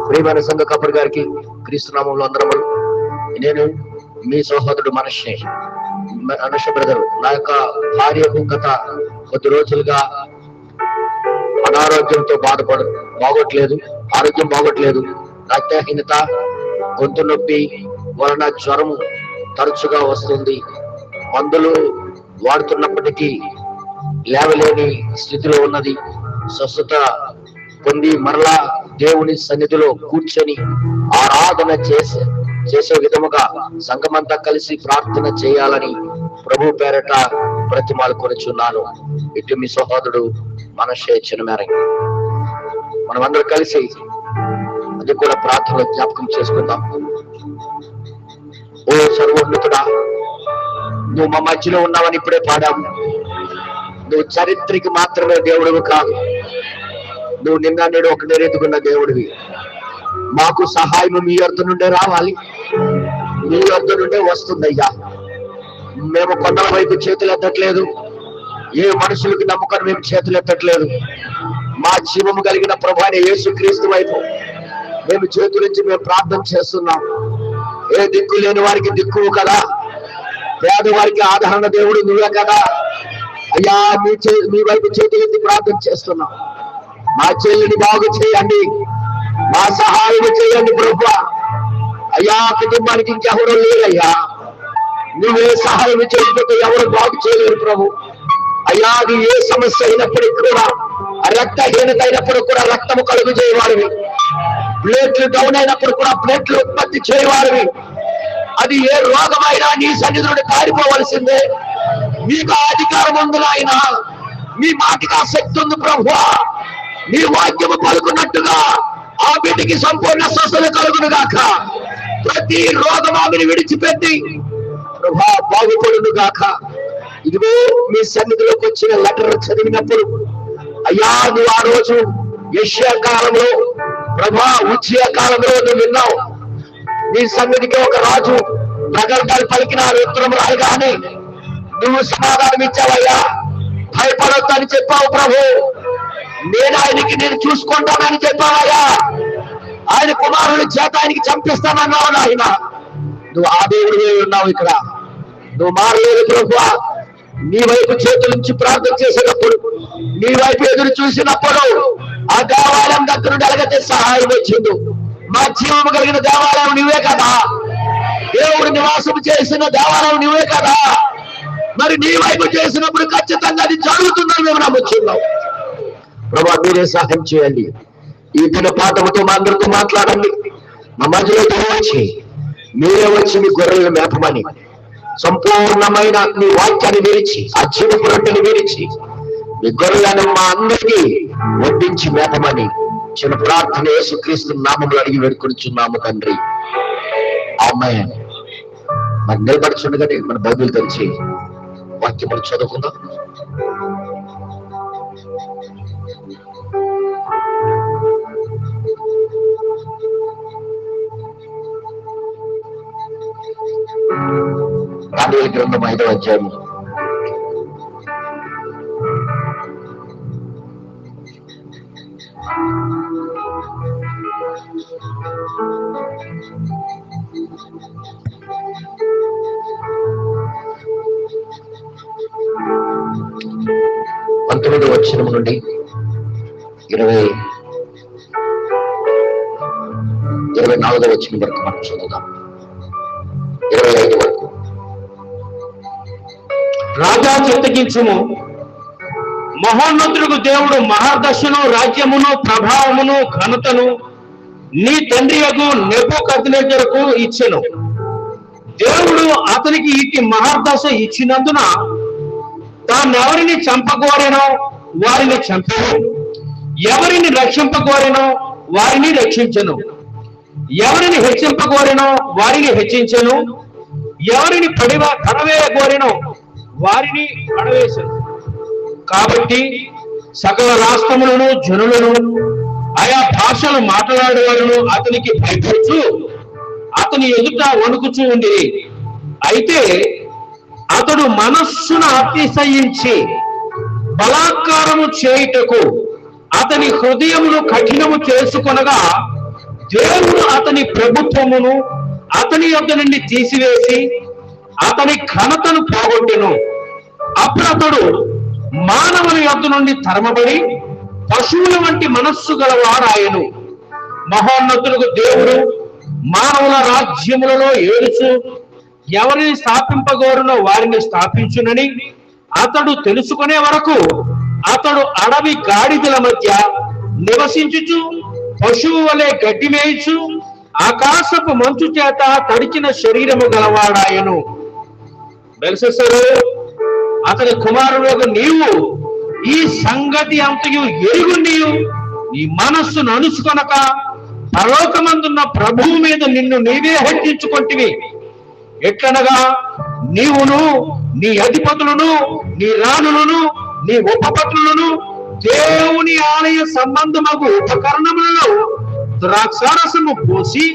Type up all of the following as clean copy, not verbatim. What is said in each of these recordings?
ప్రియమైన సంఘ కాపరి గారికి క్రీస్తునామంలో అందరము నేను మీ సహోదరుడు మనష బ్రదర్. నా యొక్క భార్యకు గత కొద్ది రోజులుగా అనారోగ్యంతో బాగోట్లేదు, ఆరోగ్యం బాగోట్లేదు. రక్తహీనత, గొంతు నొప్పి వలన జ్వరం తరచుగా వస్తుంది. మందులు వాడుతున్నప్పటికీ లేవలేని స్థితిలో ఉన్నది. స్వస్థత పొంది మరలా దేవుని సన్నిధిలో కూర్చొని ఆరాధన చేసే విధముగా సంఘమంతా కలిసి ప్రార్థన చేయాలని ప్రభు పేరట ప్రతిమాలు కొనుచున్నాను. ఇటు మీ సహోదరుడు మనషే చిన్నమేరంగ. మనమందరం కలిసి అది కూడా ప్రార్థనలో జ్ఞాపకం చేసుకుందాం. ఓ సర్వోన్నతుడా, నువ్వు మా మధ్యలో ఉన్నావని ఇప్పుడే పాడాము. నువ్వు చరిత్రకి మాత్రమే దేవుడివి కాదు, నువ్వు నిన్న నేడు ఒక నెరెతుకున్న దేవుడివి. మాకు సహాయం మీ యొద్ద నుండే రావాలి, మీ యొద్ద నుండే వస్తుందయ్యా. మేము కొండల వైపు చేతులు ఎత్తట్లేదు, ఏ మనుషులకి నమ్మకం మేము చేతులు ఎత్తట్లేదు. మా జీవము కలిగిన ప్రభు అయిన యేసుక్రీస్తు వైపు మేము చేతులుంచి మేము ప్రార్థన చేస్తున్నాం. ఏ దిక్కు లేని వారికి దిక్కువు కదా, పేదవారికి ఆదరణ దేవుడు నువ్వే కదా అయ్యా. మీ వైపు చేతులెత్తి ప్రార్థన చేస్తున్నాం. మా చెల్లిని బాగు చేయండి, మా సహాయం చేయండి ప్రభు. అయ్యా, కుటుంబానికి ఇంకెవరూ లేరయ్యా, నువ్వే సహాయం చేయకపోతే ఎవరు బాగు చేయలేరు ప్రభు. అయ్యా, అది ఏ సమస్య అయినప్పటికీ కూడా, రక్తహీనత అయినప్పుడు కూడా రక్తము కలుగు చేయవాడివి, ప్లేట్లు డౌన్ అయినప్పుడు కూడా ప్లేట్లు ఉత్పత్తి చేయవాడివి. అది ఏ రోగమైనా నీ సన్నిధుడు పారిపోవలసిందే. మీకు అధికారం ఉంది నాయన, మీ మాటకి ఆ శక్తి ఉంది ప్రభు. నీ వాక్యము పలుకున్నట్టుగా ఆ బిడ్డకి సంపూర్ణ స్వస్థత కలుగును గాక. ప్రతి రోగం ఆమెను విడిచిపెట్టి ప్రభా బాగుపడును గాక. ఇదిగో మీ సన్నిధిలోకి వచ్చిన లెటర్ చదివినప్పుడు అయ్యా, నువ్వు ఆ రోజు యెషయా కాలంలో ప్రభా ఉజ్జియా కాలంలో నువ్వు విన్నావు. నీ సన్నిధికి ఒక రాజు ప్రగల్భాలు పలికిన ఉత్తరం రాయగానే నువ్వు సమాధానం ఇచ్చావయ్యా. భయపడొద్దు అని చెప్పావు ప్రభు. నేను చూసుకుంటానని చెప్పావయ్యా. ఆయన కుమారుని చేత ఆయనకి చంపిస్తానన్నావు నాయన. నువ్వు ఆ దేవుడివే ఉన్నావు. ఇక్కడ నువ్వు మారలేదు ప్రభు. నీ వైపు చేతుల నుంచి ప్రార్థన చేసినప్పుడు, నీ వైపు ఎదురు చూసినప్పుడు ఆ దేవాలయం దగ్గర నుండి ఎలాగైతే సహాయం వచ్చింది. మా జీవము కలిగిన దేవాలయం నువ్వే కదా, దేవుడు నివాసం చేసిన దేవాలయం నువ్వే కదా. మరి నీ వైపు చేసినప్పుడు ఖచ్చితంగా అది జరుగుతుందని మేము నమ్ముతున్నాం ప్రభా. మీరే సహాయం చేయండి. ఈ దిన పాఠముతో మా అందరితో మాట్లాడండి. మా మధ్యలో వచ్చి మీరే వచ్చి మీ గొర్రెలను మేపమని, సంపూర్ణమైన మీ వాక్యాన్ని విరిచి, ఆ జీవపు రొట్టెని విరిచి మీ గొర్రెలను మా అందరికీ వడ్డించి మేపమని చిన్న ప్రార్థన యేసుక్రీస్తు నామములో అడిగి వేడుకొనిచున్నాము తండ్రి, ఆమేన్. మరి నిలబడుచుండగానే మన బైబిల్ తెరిచి వాక్యములు చదువుకుందాం. దానియేలు గ్రంథం 5వ అధ్యాయం 19వ వచనం నుండి 24వ వచనం వరకు మనం చదువుదాం. 25 వరకు. రాజా చిత్తగించుము, మహోన్నతులకు దేవుడు మహాదశను, రాజ్యమును, ప్రభావమును, ఘనతను నీ తండ్రియగు నెబుకద్నెజరుకు ఇచ్చెను. దేవుడు అతనికి ఇట్టి మహాదశ ఇచ్చినందున తానెవరిని చంపకోరెనో వారిని చంపెను, ఎవరిని రక్షింపకోరెనో వారిని రక్షించెను, ఎవరిని హెచ్చింపకోరెనో వారిని హెచ్చించెను, ఎవరిని పడవేయకోరెనో వారిని పడవేశను. కాబట్టి సకల రాష్ట్రములను, జనులను, ఆయా భాషలు మాట్లాడేవాళ్ళను అతనికి భయపడుచు అతని ఎదుట వణుకుచూ ఉండి, అయితే అతడు మనస్సును అతిశయించి బలాత్కారము చేయుటకు అతని హృదయమును కఠినము చేసుకొనగా, దేవుడు అతని ప్రభుత్వమును అతని యొద్ద నుండి తీసివేసి అతని ఘనతను పోగొట్టెను. అప్పుడు అతడు మానవుని యొద్ద నుండి తరమబడి పశువుల వంటి మనస్సు గలవాడాయను. మహోన్నతులకు దేవుడు మానవుల రాజ్యములలో ఏలుచు ఎవరిని స్థాపింపగోరునో వారిని స్థాపించునని అతడు తెలుసుకునే వరకు అతడు అడవి గాడిదల మధ్య నివసించుచు పశువు వలె గడ్డి మేయిచు ఆకాశపు మంచు చేత తడిచిన శరీరము గలవాడాయను. బెల్షస్సరు, అతని కుమారుడు నీవు ఈ సంగతి అంతయు ఎరుగు నీవు నీ మనస్సును అనుసుకొనక పరలోకమందున్న ప్రభువు మీద నిన్ను నీవే హెచ్చించుకొంటివి. ఎట్లనగా నీవును నీ అధిపతులను నీ రాణులను నీ ఉపపత్నులను దేవుని ఆలయ సంబంధమగు ఉపకరణములలో ద్రాక్షారసము పోసి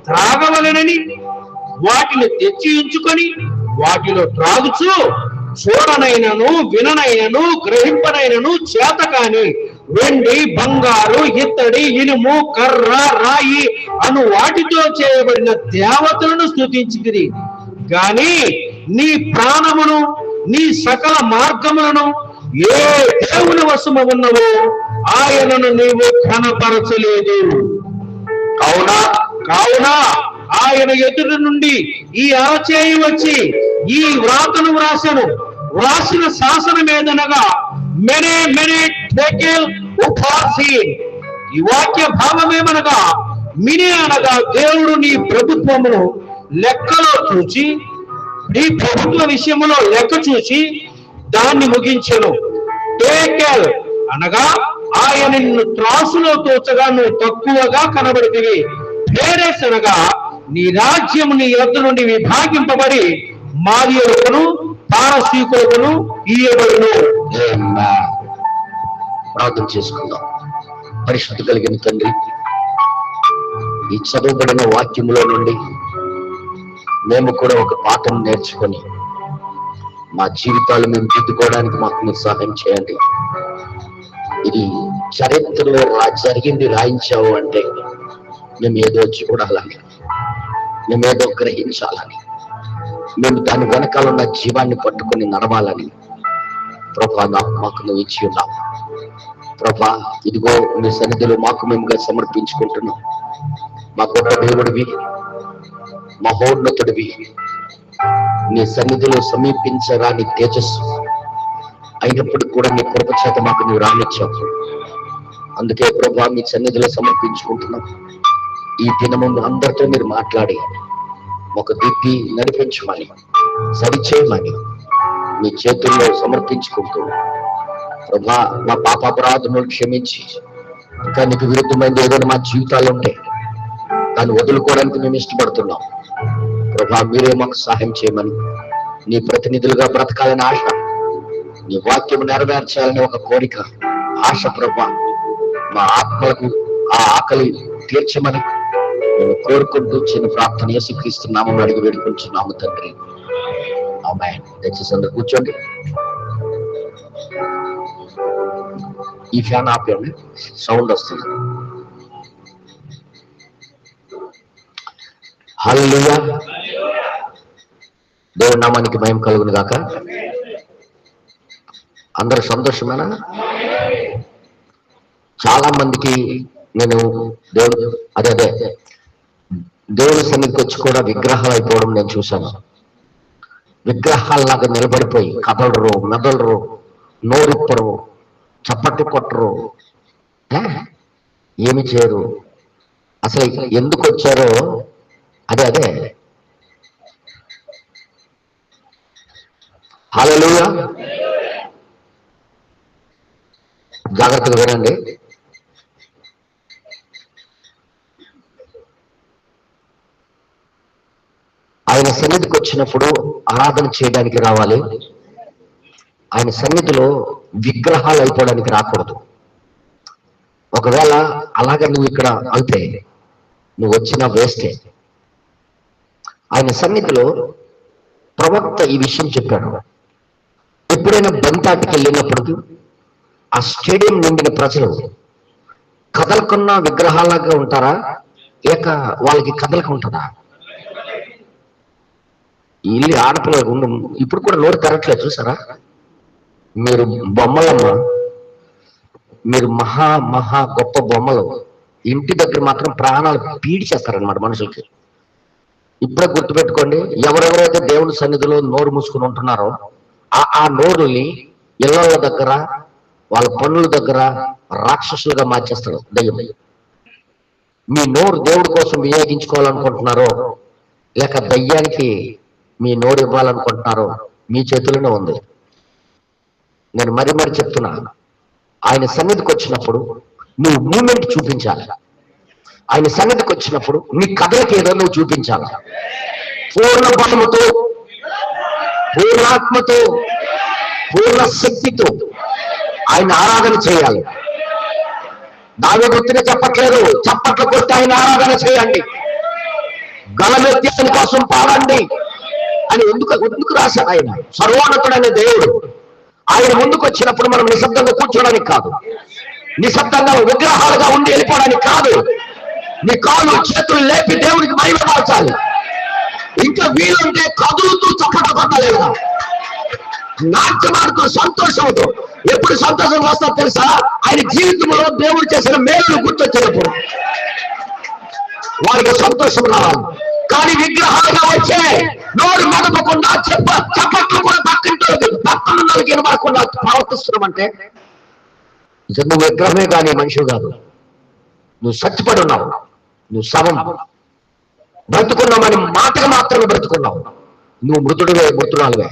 త్రాగవలెనని వాటిని తెచ్చి ఉంచుకొని వాటిలో త్రాగుచు చూడనైనను విననైనను గ్రహింపనైనను చేతకాని వెండి బంగారు ఇత్తడి ఇనుము కర్ర రాయి అను వాటితో చేయబడిన దేవతలను స్తుతించితిరి. గాని నీ ప్రాణమును నీ సకల మార్గములను ఏ దేవుని వశము ఉన్నవో ఆయనను నీవు కనపరచలేదు. కావున ఆయన ఎదురు నుండి ఈ అరచేయి వచ్చి ఈ వ్రాతను వ్రాసిన శాసనం ఏదనగా మెనే మెనే టెకెల్ ఉపాసీన్. ఈ వాక్య భావమేమనగా మినే అనగా దేవుడు నీ ప్రభుత్వమును లెక్కలో చూచి నీ ప్రభుత్వ విషయములో లెక్క చూసి దాన్ని ముగించెను. టేకెల్ అనగా ఆయన నిన్ను త్రాసులో తోచగా నువ్వు తక్కువగా కనబడితివి. ఫేరెస్ అనగా నీ రాజ్యము నీ యొద్ద నుండి విభాగింపబడి మాదీయులకును పారసీకులకును ఇయ్యబడును. ప్రార్థన చేసుకుందాం. పరిశుద్ధి కలిగిన తండ్రి, ఈ చదువుబడిన వాక్యములో నుండి మేము కూడా ఒక పాఠం నేర్చుకొని మా జీవితాలు మేము దిద్దుకోవడానికి మాకు మీరు సహాయం చేయండి. ఇది చరిత్రలో జరిగింది రాయించావు అంటే మేము ఏదో చూడాలని, మేము ఏదో గ్రహించాలని, మేము దాని వెనకాల ఉన్న జీవాన్ని పట్టుకొని నడవాలని ప్రభా మాకు నువ్వు ఇచ్చి ఉన్నావు. ప్రభా, ఇదిగో నీ సన్నిధిలో మాకు మేముగా సమర్పించుకుంటున్నాం. మా గొప్ప దేవుడివి, మహోన్నతుడివి, నీ సన్నిధిలో సమీపించరాని తేజస్సు అయినప్పుడు కూడా నీ కృప చేత మాకు నువ్వు రానిచ్చావు. అందుకే ప్రభా మీ సన్నిధిలో సమర్పించుకుంటున్నాం. ఈ దినము అందరితో మీరు మాట్లాడి ఒక దిద్ది నడిపించమని, సరిచేయమని మీ చేతుల్లో సమర్పించుకుంటూ ప్రభా మా పాపాపరాధములు క్షమించి ఇంకా నీకు విరుద్ధమైనది ఏదైనా మా జీవితాలు ఉంటే దాన్ని వదులుకోవడానికి మేము ఇష్టపడుతున్నాం. ప్రభా మీరే మాకు సహాయం చేయమని, నీ ప్రతినిధులుగా బ్రతకాలని ఆశ, నీ వాక్యం నెరవేర్చాలని ఒక కోరిక, ఆశ ప్రభా మా ఆత్మలకు ఆ ఆకలి తీర్చమని మేము కోరుకుంటూ చిన్న ప్రార్థన యేసుక్రీస్తు నామములో అడిగి వేడుకుంటున్నాము తండ్రి. ఆమేన్. దయచేసి అందరూ కూర్చోండి. ఈ ఫ్యాన్ ఆపండి, సౌండ్ వస్తుంది. హల్లెలూయా. దేవుడి నామానికి మహిమ కలుగును గాక. అందరూ సంతోషమేనా? చాలా మందికి నేను దేవుని సన్నిధికి వచ్చి కూడా విగ్రహాలు అయిపోవడం నేను చూశాను. విగ్రహాల్లాగా నిలబడిపోయి కదలరు, మెదలరు, నోరిప్పరు, చప్పట్లు కొట్టరు, ఏమి చేయరు. అసలు ఎందుకు వచ్చారో అదే హల్లెలూయా. జాగ్రత్తగా వినండి. ఆయన సన్నిధికి వచ్చినప్పుడు ఆరాధన చేయడానికి రావాలి. ఆయన సన్నిధిలో విగ్రహాలు అయిపోవడానికి రాకూడదు. ఒకవేళ అలాగే నువ్వు ఇక్కడ అయితే నువ్వు వచ్చిన వేస్టే. ఆయన సన్నిధిలో ప్రవక్త ఈ విషయం చెప్పాడు. ఎప్పుడైనా బంతాటికి వెళ్ళినప్పుడు ఆ స్టేడియం నిండిన ప్రజలు కదలకున్న విగ్రహాలుగా ఉంటారా, లేక వాళ్ళకి కదలక ఉంటుందా? ఇల్లు ఆడపిల్లలు ఉండు, ఇప్పుడు కూడా నోరు తెరట్లేదు చూసారా? మీరు బొమ్మలమ్మ, మీరు మహా మహా గొప్ప బొమ్మలు, ఇంటి దగ్గర మాత్రం ప్రాణాలు పీడిచేస్తారనమాట మనుషులకి. ఇప్పుడే గుర్తుపెట్టుకోండి, ఎవరెవరైతే దేవుని సన్నిధిలో నోరు మూసుకుని ఉంటున్నారో ఆ నోరుని ఇళ్ళ దగ్గర, వాళ్ళ పనుల దగ్గర రాక్షసులుగా మార్చేస్తాడు దయ్యం. మీ నోరు దేవుడి కోసం వినియోగించుకోవాలనుకుంటున్నారో, లేక దయ్యానికి మీ నోరు ఇవ్వాలనుకుంటున్నారో మీ చేతుల్లోనే ఉంది. నేను మరీ చెప్తున్నా, ఆయన సన్నిధికి వచ్చినప్పుడు నువ్వు మూమెంట్ చూపించాలి. ఆయన సన్నిధికి వచ్చినప్పుడు నీ కథలకి ఏదో నువ్వు చూపించాలి. పూర్ణ బలముతో, పూర్ణాత్మతో, పూర్ణ శక్తితో ఆయన ఆరాధన చేయాలి. దాని గుర్తుగా చెప్పట్లేదు, చప్పట్లు కొట్టి ఆయన ఆరాధన చేయండి, గలమెత్తి ఆయన కోసం పాడండి అని ఎందుకు రాశాడు ఆయన? సర్వోన్నతుడైన దేవుడు ఆయన ముందుకు వచ్చినప్పుడు మనం నిశ్శబ్దంగా కూర్చోడానికి కాదు, నిశ్శబ్దంగా విగ్రహాలుగా ఉండి వెళ్ళిపోవడానికి కాదు. నీ కాళ్ళు చేతులు లేపి దేవుడికి మహిమ మార్చాలి. ఇంకా వీలుంటే కదులుతూ చప్పట్లు కొట్టలేదు, నాట్యమాడుతూ సంతోషంతో. ఎప్పుడు సంతోషం వస్తా తెలుసా? ఆయన జీవితంలో దేవుడు చేసిన మేలు గుర్తొచ్చినప్పుడు వారికి సంతోషం రావాలి. కానీ విగ్రహాలుగా వచ్చే నోరు మెదపకుండా చప్పట్లు కూడా పక్కన వినబడకుండా ప్రవర్తిస్తున్నామంటే నువ్వు విగ్రహమే కానీ మనిషి కాదు. నువ్వు చచ్చిపడి ఉన్నావు, నువ్వు శవం. బ్రతుకున్నామని మాటగా మాత్రమే బ్రతుకున్నావు, నువ్వు మృతురాలువే.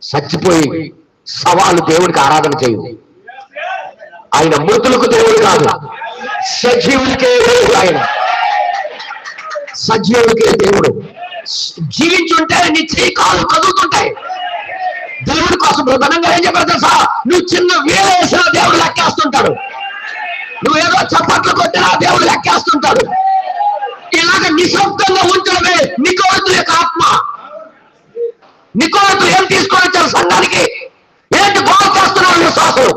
చచ్చిపోయి సవాలు దేవుడికి ఆరాధన చేయు. ఆయన మృతులకు దేవుడు కాదు, సజీవులకే దేవుడు. ఆయన సజీవులకే దేవుడు. జీవించుంటే నీ చేయి కాలు కదులుతుంటాయి. దేవుడి కోసం ప్రధానంగా ఏం చెప్పారు తెలుసా? నువ్వు చిన్న వేలు వేసినా దేవుడు లెక్కేస్తుంటాడు, నువ్వేదో చప్పట్లు కొట్టినా దేవుడు లెక్కేస్తుంటాడు. ఇలాగ నిశ్శబ్దంగా ఉంచడమే నికోలతు యొక్క ఆత్మ. నికోలతు ఏం తీసుకొని వచ్చారు సంఘానికి? ఏంటి గోడ చేస్తున్నారు? విశ్వాసులు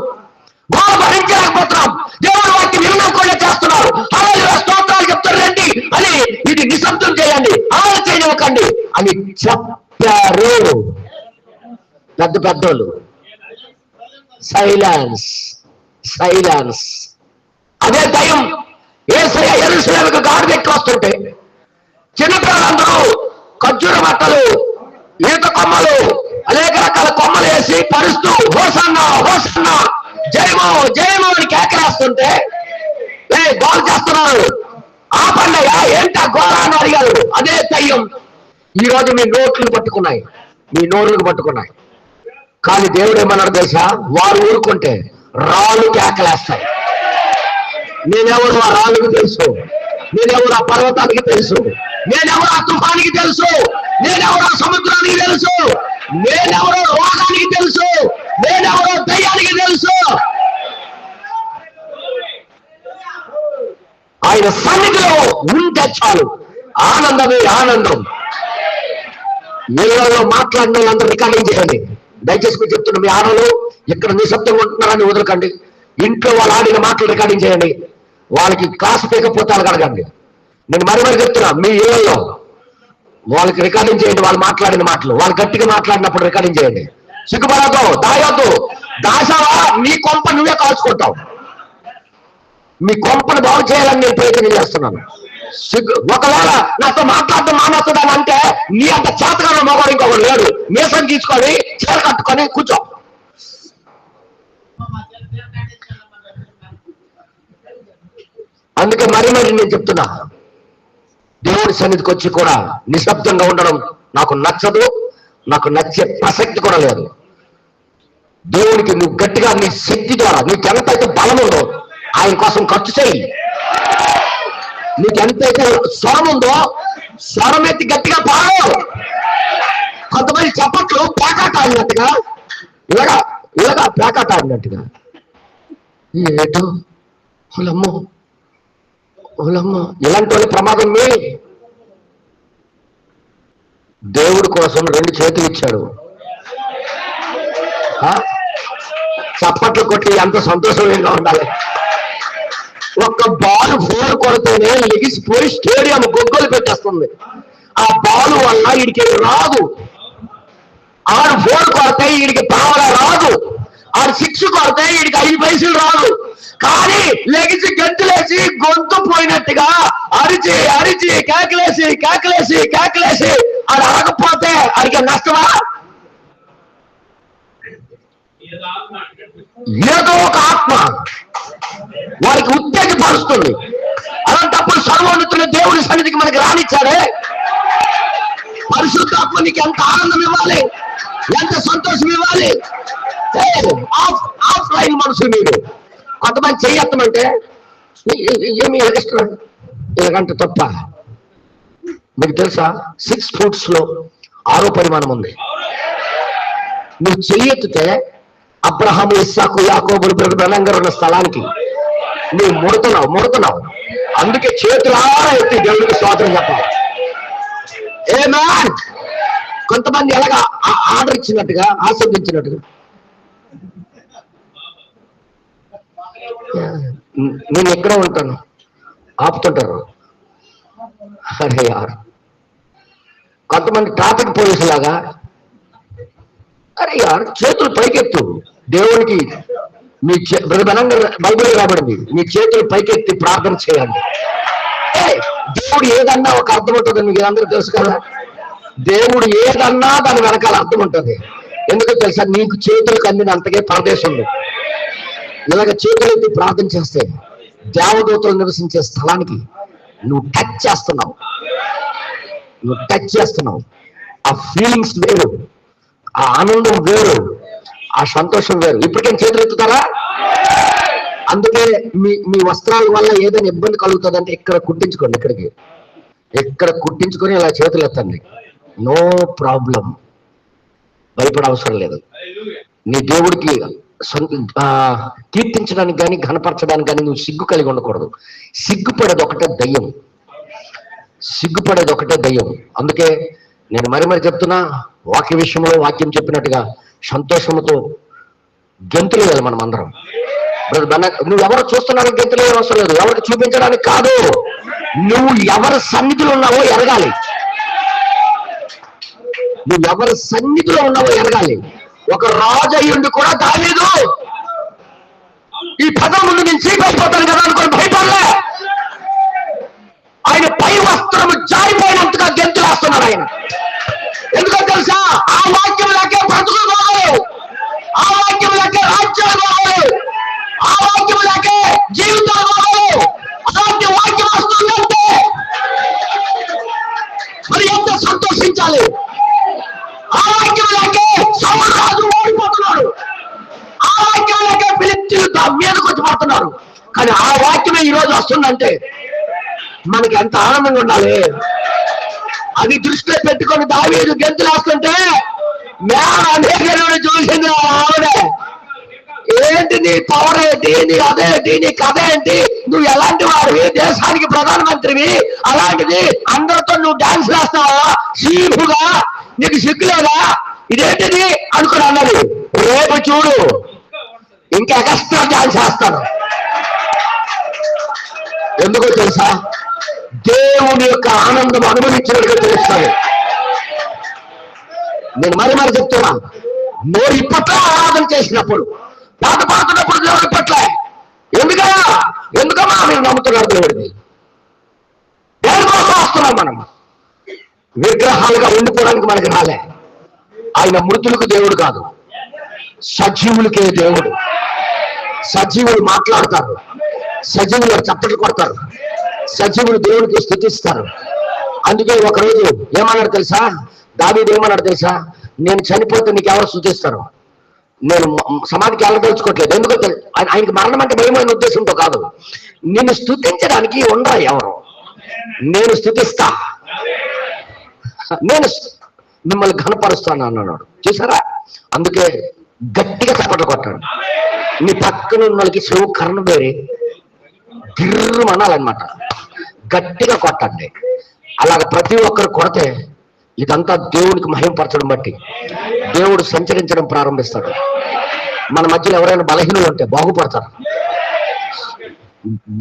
గోడ భరించలేకపోతున్నాం, దేవుడు వాటిని వినకుండా చేస్తున్నారు. హల్లెలూయా స్తోత్రాలు చెప్తారు రండి అని, ఇది నిశ్శబ్దం చేయండి, ఆలోచన చేయనివ్వకండి అని చెప్పారు పెద్దోళ్ళు. Silence, silence. అదే దయ్యం యేసయ్య యెరూషలేముకు గాడిద ఎక్కి వస్తుంటే చిన్నపిల్లలందరూ ఖర్జూర బట్టలు, ఈత కొమ్మలు, అనేక రకాల కొమ్మలు వేసి పరుస్తూ హోసన్నా హోసన్నా జయమో జయమో అని కేకలేస్తుంటే గోల్ చేస్తున్నారు. ఆ పండగ ఏంటా గోళ అని అడిగారు. అదే దయ్యం ఈ రోజు మీ నోట్లను పట్టుకున్నాయి, మీ నోరులకు పట్టుకున్నాయి. కానీ దేవుడు ఏమన్నాడు తెలుసా? వారు ఊరుకుంటే రాళ్ళు కేకలేస్తాయి. నేనెవరు ఆ రాళ్ళకి తెలుసు, నేనెవరు ఆ పర్వతానికి తెలుసు, నేనెవరు ఆ తుఫానికి తెలుసు, నేనెవరు ఆ సముద్రానికి తెలుసు, నేనెవరో రోగానికి తెలుసు, నేనెవరో దయ్యానికి తెలుసు. ఆయన సన్నిధిలో ఉంటే చాలు, ఆనందమే ఆనందం. ఇళ్లలో మాట్లాడిన వాళ్ళందరూ రికార్డింగ్ చేయండి. దయచేసి మీరు చెప్తున్నా, మీ ఆడలు ఇక్కడ నిశ్శబ్దంగా ఉంటున్నారని వదలకండి. ఇంట్లో వాళ్ళు ఆడిన మాటలు రికార్డింగ్ చేయండి. వాళ్ళకి క్లాస్ పీకపోతాలు కడగండి. నేను మరీ చెప్తున్నా, మీ ఇళ్లలో వాళ్ళకి రికార్డింగ్ చేయండి. వాళ్ళు మాట్లాడిన మాటలు, వాళ్ళు గట్టిగా మాట్లాడినప్పుడు రికార్డింగ్ చేయండి. సిగ్గుపడద్దు, దాయొద్దు. దాసావా నీ కొంప నువ్వే కాల్చుకుంటావు. మీ కొంపను బాగు చేయాలని నేను ప్రయత్నం చేస్తున్నాను. ఒకవేళ నాతో మాట్లాడటం మానేస్తుందని అంటే నీ అంత చేతగా మగవాడు ఇంకొకరు లేడు. మీసం తీసుకొని చీర కట్టుకొని కూర్చో. అందుకే మరీ నేను చెప్తున్నా, దేవుడి సన్నిధికి వచ్చి కూడా నిశ్శబ్దంగా ఉండడం నాకు నచ్చదు, నాకు నచ్చే ప్రసక్తి కూడా లేదు. దేవుడికి నువ్వు గట్టిగా నీ శక్తి ద్వారా నీకు ఎంతైతే బలం ఉందో ఆయన కోసం ఖర్చు చేయి. నీకు ఎంతైతే స్వరం ఉందో స్వరం ఎత్తి గట్టిగా పాడు. కొంతమంది చప్పట్లు పేకాట ఆడినట్టుగా, ఇలాగా పేకాట ఆడినట్టుగా. ఏటో ఓలమ్మో ఇలాంటి వాళ్ళ ప్రమాదం. మీ దేవుడు సన్నిధికి వచ్చి కూడా నిశ్శబ్దంగా ఉండడం నాకు నచ్చదు, నాకు నచ్చే ప్రసక్తి కూడా లేదు. దేవుడికి నువ్వు గట్టిగా నీ శక్తి ద్వారా నీకు ఎంతైతే బలం ఉందో ఆయన కోసం ఖర్చు చేయి. నీకు ఎంతైతే స్వరం ఉందో స్వరం ఎత్తి గట్టిగా పాడు. కొంతమంది చప్పట్లు పేకాట ఆడినట్టుగా, ఇలాగా పేకాట ఆడినట్టుగా. ఏటో ఓలమ్మో దేవుడి కోసం 2 చేతులు ఇచ్చాడు. చప్పట్లు కొట్టి ఎంత సంతోషంగా ఉండాలి. ఒక్క బాల్ 4 కొడితేనే లెగిసిపోయి స్టేడియం గొగ్గలు పెట్టేస్తుంది. ఆ బాల్ వల్ల వీడికి రాదు. ఆడు 4 కొడితే వీడికి పావలా రాదు. ఆడు 6 కొడితే వీడికి 5 పైసలు రాదు. కానీ లెగిసి గంతులేసి గొంతు పోయినట్టుగా అరిచి అరిచి కేకలేసి కేకలేసి కేకలేసి ఆడు ఆడకపోతే ఆడికి నష్టమా? ఏదో ఒక ఆత్మ వారికి ఉత్తేజపరుస్తుంది. అలాంటప్పుడు సర్వోన్నతుల దేవుడి సన్నిధికి మనకి రానిచ్చాడే. పరిశుద్ధాత్మ నీకు ఎంత ఆనందం ఇవ్వాలి, ఎంత సంతోషం ఇవ్వాలి. ఆఫ్లైన్ మనుషులు మీరు కొంతమంది చెయ్యత్తమంటే ఏమి ఎగస్ట్రాడు ఇలాగంటే తప్ప. మీకు తెలుసా 6 ఫుట్స్ లో 6వ పరిమాణం ఉంది. నువ్వు చెయ్యెత్తితే అబ్రహాము, ఇస్సాకు, యాకోబులు బలంగా ఉన్న స్థలానికి నువ్వు ముడుతున్నావు. అందుకే చేతులారా ఎత్తి దేవుడికి స్తోత్రం చెప్పాలి. ఆమేన్. కొంతమంది ఎలాగా ఆర్డర్ ఇచ్చినట్టుగా ఆశీర్వదించినట్టుగా నేను ఎక్కడ ఉంటాను ఆపుతుంటారు. అరే యార్. కొంతమంది ట్రాఫిక్ పోలీసు లాగా అరే యార్ చేతులు పైకెత్తు దేవునికి. మీ బైబిల్ రాబడింది, మీ చేతులు పైకెత్తి ప్రార్థన చేయండి. దేవుడు ఏదన్నా ఒక అర్థం ఉంటుంది. మీకు అందరూ తెలుసు కదా, దేవుడు ఏదన్నా దాని వెనకాల అర్థం ఉంటుంది. ఎందుకో తెలుసా, నీకు చేతులకు అందినంతకే పరదేశం ఉంది. ఇలాగ చేతులు ఎత్తి ప్రార్థన చేస్తే దేవదూతలు నివసించే స్థలానికి నువ్వు టచ్ చేస్తున్నావు. ఆ ఫీలింగ్స్ వేరు, ఆ ఆనందం వేరు, ఆ సంతోషం వేరు. ఇప్పటికేం చేతులు ఎత్తుతారా? అందుకే మీ వస్త్రాల వల్ల ఏదైనా ఇబ్బంది కలుగుతుందంటే ఇక్కడ కుట్టించుకోండి. ఇక్కడ కుట్టించుకొని ఇలా చేతులు ఎత్తండి. No problem. భయపడ అవసరం లేదు. నీ దేవుడికి కీర్తించడానికి కానీ ఘనపరచడానికి కానీ నువ్వు సిగ్గు కలిగి ఉండకూడదు. సిగ్గుపడేది ఒకటే దయ్యం. అందుకే నేను మరి చెప్తున్నా, వాక్య విషయంలో వాక్యం చెప్పినట్టుగా సంతోషంతో గెంతులు వేయాలి మనం అందరం. నువ్వు ఎవరు చూస్తున్నారో గెంతులు వేయడం అవసరం లేదు. ఎవరికి చూపించడానికి కాదు, నువ్వు ఎవరి సన్నిధిలో ఉన్నావో ఎరగాలి. ఒక రాజు అయ్యుండి కూడా దావీదు ఈ పదం ముందు నేను చీకైపోతాను కదా అనుకుని భయపడలే. ఆయన పై వస్త్రము జారిపోయినంతగా గెంతులేస్తున్నాడు ఆయన. ఎందుకో తెలుసా, ఆ వాక్యం లేకే బ్రతుకులు బాగోలేవు, ఆ వాక్యం లేకే రాజ్యాలు బాగోలేవు, ఆ వాక్యం లేకే జీవితాలు బాగోలేవు. అలాంటి వాక్యం వస్తుందంటే మరి ఎంత సంతోషించాలి. ఆ వాక్యం లేకే సౌలు రాజు ఓడిపోతున్నాడు, ఆ వాక్యం లేకే ఫిలిష్తీయులు మీదకి వచ్చి పడుతున్నారు. కానీ ఆ వాక్యమే ఈ రోజు వస్తుందంటే మనకి ఎంత ఆనందంగా ఉండాలి. అది దృష్టిలో పెట్టుకొని దావీదు గెంతులేస్తుంటే చూసింది ఆవిడే. ఏంటి నీ పవర్ ఏంటి, నీ అదేంటి, నీ కథ ఏంటి, నువ్వు ఎలాంటి వాడివి, దేశానికి ప్రధానమంత్రివి, అలాంటిది అందరితో నువ్వు డాన్స్ వేస్తావా సీపుగా, నీకు సిగ్గులేదా, ఇదేంటిది అనుకుని అన్నది. రేపు చూడు ఇంకా ఎక్స్ట్రా డాన్స్ వేస్తాను. ఎందుకో తెలుసా, దేవుని యొక్క ఆనందం అనుభవించినట్టుగా తెలుస్తాను. నేను మరి చెప్తున్నా, నోరు ఇప్పట్లో ఆరాధన చేసినప్పుడు, పాట పాడుతున్నప్పుడు దేవుడు ఇప్పట్లే. ఎందుకమ్మా మీరు నమ్ముతున్నారు దేవుడిని? దేని కోసం వస్తున్నాం మనం? విగ్రహాలుగా ఉండిపోవడానికి మనకి రాలే. ఆయన మృతులకు దేవుడు కాదు, సజీవులకే దేవుడు. సజీవులు మాట్లాడతారు, సజీవులు చప్పట్లు కొడతారు, సజీవులు దేవుడికి స్తుతిస్తారు. అందుకే ఒకరోజు ఏమన్నాడు తెలుసా, దావీదు ఏమన్నాడు తెలుసా, నేను చనిపోతే నీకు ఎవరు స్తుతిస్తారు, నేను సమాధికి వెళ్ళదలుచుకోవట్లేదు. ఎందుకో ఆయనకి మరణం అంటే భయమైన ఉద్దేశంతో కాదు, నిన్ను స్తుతించడానికి ఉండరా ఎవరు, నేను స్తుతిస్తా, నేను మిమ్మల్ని ఘనపరుస్తాను అన్నాడు. చూసారా? అందుకే గట్టిగా చప్పట్లు కొట్టాడు. నీ పక్కన ఉన్న వాళ్ళకి చెవు కర్ణ వేరే గిర్రు అనాలన్నమాట. గట్టిగా కొట్టండి. అలాగ ప్రతి ఒక్కరు కొడితే ఇదంతా దేవునికి మహిమపరచడం బట్టి దేవుడు సంచరించడం ప్రారంభిస్తాడు. మన మధ్యలో ఎవరైనా బలహీనులు ఉంటే బాగుపడతారు,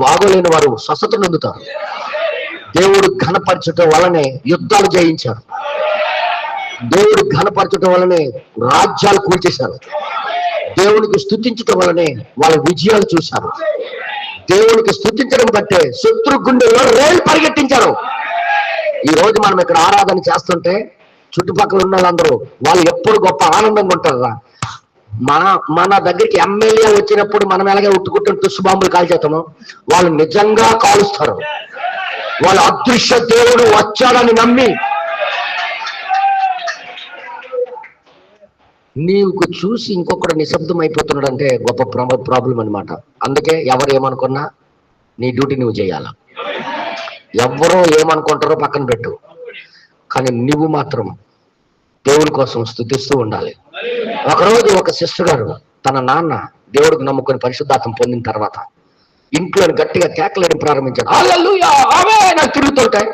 బాగోలేని వారు స్వస్థత పొందుతారు. దేవుడు ఘనపరచడం వలనే యుద్ధాలు జయించారు, దేవుడు ఘనపరచడం వలనే రాజ్యాలు కూల్చేశారు, దేవునికి స్తుతించడం వలనే వాళ్ళ విజయాలు చూశారు, దేవునికి స్తుతించడం బట్టే శత్రు గుండెల్లో రైలు పరిగెట్టించారు. ఈ రోజు మనం ఇక్కడ ఆరాధన చేస్తుంటే చుట్టుపక్కల ఉన్న వాళ్ళందరూ వాళ్ళు ఎప్పుడు గొప్ప ఆనందంగా ఉంటారా. మన దగ్గరికి ఎమ్మెల్యే వచ్చినప్పుడు మనం ఎలాగే ఉట్టుకుంటున్న తుస్సు బాంబులు కాల్చేస్తామో వాళ్ళు నిజంగా కాలుస్తారు. వాళ్ళు అదృశ్య దేవుడు వచ్చాడని నమ్మి. నీకు చూసి ఇంకొకటి నిశ్శబ్దం అయిపోతున్నాడు అంటే గొప్ప ప్రాబ్లం అనమాట. అందుకే ఎవరు ఏమనుకున్నా నీ డ్యూటీ నువ్వు చేయాల. ఎవరో ఏమనుకుంటారో పక్కన పెట్టు, కానీ నువ్వు మాత్రం దేవుని కోసం స్తుతిస్తూ ఉండాలి. ఒకరోజు ఒక సిస్టర్ గారు తన నాన్న దేవుడికి నమ్ముకొని పరిశుద్ధాత్మ పొందిన తర్వాత ఇంట్లో గట్టిగా కేకలేని ప్రారంభించాడు. హల్లెలూయా ఆమేన్ నాకు తిరుగుతుంటాయి.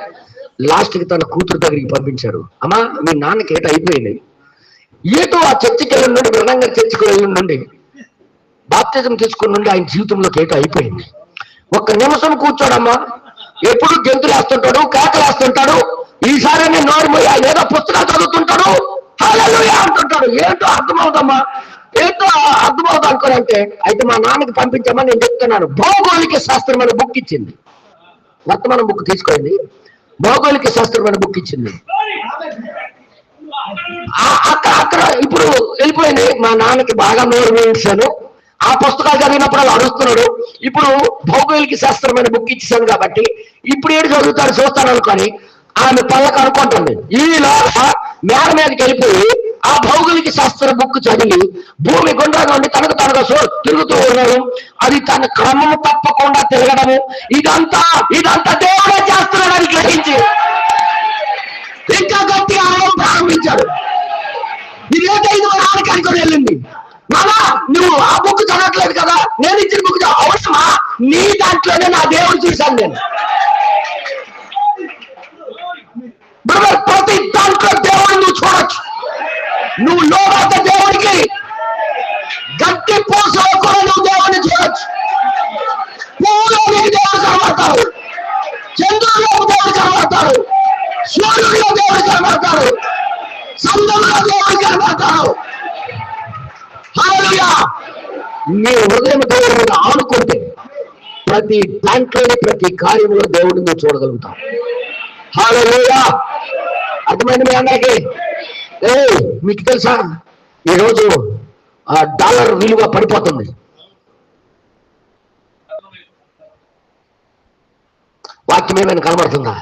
లాస్ట్కి తన కూతురు దగ్గరికి పంపించాడు. అమ్మా మీ నాన్నకి ఏటో అయిపోయింది, ఏటో ఆ చర్చికి వెళ్ళి నుండి బ్రహ్మంగా చర్చికి వెళ్ళి నుండి బాప్తిజం తీసుకుని నుండి ఆయన జీవితంలోకి ఏటో అయిపోయింది. ఒక్క నిమిషం కూర్చోడమ్మా, ఎప్పుడు గెంతులు వేస్తుంటాడు, కేకలు వేస్తుంటాడు, ఈసారి నేను నోరుమోయా ఏదో పుస్తకాలు చదువుతుంటాడు, హల్లెలూయా అంటుంటాడు. ఏంటో అర్థమవుతామ్మా, ఏంటో అర్థమవుతా అనుకోనంటే అయితే మా నాన్నకి పంపించామని నేను చెప్తున్నాను. భౌగోళిక శాస్త్రం అనే బుక్ ఇచ్చింది, వర్తమానం బుక్ తీసుకోండి, భౌగోళిక శాస్త్రం అనే బుక్ ఇచ్చింది. అక్కడ ఇప్పుడు వెళ్ళిపోయింది. మా నాన్నకి బాగా నోరు వేయించాను, ఆ పుస్తకాలు చదివినప్పుడు అలా అరుస్తున్నాడు. ఇప్పుడు భౌగోళిక శాస్త్రమైన బుక్ ఇచ్చేసాను కాబట్టి ఇప్పుడు ఏడు చదువుతాడు చూస్తాను అనుకొని ఆమె పళ్ళకు అనుకుంటుంది. ఈలోగా మేడ మీదకి వెళ్ళిపోయి ఆ భౌగోళిక శాస్త్ర బుక్ చదివి భూమి గుండ్రంగా ఉండి తనకు తిరుగుతూ ఉండడం, అది తన క్రమము తప్పకుండా తిరగడము, ఇదంతా దేవుడే చేస్తున్నాడని గ్రహించి ఇంకా గట్టి ఆనందం ప్రారంభించాడు. ఇదేదైనా నాన్నకి అనుకొని వెళ్ళింది. నానా నువ్వు ఆ బుక్ చదవట్లేదు కదా, నేను ఇచ్చిన బుక్ అవసరమా, నీ దాంట్లోనే నా దేవుడు చూశాను నేను. బ్రదర్ ప్రతి దాంట్లో దేవుడిని నువ్వు చూడొచ్చు. నువ్వు లోపల దేవుడికి గట్టి పూసలో కూడా నువ్వు దేవుడిని చూడొచ్చు. పూలో నీకు దేవుడు కనబడతాడు, చంద్రుల్లో దేవుడు కనబడతాడు, సూర్యుడిలో దేవుడు కనబడతాడు, సముద్రంలో దేవుడు కనబడతాడు. హల్లెలూయా. నీ హృదయం దేవుడి మీద ఆనుకుంటే ప్రతి దాంట్లోని ప్రతి కార్యంలో దేవుడిని నువ్వు చూడగలుగుతావు. హల్లెలూయా. అర్థమైంది మీ అందరికీ? మీకు తెలుసా ఈరోజు డాలర్ విలువ పడిపోతుంది. వాక్యం ఏమైనా కనబడుతుందా?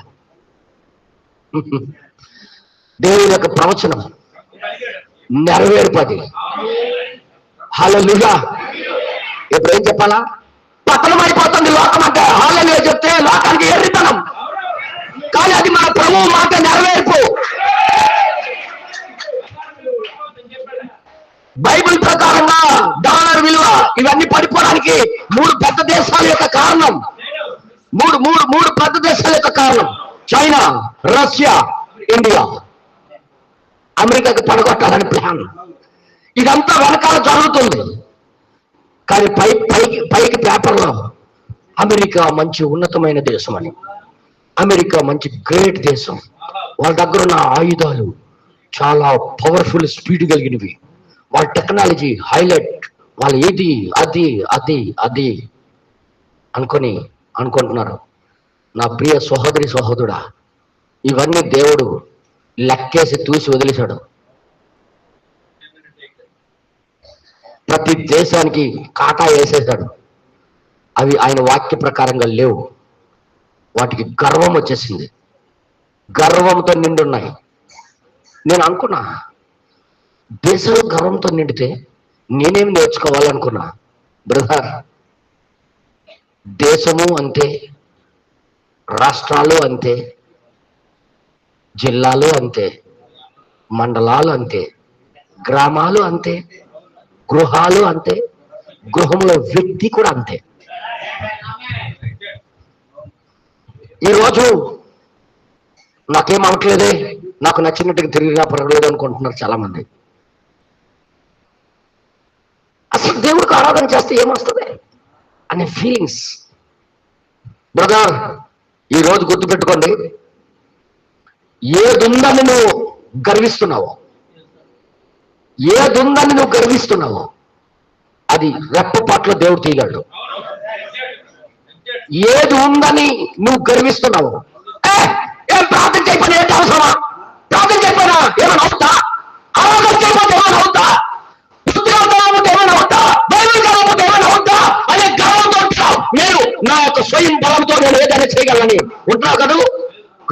దేవుని యొక్క ప్రవచనం నెరవేర్పది. హల్లెలూయా. ఇప్పుడు ఏం చెప్పాలా? పతనం అయిపోతుంది లోకం అంటే. హల్లెలూయా చెప్తే లోకానికి ఎర్రితనం, కానీ అది మన ప్రభువు మాట నెరవేర్పు. బైబిల్ ప్రకారంగా డాలర్ విలువ ఇవన్నీ పడిపోవడానికి మూడు పెద్ద దేశాల యొక్క కారణం. మూడు పెద్ద దేశాల యొక్క కారణం చైనా, రష్యా, ఇండియా. అమెరికాకి పడగొట్టాలని ప్లాన్. ఇదంతా వెనకాల జరుగుతుంది, కానీ పైకి పేపర్లో అమెరికా మంచి ఉన్నతమైన దేశం అని, అమెరికా మంచి గ్రేట్ దేశం, వాళ్ళ దగ్గర ఉన్న ఆయుధాలు చాలా పవర్ఫుల్ స్పీడ్ కలిగినవి, వాళ్ళ టెక్నాలజీ హైలైట్, వాళ్ళు ఏది అది అది అది అనుకుంటున్నారు. నా ప్రియ సహోదరుడా, ఇవన్నీ దేవుడు లెక్కేసి తూసి వదిలేశాడు. ప్రతి దేశానికి కాటా వేసేశాడు. అవి ఆయన వాక్య ప్రకారంగా లేవు. వాటికి గర్వం వచ్చేసింది, గర్వంతో నిండున్నాయి. నేను అనుకున్నా దేశంలో గర్వంతో నిండితే నేనేమి నేర్చుకోవాలనుకున్నా. బ్రదర్, దేశము అంతే, రాష్ట్రాలు అంతే, జిల్లాలు అంతే, మండలాలు అంతే, గ్రామాలు అంతే, గృహాలు అంతే, గృహంలో వ్యక్తి కూడా అంతే. ఈరోజు నాకేం అవట్లేదే, నాకు నచ్చినట్టుగా తిరిగినా పర్వాలేదు అనుకుంటున్నారు చాలా మంది. అసలు దేవుడికి ఆరాధన చేస్తే ఏమొస్తుంది అనే ఫీలింగ్స్. బ్రదర్, ఈరోజు గుర్తుపెట్టుకోండి, ఏదుందని నువ్వు గర్విస్తున్నావో, ఏదుందని నువ్వు గర్విస్తున్నావో అది రెప్పపాట్లో దేవుడు తీయగలడు. ఏది ఉందని నువ్వు గర్విస్తున్నావు, ఏం ప్రార్థన చేయకపోతే ఏంటి అవసరమా, ప్రార్థన చేయకపోయినా ఏమైనా అవుతా, ఆరాధన చేయకపోతే ఏమైనా అవుతా, ఉద్యోగం ఏమైనా అవుతా, బైబిల్ చదవకపోతే ఏమైనా అవుతా అనే గర్వంతో ఉంటావు. నేను నా యొక్క స్వయం బలంతో నేను ఏదైనా చేయగలని ఉంటున్నావు కదా.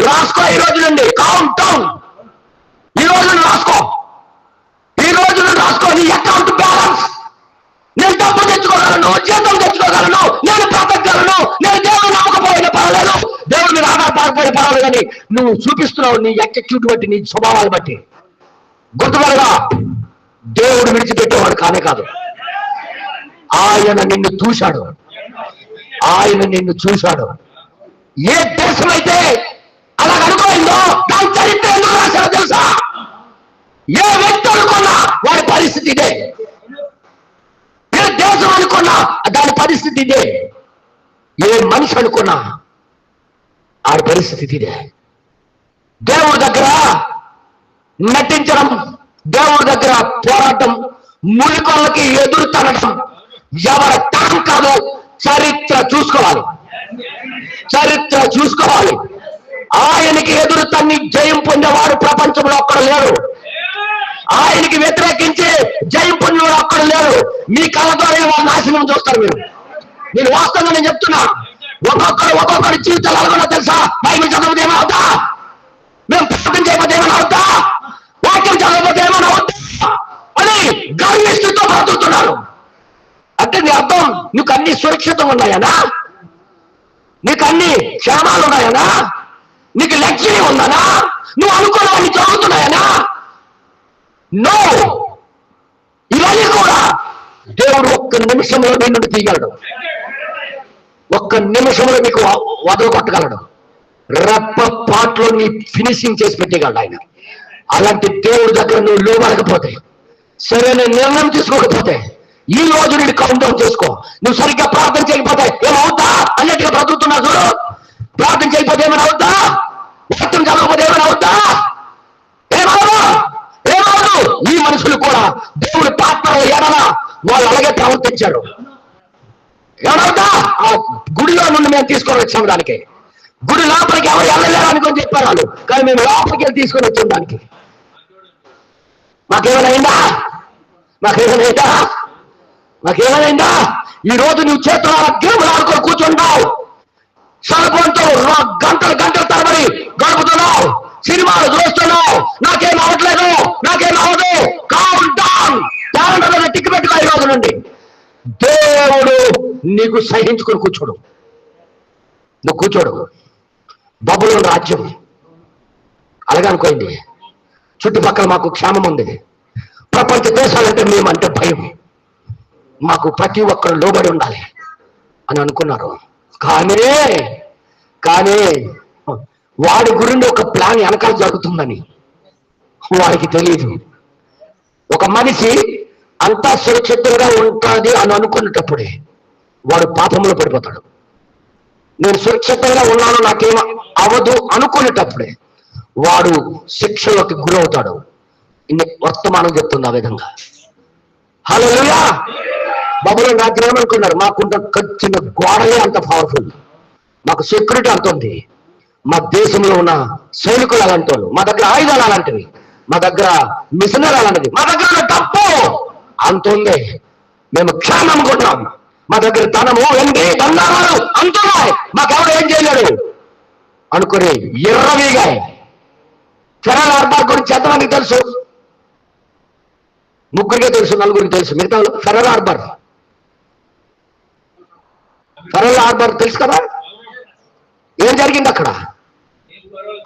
రాసుకో, ఈ రోజు నుండి కౌంట్ డౌన్, ఈ రోజు నుండి రాసుకో, ఈ రోజు నుండి రాసుకో నీ అకౌంట్ బ్యాలెన్స్. నేను డబ్బు తెచ్చుకోగలను, జీతం తెచ్చుకోగలను, నేను బ్రతకగలను, నేను దేవుడు నమ్మకపోయినా పర్వాలేదు, దేవుడి మీద ఆధారపడిపోయిన పర్వాలేదు అని నువ్వు చూపిస్తున్నావు నీ యాటిట్యూడ్ బట్టి, నీ స్వభావాలు బట్టి. గుర్తుపడగా, దేవుడు విడిచిపెట్టేవాడు కానే కాదు. ఆయన నిన్ను చూశాడు, ఆయన నిన్ను చూశాడు. ఏ దేశం అయితే అలా అనుకోయిందో దాని చరిత్ర ఎందుకు రాశారో తెలుసా? ఏ వ్యక్తి అనుకున్నా వాడి పరిస్థితి ఇదే, ఏ దేశం అనుకున్నా దాని పరిస్థితి ఇదే, ఏ మనిషి అనుకున్నా ఆడి పరిస్థితి ఇదే. దేవుడి దగ్గర నటించడం, దేవుడి దగ్గర పోరాటం, మునికోళ్ళకి ఎదురు తనడం ఎవరి తరం కాదు. చరిత్ర చూసుకోవాలి, చరిత్ర చూసుకోవాలి. ఆయనకి ఎదురు తన్ని జయం పొందేవాడు ప్రపంచంలో ఒక్కడు లేరు. ఆయనకి వ్యతిరేకించి జయం పొందేవాడు ఒక్కడు లేరు. మీ కళ్ళ ద్వారా వాళ్ళ నాశనం చూస్తారు మీరు. నేను వాస్తవంగా నేను చెప్తున్నా, ఒక్కొక్కరి జీవితాలు అలాగో తెలుసా? బైబిల్ చదవకపోతే ఏమైనా, మేము ప్రార్థన చేయకపోతే ఏమైనా అవుతా, వాక్యం చదవకపోతే ఏమైనా అవుతా అని గర్విష్ఠతో బ్రతుకుతున్నారు. అంటే నీ అర్థం, నీకు అన్ని సురక్షితంగా ఉన్నాయనా, నీకు అన్ని క్షేమాలు ఉన్నాయనా, నీకు లక్ష్యం ఉందనా, నువ్వు అనుకున్నవన్నీ జరుగుతున్నాయనా? నో. ఇవన్నీ కూడా దేవుడు ఒక్క నిమిషంలో నీ నుండి తీయగలడు, ఒక్క నిమిషంలో నీకు వదలగొట్టగలడు, రెప్ప పాటలో నీ ఫినిషింగ్ చేసి పెట్టగలడు ఆయన. అలాంటి దేవుడి దగ్గర నువ్వు లోబడకపోతే, సరైన నిర్ణయం తీసుకోకపోతే, ఈ రోజు నేను కౌంట్ డౌన్ చేసుకో. నువ్వు సరిగ్గా ప్రార్థన చేయకపోతే ఏమవుతా అన్నట్టుగా బ్రతుకుతున్నావు చూడు. ప్రార్థన చేయకపోతే ఏమైనా అవుతా, వాక్యం చదవకపోతే ఏమైనా అవుతా, ఏమవదు, ఏమవదు. ఈ మనుషులు కూడా దేవుడి పాత్రలో ఎడల వాళ్ళు అలాగే ప్రవర్తించారు. ఏమవుతా, ఆ గుడిలో నుండి మేము తీసుకొని వచ్చాము దానికి. గుడి లోపలికి ఎవరు వెళ్ళలేరు అనుకొని చెప్పారు వాళ్ళు, కానీ మేము లోపలికి వెళ్ళి తీసుకొని వచ్చాం దానికి. మాకేమైనా అయిందా, మాకేమైనా అయిందా, మాకేమైందా? ఈ రోజు నువ్వు చేతుల గేములు ఆడుకొని కూర్చుంటావు, చదువుకుంటూ గంటలు గంటల తరబడి గడుపుతున్నావు, సినిమాలు చూస్తున్నావు, నాకేం అవ్వట్లేదు, నాకేం అవ్వదు. కౌంట్ డౌన్, క్యాలెండర్లో టిక్ పెట్టుకో. ఈ రోజు నుండి దేవుడు నీకు సహించుకొని కూర్చోడు, నువ్వు కూర్చోడు. బబులోను రాజ్యం అలాగే అనుకోండి. చుట్టుపక్కల మాకు క్షేమం ఉంది, ప్రపంచ దేశాలంటే మేమంటే భయం, మాకు ప్రతి ఒక్కరు లోబడి ఉండాలి అని అనుకున్నారు. కానీ వాడి గురించి ఒక ప్లాన్ వెనకాల జరుగుతుందని వాడికి తెలియదు. ఒక మనిషి అంతా సురక్షితంగా ఉంటుంది అని అనుకునేటప్పుడే వాడు పాపంలో పడిపోతాడు. నేను సురక్షితంగా ఉన్నాను, నాకేం అవదు అనుకునేటప్పుడే వాడు శిక్షలోకి గురవుతాడు. వర్తమానం చెప్తుంది ఆ విధంగా. హల్లెలూయా. బబులోను రాజ్యం ఏమనుకున్నారు? మాకుంట కట్టిన గోడలే అంత పవర్ఫుల్, మాకు సెక్యూరిటీ అంత ఉంది, మా దేశంలో ఉన్న సైనికులు అలాంటి వాళ్ళు, మా దగ్గర ఆయుధాలు అలాంటివి, మా దగ్గర మిషనరీ అలాంటిది, మా దగ్గర డబ్బు అంత ఉంది, మేము క్షేమం కొన్నాం, మా దగ్గర ధనము వెండి బంగారాలు అంటున్నాయి, మాకెవడు ఏం చేయలేడు అనుకుని ఎర్రవీగాయి. ఫెరల్ హార్బర్ గురించి ఎంతమందికి తెలుసు? ముగ్గురికే తెలుసు, నలుగురికి తెలుసు. మిగతా ఫెరల్ హార్బర్ తెలుసు కదా? ఏం జరిగింది అక్కడ?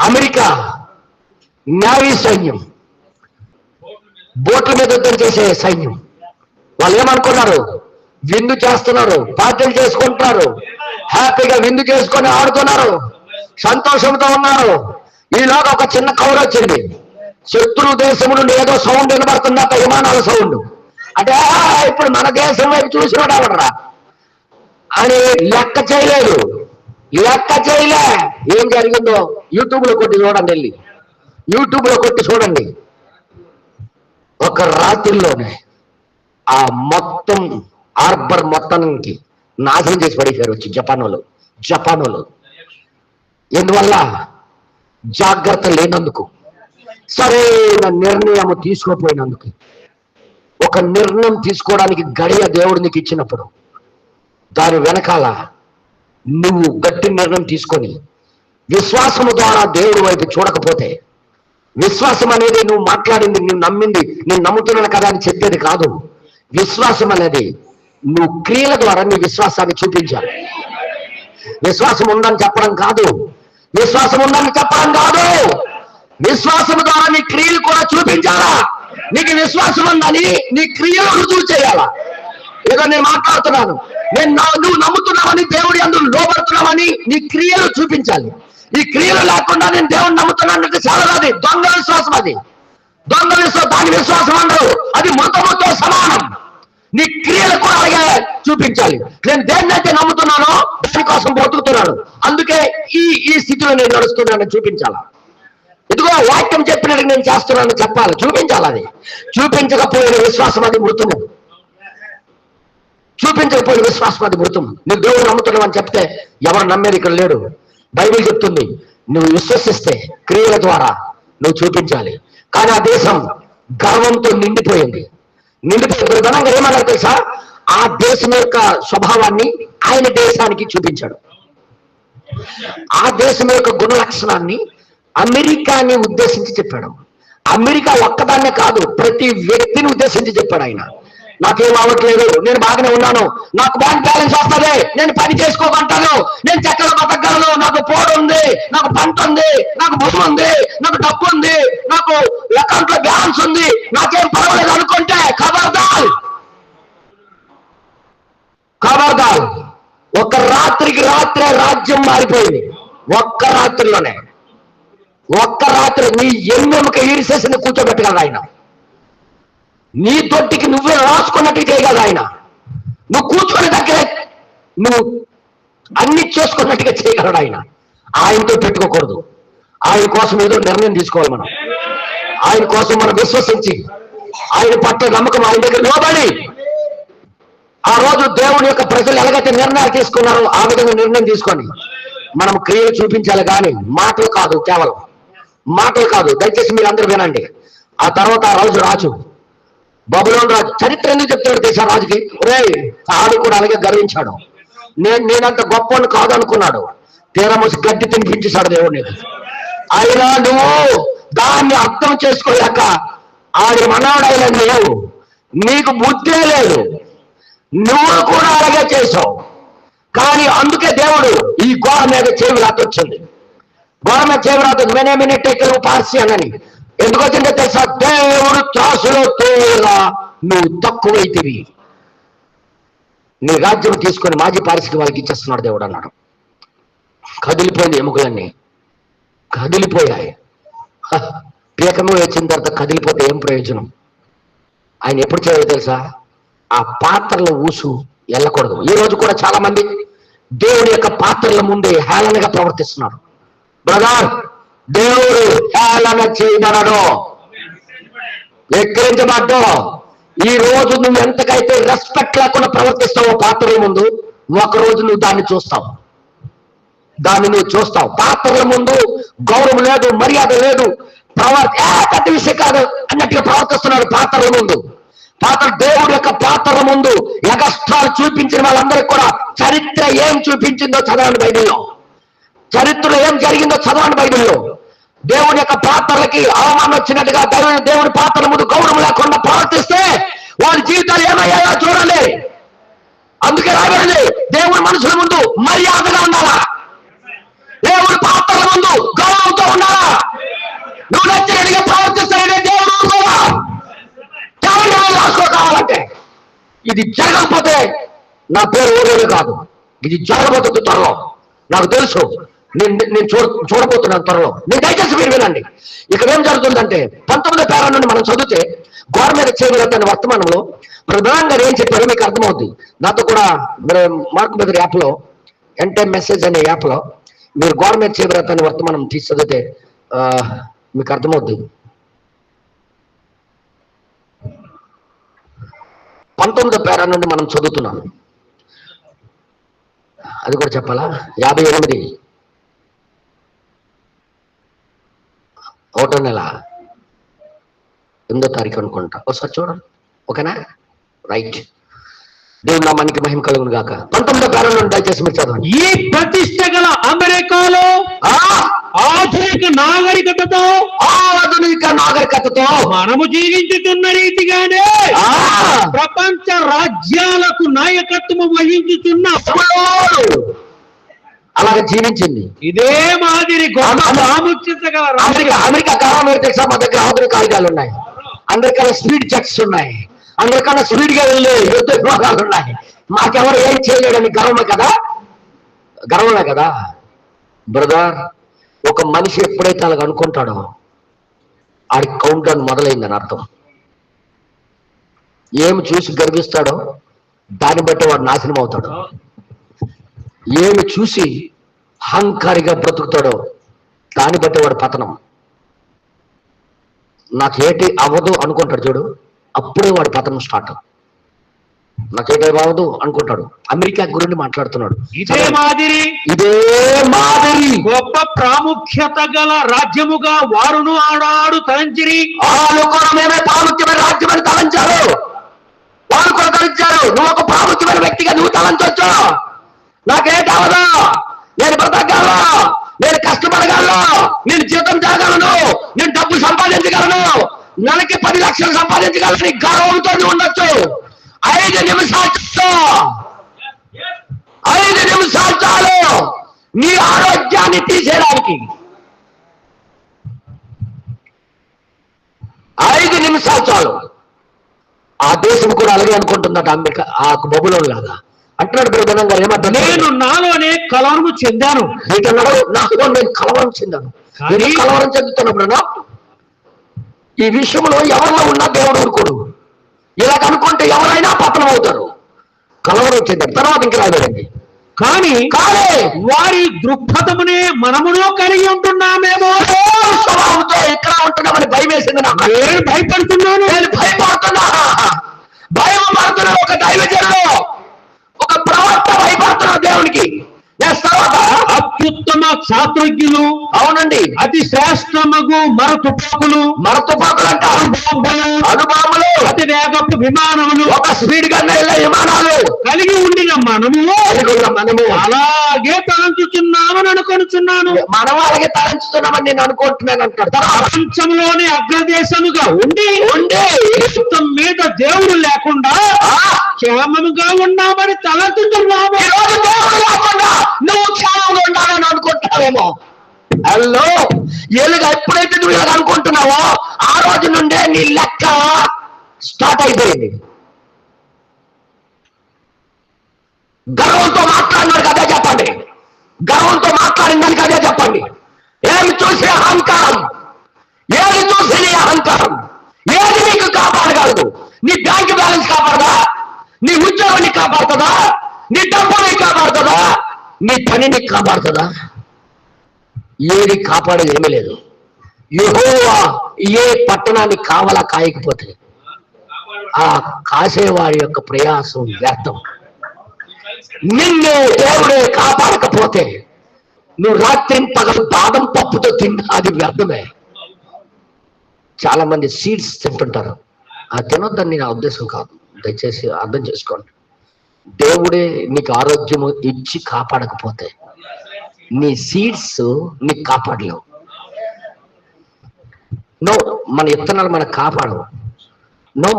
అమెరికా నేవీ సైన్యం, బోట్ల మీద యుద్ధం చేసే సైన్యం, వాళ్ళు ఏమనుకున్నారు? విందు చేస్తున్నారు, పార్టీలు చేసుకుంటున్నారు, హ్యాపీగా విందు చేసుకొని ఆడుతున్నారు, సంతోషంతో ఉన్నారు. ఈలోగా ఒక చిన్న కవర్ వచ్చింది. శత్రు దేశం నుండి ఏదో సౌండ్ వినబడుతుంది, అక్కడ విమానాల సౌండ్. అంటే ఇప్పుడు మన దేశం వైపు చూసినాడు ఎవడరా అని లెక్క చేయలేదు. ఏం జరిగిందో యూట్యూబ్ లో కొట్టి చూడండి, వెళ్ళి యూట్యూబ్ లో కొట్టి చూడండి. ఒక రాత్రిలోనే ఆ మొత్తం హార్బర్ మొత్తానికి నాశనం చేసి పడేశారు వచ్చి జపాన్ వాళ్ళు. ఎందువల్ల? జాగ్రత్త లేనందుకు, సరైన నిర్ణయం తీసుకోపోయినందుకు. ఒక నిర్ణయం తీసుకోవడానికి గడియ దేవుడు నీకు ఇచ్చినప్పుడు దాని వెనకాల నువ్వు గట్టి నిర్ణయం తీసుకొని విశ్వాసము ద్వారా దేవుడి వైపు చూడకపోతే, విశ్వాసం అనేది నువ్వు మాట్లాడింది, నువ్వు నమ్మింది, నేను నమ్ముతున్నాను కదా అని చెప్పేది కాదు. విశ్వాసం అనేది నువ్వు క్రియల ద్వారా నీ విశ్వాసాన్ని చూపించాలి. విశ్వాసం ఉందని చెప్పడం కాదు, విశ్వాసం ద్వారా నీ క్రియలు కూడా చూపించాలా. నీకు విశ్వాసం ఉందని నీ క్రియలు రుజువు చేయాలా. ఏదో నేను మాట్లాడుతున్నాను, నువ్వు నమ్ముతున్నావని, దేవుడి అందులో లోబడుతున్నావని నీ క్రియలు చూపించాలి. ఈ క్రియలు లేకుండా నేను దేవుడిని నమ్ముతున్నానంటే చాలా అది దొంగ విశ్వాసం. దాని విశ్వాసం అందరూ అది మృతముతో సమానం. నీ క్రియలు కూడా అలాగే చూపించాలి. నేను దేన్నైతే నమ్ముతున్నానో దానికోసం బ్రతుకుతున్నాను, అందుకే ఈ స్థితిలో నేను నడుస్తున్నానని చూపించాలా. ఇదిగో వాక్యం చెప్పినట్టు నేను చేస్తున్నాను చెప్పాలి, చూపించాలి. అది చూపించకపోయిన విశ్వాసం అది మృతము. నువ్వు దేవుడు నమ్ముతున్నావు అని చెప్తే ఎవరు నమ్మేది ఇక్కడ లేడు. బైబిల్ చెప్తుంది నువ్వు విశ్వసిస్తే క్రియల ద్వారా నువ్వు చూపించాలి. కానీ ఆ దేశం గర్వంతో నిండిపోయింది. ప్రధానంగా ఏమన్నారు తెలుసా? ఆ దేశం యొక్క స్వభావాన్ని ఆయన దేశానికి చూపించాడు. ఆ దేశం యొక్క గుణ లక్షణాన్ని అమెరికాని ఉద్దేశించి చెప్పాడు. అమెరికా ఒక్కదాన్నే కాదు, ప్రతి వ్యక్తిని ఉద్దేశించి చెప్పాడు ఆయన. నాకేం అవ్వట్లేదు, నేను బాగానే ఉన్నాను, నాకు బ్యాంక్ బ్యాలెన్స్ వస్తుంది, నేను పని చేసుకోగలుగుతాను, నేను చక్కగా బతకగలను, నాకు పోడు ఉంది, నాకు పంట ఉంది, నాకు భూమి ఉంది, నాకు డబ్బు ఉంది, నాకు అకౌంట్ లో బ్యాలెన్స్ ఉంది, నాకేం పర్వాలేదు అనుకుంటే ఖబర్దార్. ఒక రాత్రికి రాత్రే రాజ్యం మారిపోయింది. ఒక్క రాత్రి నీ ఎన్నెముక ఈరిసేసి కూర్చోబెట్టగలరు ఆయన. నీ తొట్టికి నువ్వే రాసుకున్నట్టు చేయగలరు ఆయన. నువ్వు కూర్చొని దగ్గరే నువ్వు అన్ని చేసుకున్నట్టుగా చేయగలడు ఆయన. ఆయనతో పెట్టుకోకూడదు. ఆయన కోసం ఏదో నిర్ణయం తీసుకోవాలి మనం. ఆయన కోసం మనం విశ్వసించి ఆయన పట్ల నమ్మకం ఆయన దగ్గర నిలబడి, ఆ రోజు దేవుని యొక్క ప్రజలు ఎలాగైతే నిర్ణయాలు తీసుకున్నారో ఆ విధంగా నిర్ణయం తీసుకొని మనం క్రియలు చూపించాలి. కానీ మాటలు కాదు, కేవలం మాటలు కాదు. దయచేసి మీరు అందరూ వినండి. ఆ తర్వాత ఆ రాజు బబులోను రాజు చరిత్ర ఎందుకు చెప్తాడు తెలుసా? రాజుకి ఆడు కూడా అలాగే గర్వించాడు. నేనంత గొప్పని కాదు అనుకున్నాడు. తీరమూసి గడ్డి తినిపించేశాడు దేవుడిని. అయినా నువ్వు దాన్ని అర్థం చేసుకోలేక ఆడి మనవడైన లేవు, నీకు బుద్ధే లేదు, నువ్వు కూడా అలాగే చేసావు. కానీ అందుకే దేవుడు ఈ గోడ మీద చేవిరాత వచ్చింది. గోడ మీద చేవిరాత మెనేమినెట్టెక్కలు పార్సి అని ఎందుకు వచ్చిందో తెలుసా? దేవుడు త్రాసులో తేలా నువ్వు తక్కువైతివి, నీ రాజ్యం తీసుకొని మాజీ పారిశ్రామిక వాళ్ళకి ఇచ్చేస్తున్నాడు దేవుడు అన్నాడు. కదిలిపోయింది, ఎముకలన్నీ కదిలిపోయాయి. పీకము వచ్చిన తర్వాత కదిలిపోతే ఏం ప్రయోజనం? ఆయన ఎప్పుడు చేయాలి తెలుసా? ఆ పాత్రల ఊసు వెళ్ళకూడదు. ఈ రోజు కూడా చాలా మంది దేవుడి యొక్క పాత్రల ముందే హేళనగా ప్రవర్తిస్తున్నారు. బ్రదర్, దేవుడు హేళన చేయబడడు, ఎక్కిరించబడ్డు. ఈ రోజు నువ్వు ఎంతకైతే రెస్పెక్ట్ లేకుండా ప్రవర్తిస్తావో పాత్రల ముందు, ఒకరోజు నువ్వు దాన్ని చూస్తావు. పాత్రల ముందు గౌరవం లేదు, మర్యాద లేదు, పెద్ద విషయం కాదు అన్నట్టుగా ప్రవర్తిస్తున్నాడు పాత్రల ముందు. దేవుడి యొక్క పాత్రల ముందు ఎగస్ట్రాలు చూపించిన వాళ్ళందరికీ కూడా చరిత్ర ఏం చూపించిందో చదవండి బైబిల్లో. చరిత్రలో ఏం జరిగిందో చదవండి బైబిల్లో. దేవుడి యొక్క పాత్రలకి అవమానం వచ్చినట్టుగా దేవుడి పాత్రల ముందు గౌరవం లేకుండా ప్రవర్తిస్తే వాళ్ళ జీవితాలు ఏమయ్యాయో చూడండి. అందుకే రాబడింది, దేవుడి మనుషుల ముందు మర్యాదగా ఉండాలా, దేవుడి పాత్రల ముందు గౌరవంతో ఉండాలా. నువ్వు నచ్చినట్టుగా ప్రవర్తిస్తానే దేవుడు కావాలంటే ఇది జరగకపోతే నా పేరు ఓడేది కాదు. ఇది జరగబోతుంది త్వరలో, నాకు తెలుసు. నేను చూడబోతున్నాను త్వరలో. నేను దయచేసి మీరు వినండి. ఇక్కడ ఏం జరుగుతుందంటే 19వ పేరా నుండి మనం చదివితే గోడ మీద చేయగలుగుతాను వర్తమానంలో ప్రధానంగా ఏం చెప్పారో మీకు అర్థమవుతుంది. నాతో కూడా మార్క్ బెదర్ యాప్లో ఎంటైమ్ మెసేజ్ అనే యాప్లో మీరు గోడ మీద చేయగలుగుతాను వర్తమానం తీసి చదివితే మీకు అర్థమవుతుంది. 19వ పేరా నుండి మనం చదువుతున్నాం. అది కూడా చెప్పాలా? 58 ఒకటో నెల 8వ తారీఖు అనుకుంటా. ఒకసారి చూడండి, ఓకేనా? రైట్. దేవుడు నామానికి మహిమ కలుగును గాక. 19వ పేరా నుండి దయచేసి మీరు చదవండి. ఈ ప్రతిష్ట గల అమెరికాలో ఆధునిక నాగరికతతో మనము జీవించుతున్న రీతిగానే ప్రపంచ రాజ్యాలకు నాయకత్వం వహించుతున్న అలాగే జీవించింది. ఇదే మాదిరి ప్రాముఖ్యత గల అమెరికా కాలం తెలుసా? మా దగ్గర ఆధునిక ఆయుధాలు ఉన్నాయి, అందరికన్నా స్పీడ్ జెట్స్ ఉన్నాయి, అందరికన్నా స్పీడ్ గా వెళ్ళే యుద్ధ విభాగాలు ఉన్నాయి. మాకెవరు ఏం చేయలేడని గర్వమే కదా బ్రదర్. ఒక మనిషి ఎప్పుడైతే అలాగ అనుకుంటాడో ఆడికి కౌంట్ డౌన్ మొదలైందని అర్థం. ఏమి చూసి గర్విస్తాడో దాన్ని బట్టి వాడు నాశనం అవుతాడు. ఏమి చూసి అహంకారిగా బ్రతుకుతాడో దాన్ని బట్టి వాడు పతనం. నాకేటి అవ్వదు అనుకుంటాడు చూడు, అప్పుడే వాడి పతనం స్టార్ట్. నాకేటి అవ్వదు అనుకుంటాడు. అమెరికా గురించి మాట్లాడుతున్నాడు. ఇదే మాదిరి గొప్ప ప్రాముఖ్యత గల రాజ్యముగా వారును ఆడాడు తలంచిరి. వాళ్ళు కూడా మేమే ప్రాముఖ్యమైన రాజ్యమని తలంచారు. వాళ్ళు కూడా తలంచారు. నువ్వు ఒక ప్రాముఖ్యమైన వ్యక్తిగా నువ్వు తలంచొచ్చు. నాకేటి అవ్వదు, నేను బ్రతకగలను, నేను కష్టపడగలను, నేను జీతం చేయగలను, నేను డబ్బు సంపాదించగలను, నెలకి 10 లక్షలు సంపాదించగలను. గర్వంతో ఉండొచ్చు. 5 నిమిషాలు చాలు నీ ఆరోగ్యాన్ని తీసేయడానికి. 5 నిమిషాలు చాలు. ఆ దేశం కూడా అలాగే అనుకుంటుందట అమెరికా, ఆ బబులోను లాగా అంటున్నాడు. ప్రధానంగా ఏమంటారు? నేను నాలోనే కలవరం చెందాను. నాలో నేను కలవరం చెందాను. కలవరం చెందుతున్నప్పుడు ఈ విషయంలో ఎవరిలో ఉన్నా దేవుడు ఊరుకోడు. ఇలా అనుకుంటే ఎవరైనా పతనం అవుతారు. కలవరం చెందారు. తర్వాత ఇంక రాదండి. కానీ వారి దృక్పథమునే మనములో కలిగి ఉంటున్నామేమో. స్వభావంతో ఎక్కడ ఉంటున్నామని భయం వేసింది నాకు. నేను భయపడుతున్నాను. నేను భయపడుతున్నా. ఒక దైవజనుడు, ఒక ప్రవక్త భయపడుతున్నా దేవునికి. అత్యుత్తమ శాస్త్రజ్ఞులు, అవునండి, అతి శ్రేష్టమగు మరతుపాకులు అంటే అనుభవములు, అతి వేగపు విమానములు, ఒక స్పీడ్ గా విమానాలు కలిగి ఉండిన మనము అలాగే తలంచుతున్నామని అనుకొనుచున్నాను. మనం అలాగే తలంచుతున్నామని నేను అనుకుంటున్నాను అంటాడు. ప్రపంచంలోనే అగ్రదేశముగా ఉండి మొత్తం మీద దేవుడు లేకుండా క్షేమముగా ఉన్నామని తలంచుతున్నాము. నువ్వు క్షేమంగా ఉండాలని అనుకుంటున్నావేమో. హలో, ఎలుగా ఎప్పుడైతే నువ్వు ఇలా అనుకుంటున్నావో ఆ రోజు నుండే నీ లెక్క స్టార్ట్ అయిపోయింది. గర్వంతో మాట్లాడినాడు కదే చెప్పండి. గర్వంతో మాట్లాడిన దానికి అదే చెప్పండి. ఏమి చూసే అహంకారం, ఏది చూసి నీ అహంకారం, ఏది నీకు కాపాడగలదు? నీ బ్యాంక్ బ్యాలెన్స్ కాపాడదా? నీ ఉద్యోగాన్ని కాపాడుతుందా? నీ డబ్బుని కాపాడుతుందా? నీ పనిని కాపాడుతుందా? ఏది కాపాడేది ఏమీ లేదు. యెహోవా ఏ పట్టణాన్ని కావాలా కాయకపోతే ఆ కాసేవాడి యొక్క ప్రయాసం వ్యర్థం. నిన్ను దేవుడే కాపాడకపోతే నువ్వు రాత్రి పగలు బాదం పప్పుతో తిన్నా అది వ్యర్థమే. చాలా మంది సీడ్స్ తింటుంటారు. అది తినొద్దని నా ఉద్దేశం కాదు, దయచేసి అర్థం చేసుకోండి. దేవుడే నీకు ఆరోగ్యము ఇచ్చి కాపాడకపోతే నీ సీడ్స్ నీకు కాపాడలేవు. నో, మన విత్తనాలు మనకు కాపాడవు. నో,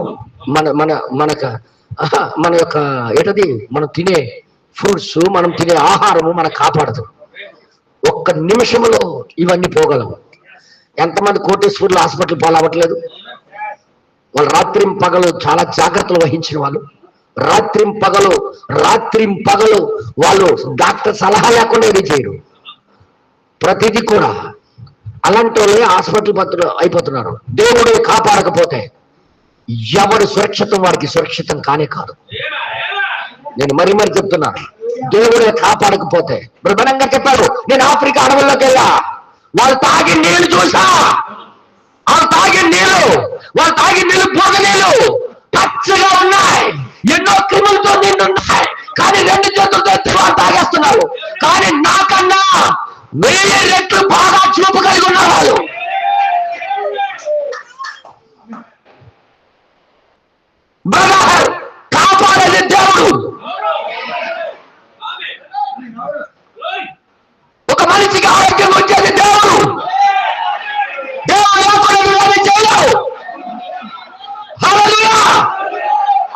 మన యొక్క ఏంటది మనం తినే ఫ్రూట్స్, మనం తినే ఆహారము మనకు కాపాడదు. ఒక్క నిమిషంలో ఇవన్నీ పోగలవు. ఎంతమంది కోటేశ్వర్లు హాస్పిటల్ పాలవ్వట్లేదు? వాళ్ళు రాత్రిం పగలు చాలా జాగ్రత్తలు వహించిన వాళ్ళు. రాత్రిం పగలు వాళ్ళు డాక్టర్ సలహా లేకుండా ఇది చేయరు. ప్రతిదీ కూడా అలాంటి వాళ్ళే హాస్పిటల్ పత్రులు అయిపోతున్నారు. దేవుడు కాపాడకపోతే ఎవరు సురక్షితం వారికి సురక్షితం కానే కాదు. నేను మరీ చెప్తున్నాను, దేవుడే కాపాడకపోతే. బ్రహ్మాండంగా చెప్పారు, నేను ఆఫ్రికా అడవుల్లోకి వెళ్ళా, వాళ్ళు తాగి నీళ్లు చూసా, వాళ్ళు తాగి నీళ్లు పొగ నీళ్లు పచ్చగా ఉన్నాయి, ఎన్నో క్రిములతో నిండున్నాయి, కానీ 2 చేతులతో ఎత్తి వాళ్ళు తాగేస్తున్నారు. కానీ నాకన్నా 1000 రెట్లు బాగా చూపు కలిగి ఉన్నారు వాళ్ళు. కాపాడేది దేవుడు. ఒక మనిషికి ఆరోగ్యం వచ్చేది దేవుడు. దేవుడు చేయలేవు.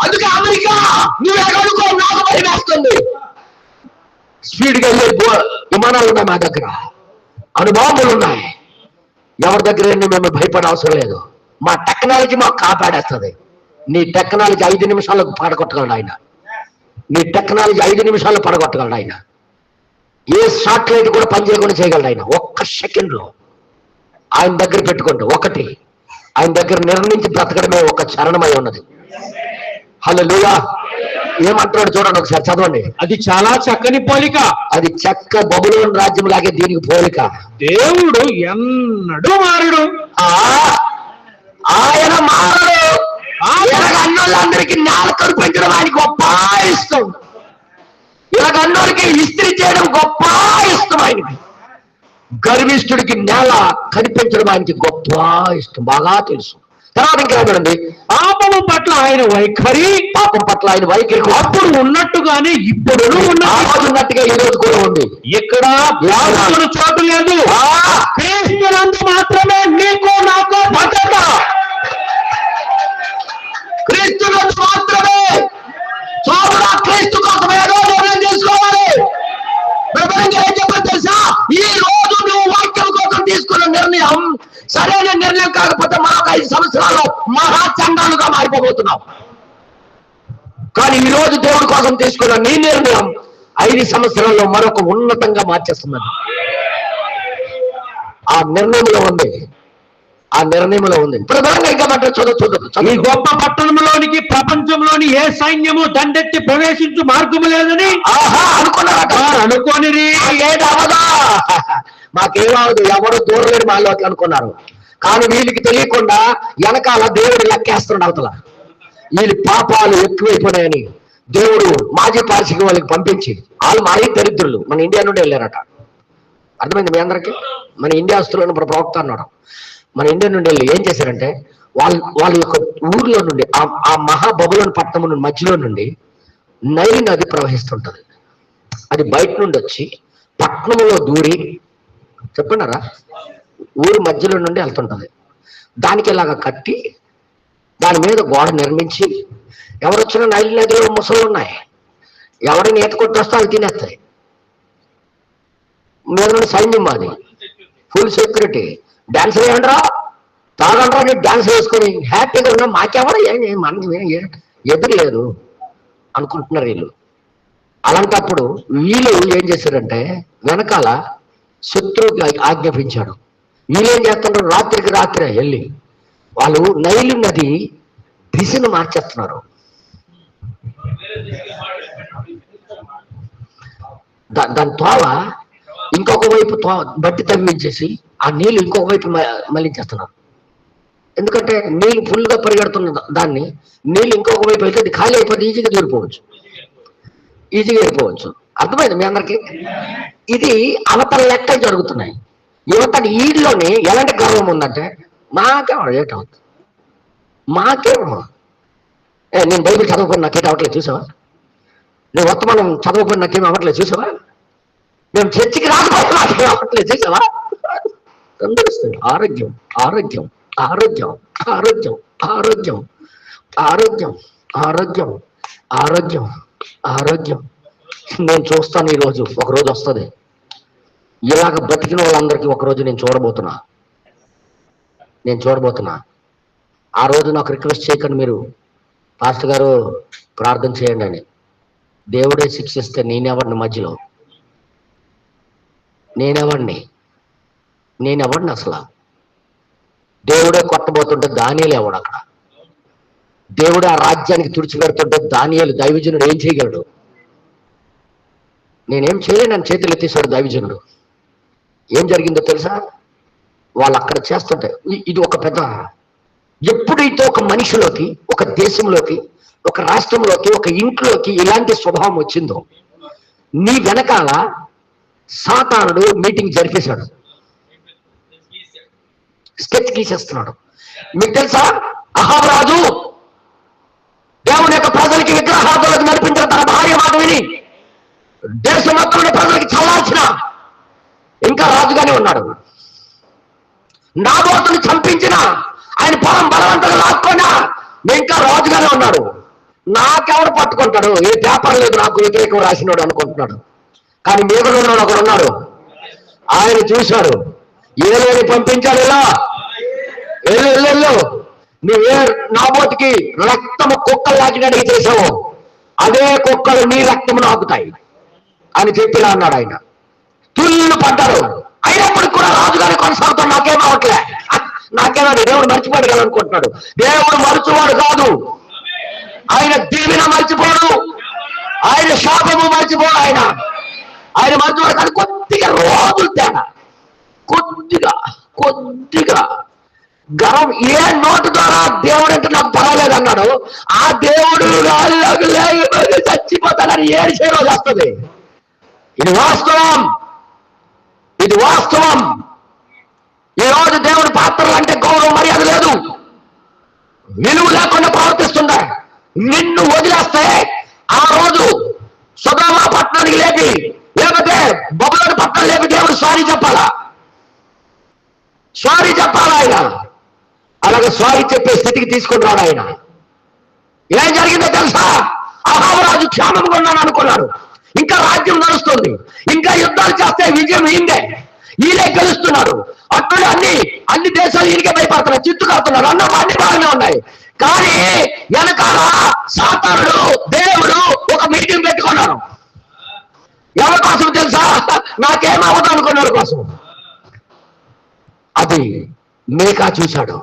అందుకే అమెరికా నువ్వెక్కడుకో నాకు భయం వేస్తుంది. స్పీడ్గా వెళ్ళే విమానాలు ఉన్నాయి మా దగ్గర, అణుబాంబులు ఉన్నాయి. ఎవరి దగ్గర మేము భయపడే అవసరం లేదు. మా టెక్నాలజీ మాకు కాపాడేస్తుంది. నీ టెక్నాలజీ 5 నిమిషాలకు పడగొట్టగలడు ఆయన. నీ టెక్నాలజీ 5 నిమిషాలు పడగొట్టగలడు ఆయన. ఏ సాటిలైట్ కూడా పనిచేయకుండా చేయగలడు ఆయన. 1 సెకండ్లో ఆయన దగ్గర పెట్టుకోండి. ఒకటి, ఆయన దగ్గర నిర్ణయించి బ్రతకడమే ఒక చరణమై ఉన్నది. హల్లెలూయా. ఏమంటున్నాడు చూడండి ఒకసారి, చదవండి. అది చాలా చక్కని పోలిక. అది చెక్క బబులోను రాజ్యం లాగే దీనికి పోలిక. దేవుడు ఎన్నడూ మారడు. ఆయన మారడు. అన్నోళ్ళందరికీ నేల కనిపించడం ఆయన గొప్ప ఇష్టం. ఇలాగ అన్నోళ్ళకి ఇస్త్రీ చేయడం గొప్ప ఇష్టం ఆయనకి. గర్విష్ఠుడికి నేల కనిపించడం ఆయనకి గొప్ప ఇష్టం, బాగా తెలుసు. తర్వాత ఇంకేమండి, పాపం పట్ల ఆయన వైఖరి అప్పుడు ఉన్నట్టుగానే ఇప్పుడు ఉన్నట్టుగా ఈ రోజు కూడా ఉంది. ఇక్కడ చోటు లేదు. క్రీస్తునందు మాత్రమే నీకు నాకు భద్రత. క్రీస్తునందు మాత్రమే. క్రీస్తు కోసమే నిర్ణయం చేసుకోవాలి. చెప్పండి తెలుసా, ఈ రోజు నువ్వు వాక్యం కోసం తీసుకున్న నిర్ణయం సరైన నిర్ణయం కాకపోతే మనకు 5 సంవత్సరాలు మహాచండాలుగా మారిపోబోతున్నావు. కానీ ఈ రోజు దేవుడి కోసం తీసుకున్న నీ నిర్ణయం 5 సంవత్సరాల్లో మరొక ఉన్నతంగా మార్చేస్తున్నది. ఆ నిర్ణయంలో ఉంది. ప్రధానంగా ఇంకా చదువు. ఈ గొప్ప పట్టణంలోనికి ప్రపంచంలోని ఏ సైన్యము దండెత్తి ప్రవేశించు మార్గము లేదని అనుకోని మాకేమవదు, ఎవరు దూరలేని వాళ్ళు అనుకున్నారు. కానీ వీళ్ళకి తెలియకుండా వెనకాల దేవుడు లెక్కేస్తున్నాడు అవతల. వీళ్ళ పాపాలు ఎక్కువైపోయినాయని దేవుడు మాజీ పార్షిక వాళ్ళకి పంపించి, వాళ్ళు మరీ దరిద్రులు మన ఇండియా నుండి వెళ్ళారట. అర్థమైంది మీ అందరికీ? మన ఇండియాస్తులను ప్రవక్త అన్నాడు. మన ఇండియా నుండి వెళ్ళి ఏం చేశారంటే, వాళ్ళ యొక్క ఊర్లో నుండి ఆ మహాబబులోని పట్టణం నుండి మధ్యలో నుండి నైల్ నది ప్రవహిస్తుంటది. అది బయట నుండి వచ్చి పట్టణంలో దూరి, చెప్పండారా, ఊరు మధ్యలో నుండి వెళ్తుంటది. దానికి ఇలాగా కట్టి దాని మీద గోడ నిర్మించి, ఎవరొచ్చినా నైల్ నదిలో ముసలు ఉన్నాయి, ఎవరిని ఈత కొట్టేస్తే అవి తినేస్తాయి. మీద నుండి సైన్యం అది, ఫుల్ సెక్యూరిటీ. డాన్స్ వేయండిరా, తాగండ్రా, నేను డాన్స్ వేసుకొని హ్యాపీగా ఉన్నా, మాకెవరు మనకి ఎదురులేదు అనుకుంటున్నారు వీళ్ళు. అలాంటప్పుడు వీళ్ళు ఏం చేశారంటే, వెనకాల శత్రువుకి ఆజ్ఞాపించాడు. వీళ్ళేం చేస్తున్నారు, రాత్రికి రాత్రే వెళ్ళి వాళ్ళు నైలు నది దిశను మార్చేస్తున్నారు. దాని తోవ ఇంకొక వైపు బట్టి తవ్వించేసి ఆ నీళ్ళు ఇంకొక వైపు మళ్ళించేస్తున్నారు. ఎందుకంటే నీళ్ళు ఫుల్గా పరిగెడుతున్న దాన్ని నీళ్ళు ఇంకొక వైపు అయితే అది ఖాళీ అయిపోతే ఈజీగా వెళ్ళిపోవచ్చు. అర్థమైంది మీ అందరికి? ఇది అవతల లెక్కలు జరుగుతున్నాయి. యువతని ఈడ్లోని ఎలాంటి గర్వం ఉందంటే, ఏటవుతుంది నేను బైబిల్ చదవకుండా నాకేం అవ్వట్లేదు చూసావా, నేను వర్తమానం చదవకుండా నాకేం అవ్వట్లేదు చూసావా, మేము చర్చికి రాకపోతే నాకేం అవ్వట్లేదు చూసావా. అందరిస్తుంది ఆరోగ్యం ఆరోగ్యం ఆరోగ్యం ఆరోగ్యం ఆరోగ్యం ఆరోగ్యం ఆరోగ్యం ఆరోగ్యం ఆరోగ్యం. నేను చూస్తాను, ఈరోజు ఒకరోజు వస్తుంది ఇలాగ బతికిన వాళ్ళందరికీ ఒకరోజు నేను చూడబోతున్నా. ఆ రోజు నాకు రిక్వెస్ట్ చేయకండి, మీరు పాస్టర్ గారు ప్రార్థన చేయండి అని. దేవుడే శిక్షిస్తే నేనెవడిని మధ్యలో? నేనెవడిని? నేనెవడిని అసలు? దేవుడే కొట్టబోతుంటే దానియేలు ఎవడు అక్కడ? దేవుడు ఆ రాజ్యానికి తుడిచిపెడుతుంటే దానియేలు దైవజనుడు ఏం చేయగలడు? నేనేం చేయలేనని చేతులు ఎత్తేసాడు దైవజనుడు. ఏం జరిగిందో తెలుసా? వాళ్ళు అక్కడ చేస్తుంటే ఇది ఒక పెద్ద, ఎప్పుడైతే ఒక మనిషిలోకి, ఒక దేశంలోకి, ఒక రాష్ట్రంలోకి, ఒక ఇంట్లోకి ఇలాంటి స్వభావం వచ్చిందో, నీ వెనకాల సాతానుడు మీటింగ్ జరిపేశాడు, స్కెచ్ గీసేస్తున్నాడు. మీకు తెలుసా, అహాబు రాజు దేవుని యొక్క ప్రజలకి విగ్రహార్థులకు నడిపించిన తన భార్య మాట విని దేశం మొత్తం ప్రజలకి చల్లార్చిన ఇంకా రాజుగానే ఉన్నాడు. నాబోతుని చంపించిన, ఆయన పొలం బలవంతంగా లాక్కున్నా ఇంకా రాజుగానే ఉన్నాడు. నాకెవడు పట్టుకుంటాడు? ఏ పేపర్ లేదు నాకు వ్యతిరేకం రాసినాడు అనుకుంటున్నాడు. కానీ మీదలో ఉన్నాడు ఒకడు ఉన్నాడు, ఆయన చూశాడు. ఏలేని పంపించాడు, ఇలా వెళ్ళు, నువ్వే నాబోతుకి రక్తము కుక్కలు లాగినట్టుగా చేసావు, అదే కుక్కలు నీ రక్తము నాకుతాయి అని చెప్పిలా అన్నాడు. ఆయన తుళ్ళు పడ్డాడు. అయినప్పుడు కూడా రాజుగారి కొనసాగుతాడు. నాకేం అవట్లే, నాకేమో దేవుడు మర్చిపోడు కదా అనుకుంటున్నాడు. దేవుడు మరచువాడు కాదు. ఆయన దీవెన మర్చిపోడు, ఆయన శాపము మర్చిపోడు. ఆయన మర్చిపోడు. కానీ కొద్దిగా రోజులు తేడా, కొద్దిగా గర్వం. ఏ నోటు ద్వారా దేవుడు అంటే నాకు పర్వాలేదు అన్నాడు, ఆ దేవుడు రాళ్ళకు లేకపోతే చచ్చిపోతాడని ఏడిసే రోజు వస్తుంది. ఇది వాస్తవం. ఈ రోజు దేవుడి పాత్రలు అంటే గౌరవం మర్యాద లేదు, విలువ లేకుండా ప్రవర్తిస్తుందా. నిన్ను వదిలేస్తే ఆ రోజు సొదొమ పట్టణానికి లేపి, లేకపోతే బబులోను పట్టణం లేపి దేవుడు సారీ చెప్పాలా ఆయన. అలాగే సారీ చెప్పే స్థితికి తీసుకుని రాడు ఆయన. ఏం జరిగిందో తెలుసా? అహాబు రాజు క్షేమంగా ఉన్నాను అనుకున్నాడు. ఇంకా రాజ్యం నడుస్తుంది, ఇంకా యుద్ధాలు చేస్తే విజయం ఈయనే గెలుస్తున్నాడు. అక్కడ అన్ని దేశాలు ఈయనకే భయపడుతున్నాయి, చిత్తు కడుతున్నాడు, అన్నీ బాగానే ఉన్నాయి. కానీ వెనకాల సాతానుడు దేవుడు ఒక మీటింగ్ పెట్టుకున్నాడు. ఎవరి కోసం తెలుసా? నాకేం అవ్వదు అనుకున్నాడు కోసం. అది మేకా చూశాడు.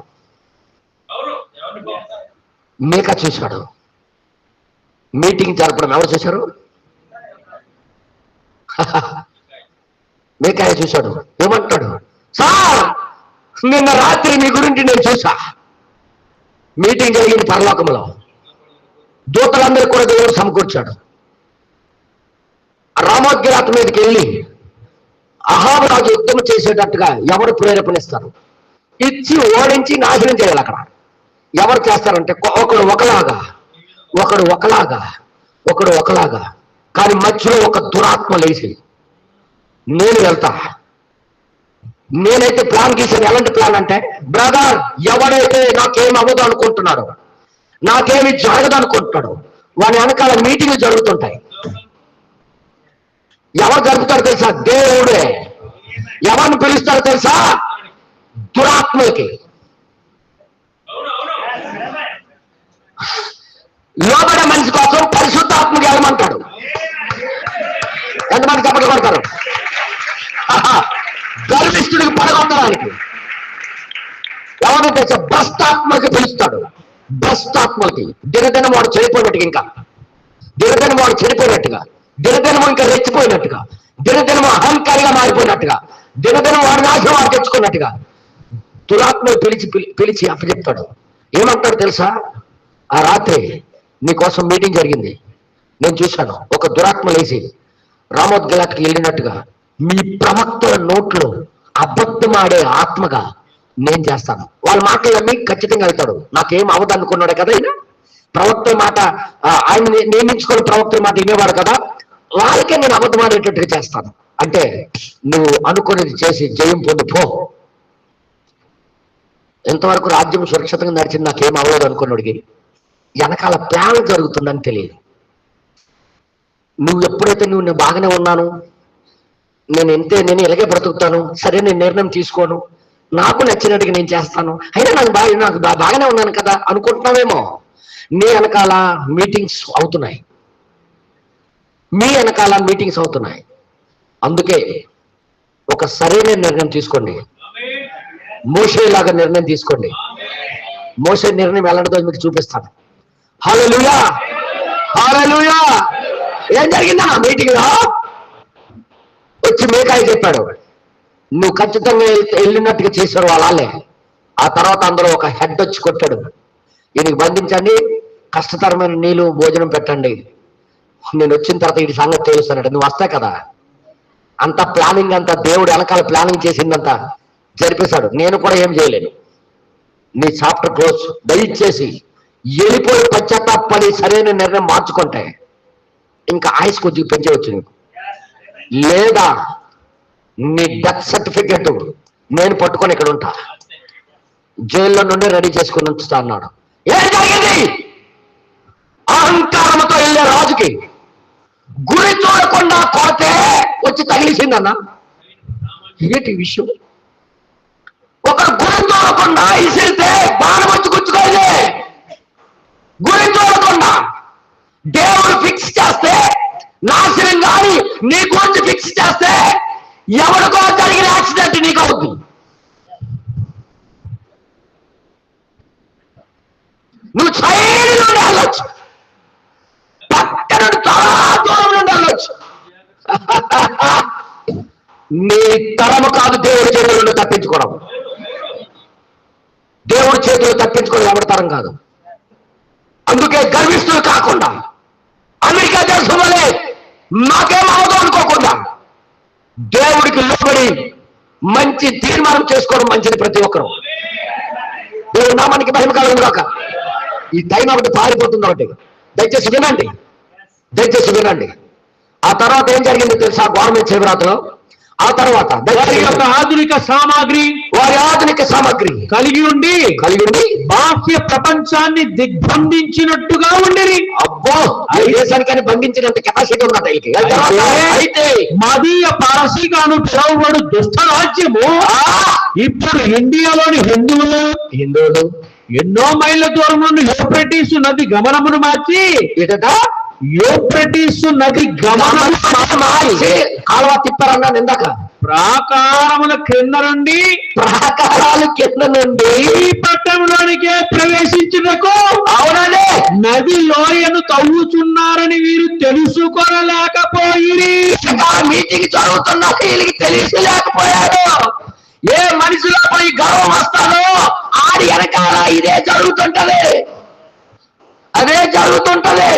మీటింగ్ జరపడం ఎవరు చూశారు? మేకాయ చూశాడు. ఏమంటాడు? సార్, నిన్న రాత్రి మీ గురించి నేను చూసా. మీటింగ్ జరిగింది పరలోకంలో, దూతలందరూ కూడా దేవుడు సమకూర్చాడు. రామోద్గిరాత మీదకి వెళ్ళి అహాబు రాజు యుద్ధం చేసేటట్టుగా ఎవరు ప్రేరేపణిస్తారు? ఇచ్చి ఓడించి నాశనం చేయాలి. అక్కడ ఎవరు చేస్తారంటే ఒకడు ఒకలాగా. కానీ మధ్యలో ఒక దురాత్మ లేచి, నేను వెళ్తా, నేనైతే ప్లాన్ గీసాను. ఎలాంటి ప్లాన్ అంటే, బ్రదర్, ఎవడైతే నాకేం అవ్వదు అనుకుంటున్నాడు, నాకేమి జరగదు అనుకుంటున్నాడు, వాని వెనకాల మీటింగ్లు జరుగుతుంటాయి. ఎవరు జరుపుతారు తెలుసా? దేవుడే. ఎవరిని పిలుస్తారు తెలుసా? దురాత్మకి. లోబడే మనిషి కోసం పరిశుద్ధాత్మకి వెళ్ళమంటాడు. ఎంతమంది చప్పట్లు కొడతారు? గర్విష్ఠుడికి పడగొట్టడానికి ఎవరు తెలుసా? భ్రష్టాత్మకి పిలుస్తాడు. భ్రష్టాత్మకి దినదినం వాడు చనిపోయినట్టుగా, ఇంకా దినదినం వాడు చనిపోయినట్టుగా, దినదినం ఇంకా రెచ్చిపోయినట్టుగా, దినదినం అహంకారిగా మారిపోయినట్టుగా, దినదినం వాడి నాశనం వాడు తెచ్చుకున్నట్టుగా దురాత్మ పిలిచి అప్పచెప్తాడు. ఏమంటాడు తెలుసా? ఆ రాత్రి నీకోసం మీటింగ్ జరిగింది, నేను చూశాను. ఒక దురాత్మ లేచి రామోద్గిలాకి వెళ్ళినట్టుగా మీ ప్రవక్తల నోట్లో అబద్ధమాడే ఆత్మగా నేను చేస్తాను. వాళ్ళ మాటలు నమ్మి ఖచ్చితంగా వెళ్తాడు. నాకేం అవదు అనుకున్నాడు కదా ఆయన. ప్రవక్తల మాట, ఆయన నియమించుకొని ప్రవక్తల మాట వినేవాడు కదా, వాళ్ళకే నేను అబద్ధమాడేటట్టుగా చేస్తాను. అంటే నువ్వు అనుకునేది చేసి జయం పొందుపో. ఎంతవరకు రాజ్యం సురక్షితంగా నడిచింది, నాకేం అవ్వలేదు అనుకున్నాడికి వెనకాల ప్లాన్ జరుగుతుందని తెలియదు. నువ్వు ఎప్పుడైతే నేను బాగానే ఉన్నాను, నేను ఇలాగే బ్రతుకుతాను, సరే నేను నిర్ణయం తీసుకోను, నాకు నచ్చినట్టుగా నేను చేస్తాను, అయినా నాకు బాగానే ఉన్నాను కదా అనుకుంటున్నావేమో, నీ వెనకాల మీటింగ్స్ అవుతున్నాయి. అందుకే ఒక సరైన నిర్ణయం తీసుకోండి. మోషేలాగా నిర్ణయం తీసుకోండి. మోషే నిర్ణయం ఎలాంటిదో మీకు చూపిస్తాను. హల్లెలూయా, హల్లెలూయా. ఏం జరిగిందన్న మీటింగ్ లో? వచ్చి మేకాయ చెప్పాడు, నువ్వు ఖచ్చితంగా వెళ్ళినట్టుగా చేశారు వాళ్ళే. ఆ తర్వాత అందులో ఒక హెడ్ వచ్చి కొట్టాడు, ఈయనకి బంధించండి, కష్టతరమైన నీళ్ళు భోజనం పెట్టండి, నేను వచ్చిన తర్వాత ఈ సంగతి తెలుస్తానంటే. నువ్వు వస్తాయి కదా, అంత ప్లానింగ్, అంతా దేవుడు వెనకాల ప్లానింగ్ చేసిందంతా జరిపేశాడు. నేను కూడా ఏం చేయలేను. నీ చాప్టర్ క్లోజ్. దయచేసి వెళ్ళిపోయి పశ్చాత్తాపడి సరైన నిర్ణయం మార్చుకుంటే ఇంకా ఆయుష్ కొద్దిగా పెంచవచ్చు నీకు. లేదా నీ డెత్ సర్టిఫికెట్ నేను పట్టుకొని ఇక్కడ ఉంటా, జైల్లో నుండి రెడీ చేసుకుని ఉంచుతా అన్నాడు. ఏం జరిగింది? అహంకారంతో వెళ్ళే రాజుకి గురి చూడకుండా కొడితే వచ్చి తగిలిసిందన్న. ఏంటి విషయం? ఒక గురి చూడకుండా ఇసిరితే బాణం వచ్చి గుచ్చుకోలే. గురి చూడకుండా దేవుడు ఫిక్స్ చేస్తే నాశనం కానీ నీ గురించి ఫిక్స్ చేస్తే ఎవరికో జరిగిన యాక్సిడెంట్ నీకు అవుతుంది. నువ్వు సైడ్ నుండి వెళ్ళొచ్చు, పక్కన చాలా దూరం నుండి వెళ్ళొచ్చు. నీ తరము కాదు దేవుడి చేతుల్లో తప్పించుకోవడం. దేవుడి చేతులు తప్పించుకోవడం ఎవరి తరం కాదు. అందుకే గర్విస్తూ కాకుండా అమెరికా దేశం వల్లే నాకేమవదు అనుకోకుండా దేవుడికి లోబడి మంచి తీర్మానం చేసుకోవడం మంచిది ప్రతి ఒక్కరు. దేవుడు నామానికి మహిమ కలుగును గాక. ఈ టైం ఒకటి పారిపోతుంది ఒకటి. దయచేసి వినండి, దయచేసి వినండి. ఆ తర్వాత ఏం జరిగింది తెలుసా? గవర్నమెంట్ శివరాత్రిలో ఆ తర్వాత ఆధునిక సామాగ్రి, వారి ఆధునిక సామగ్రి కలిగి ఉండి బాహ్య ప్రపంచాన్ని దిగ్బంధించినట్టుగా ఉండేది. అబ్బో, ఈ దేశానికని బంధించినంత కెపాసిటీ ఉన్నది. అయితే మదీయ పారసీకాను పిలువబడు దుష్ట రాజ్యము ఇప్పుడు ఇండియాలోని హిందువులు ఎన్నో మైళ్ళ దూరం నుండి యూఫ్రటీస్ నది గమనమును మార్చి యూఫ్రటీస్ నది గమనము కాలువ తిప్పారన్నా ఇందాక. ప్రాకారముల కింద నుండి, ప్రాకారాలు కింద నుండి ఈ పట్టణంలోనికే ప్రవేశించుటకు అవునండి నది లోయను తవ్వుచున్నారని వీరు తెలుసుకోలేకపోయి. మీటింగ్ జరుగుతున్నా వీళ్ళకి తెలియలేకపోయారు. ఏ మనిషిలో పోయి గర్వం వస్తాడో ఆడి వెనకాల ఇదే జరుగుతుంటది, అదే జరుగుతుంటది.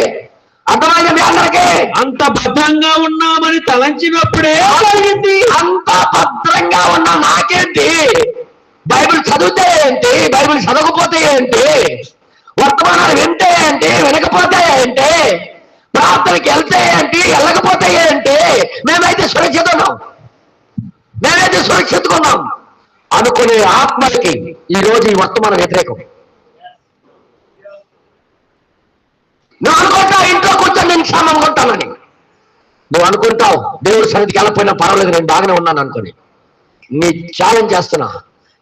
అర్థమైంది మీ అందరికీ? అంత భద్రంగా ఉన్నామని తలంచినప్పుడే జరిగింది. అంత భద్రంగా ఉన్నా నాకేంటి? బైబిల్ చదివితే ఏంటి, బైబిల్ చదవకపోతే ఏంటి, వర్తమానాలు వింటే ఏంటి, వినకపోతే ఏంటి, ప్రార్థనకి వెళ్తే ఏంటి, వెళ్ళకపోతే ఏంటి, మేమైతే సురక్షితున్నాం, మేమైతే సురక్షితుకున్నాం అనుకునే ఆత్మలకి ఈ రోజు ఈ వర్తమానం వ్యతిరేకం. నువ్వు అనుకుంటావు ఇంట్లో కూర్చొని నేను క్షేమంగా ఉంటానని. నువ్వు అనుకుంటావు దేవుడి సన్నిధికి వెళ్ళకపోయినా పర్వాలేదు, నేను బాగానే ఉన్నాను అనుకుని. నీ ఛాలెంజ్ చేస్తున్నా,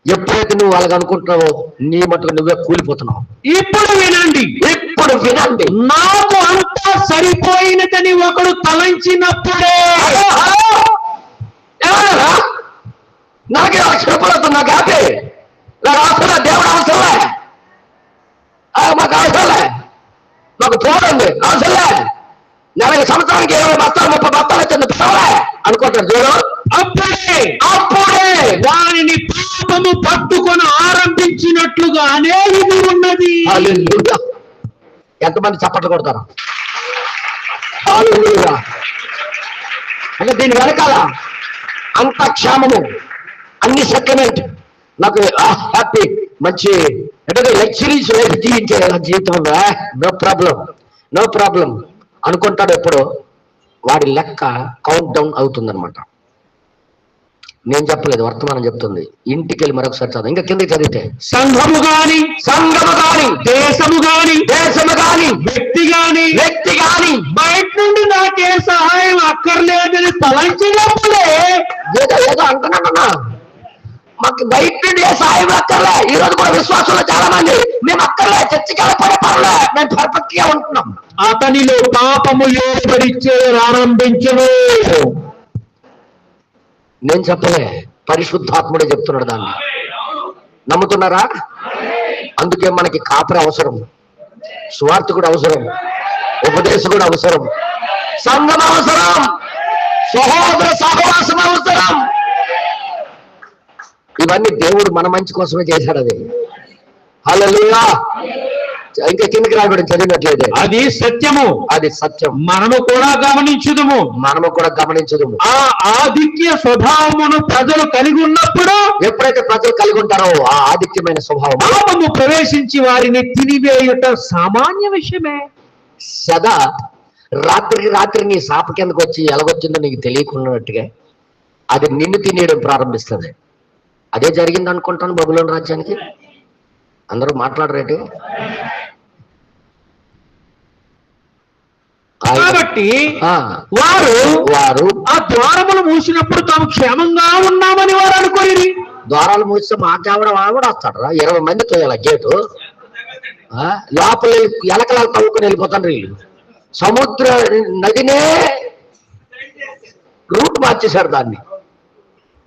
ఎప్పుడైతే నువ్వు అలాగ అనుకుంటున్నావో నీ మటుకు నువ్వే కూలిపోతున్నావు. ఇప్పుడు వినండి, ఇప్పుడు వినండి. నాకు అంతా సరిపోయినదని ఒకడు తలంచినప్పుడే ఏమన్నా నాకే రూపాయలు నాకు హ్యాపీ, నాకు అవసరం, దేవుడు అవసరలే, మాకు అవసరలే, మాకు చూడండి అవసరలే, 40 సంవత్సరానికి 20 బస్తాలు 30 బస్తాలు వచ్చింది పిల్లలే అనుకుంటారు చూడు. అప్పుడే వారిని పాపము పట్టుకొని ఆరంభించినట్లుగానే ఇది ఉన్నది. హల్లెలూయా. ఎంతమంది చప్పట్లు కొడతారు? హల్లెలూయా. అంటే దీని వెనకాల అంత క్షేమము, అన్ని సెటిల్మెంట్, నాకు హ్యాపీ, మంచి అంటే లగ్జరీస్ లైఫ్ జీవించే జీవితం ఉందా, నో ప్రాబ్లం, నో ప్రాబ్లం అనుకుంటాడు. ఎప్పుడు వాడి లెక్క కౌంట్ డౌన్ అవుతుందన్నమాట. నేను చెప్పలేదు, వర్తమానం చెప్తుంది. ఇంటికి వెళ్ళి మరొకసారి చదువు, ఇంకా కిందకి చదివితే సంఘము గాని దేశము గాని వ్యక్తి గాని బయట నుండి నాకే సహాయం అక్కర్లేదని తలంచినప్పుడే ఏదో అంటున్నానన్నా, మాకు బయట నుండి ఏ సహాయం అక్కర్లే. ఈ రోజు కూడా విశ్వాసంలో చాలా మంది మేము అక్కర్లే, చర్చికి వెళ్ళిపోయే పర్లే, మేము పర్ఫెక్ట్ గా ఉంటున్నాం. అతనిలో పాపము ఏర్పడిచ్చే ఆరంభించను. నేను చెప్పలే, పరిశుద్ధాత్ముడే చెప్తున్నాడు దాన్ని. నమ్ముతున్నారా? అందుకే మనకి కాపరి అవసరం, స్వార్థకుడు అవసరం, ఉపదేశకుడు అవసరం, సంఘం అవసరం, సహోదర సహవాసం అవసరం. ఇవన్నీ దేవుడు మన మంచి కోసమే చేశాడు. అది హల్లెలూయా. ఇంకా కిందకి రాబడి చదివినట్లయితే అది సత్యము, అది సత్యం. మనము కూడా గమనించుదుము. మనము కూడా గమనించదుము. ఆ ఆధిక్య స్వభావమును ప్రజలు కలిగి ఉన్నప్పుడు, ఎప్పుడైతే ప్రజలు కలిగి ఉంటారో ఆ ఆధిక్యమైన స్వభావం, పాపము ప్రవేశించి వారిని తినివేయుట సామాన్య విషయమే. సదా రాత్రికి రాత్రి నీ సాప కిందకు వచ్చి ఎలాగొచ్చిందో నీకు తెలియకున్నట్టుగా అది నిన్ను తినేయడం ప్రారంభిస్తుంది. అదే జరిగింది అనుకుంటాను బబులోను రాజ్యానికి. అందరూ మాట్లాడరేటి? కాబట్టి ఆ, వారు ఆ ద్వారములు మూసినప్పుడు తాము క్షేమంగా ఉన్నామని వారు అనుకోని, ద్వారాలు మూస్తే మాకేవడం ఆవిడ వస్తాడు రా, 20 మంది తోయాల గేటు. లోపల ఎలకలాలు తవ్వుకొని వెళ్ళిపోతాను వీళ్ళు. సముద్ర నదినే రూట్ మార్చేశాడు దాన్ని.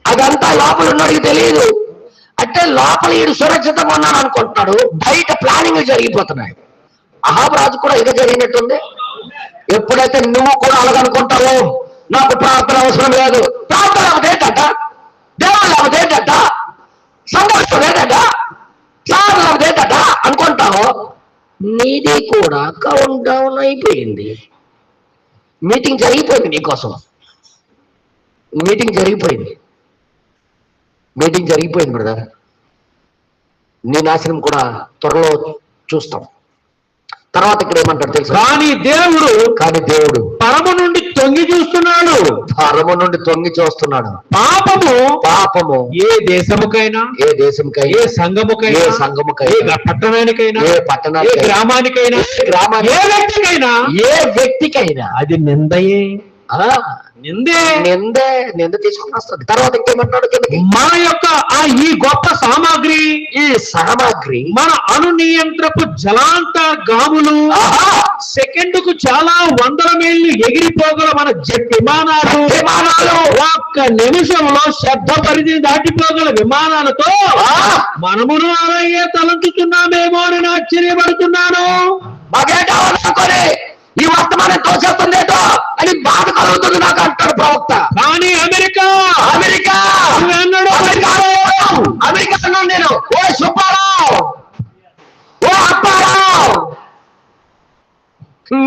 అదంతా లోపల ఉన్నడికి తెలియదు. అంటే లోపల ఈడు సురక్షితంగా ఉన్నాను అనుకుంటున్నాడు, బయట ప్లానింగ్ జరిగిపోతున్నాయి. అహాబు రాజు కూడా ఇదే జరిగినట్టుంది. ఎప్పుడైతే నువ్వు కూడా అలాగనుకుంటావో, నాకు ప్రార్థన అవసరం లేదు, ప్రార్థన అవదేటట, దేవుళ్ళు అవదేటట, సంఘర్షణ ఏదట, ప్రార్థన అవదేటట అనుకుంటావో, నీది కూడా కౌంట్ డౌన్ అయిపోయింది. మీటింగ్ జరిగిపోయింది, నీకోసం మీటింగ్ జరిగిపోయింది. మీటింగ్ జరిగిపోయింది బ్రదర్. నీ నాశనం కూడా త్వరలో చూస్తాం. తర్వాత ఇక్కడ ఏమంటాడు తెలుసు? కానీ దేవుడు పరము నుండి తొంగి చూస్తున్నాడు. పరము నుండి తొంగి చూస్తున్నాడు. పాపము ఏ దేశముకైనా, ఏ దేశంకైనా, ఏ సంఘముకైనా, ఏ సంఘముకైనా, ఏ పట్టణానికైనా, ఏ పట్టణానికి, ఏ గ్రామానికైనా, గ్రామానికి, ఏ వ్యక్తికైనా, ఏ వ్యక్తికైనా అది నిందయే. నింద తీసుకుని వస్తుంది. తర్వాత ఇంకేమంటాడు? మన యొక్క ఈ గొప్ప సామాగ్రి మన అనునియంత్రపు జలాంత గాములు, సెకండ్కు చాలా 100 మైళ్ళు ఎగిరిపోగల మన జెట్ విమానాలు, ఒక్క నిమిషంలో శబ్ద పరిధిని దాటిపోగల విమానాలతో మనమును అలాగే తలంచుతున్నామేమో అని ఆశ్చర్యపడుతున్నాను. ఈ వర్తమానం తోచేస్తుందేటో అని బాధ కలుగుతుంది నాకు అంటాడు ప్రవక్త. కానీ అమెరికా అన్నాను నేను. ఓ సుబ్బారావు, ఓ అప్పారావు,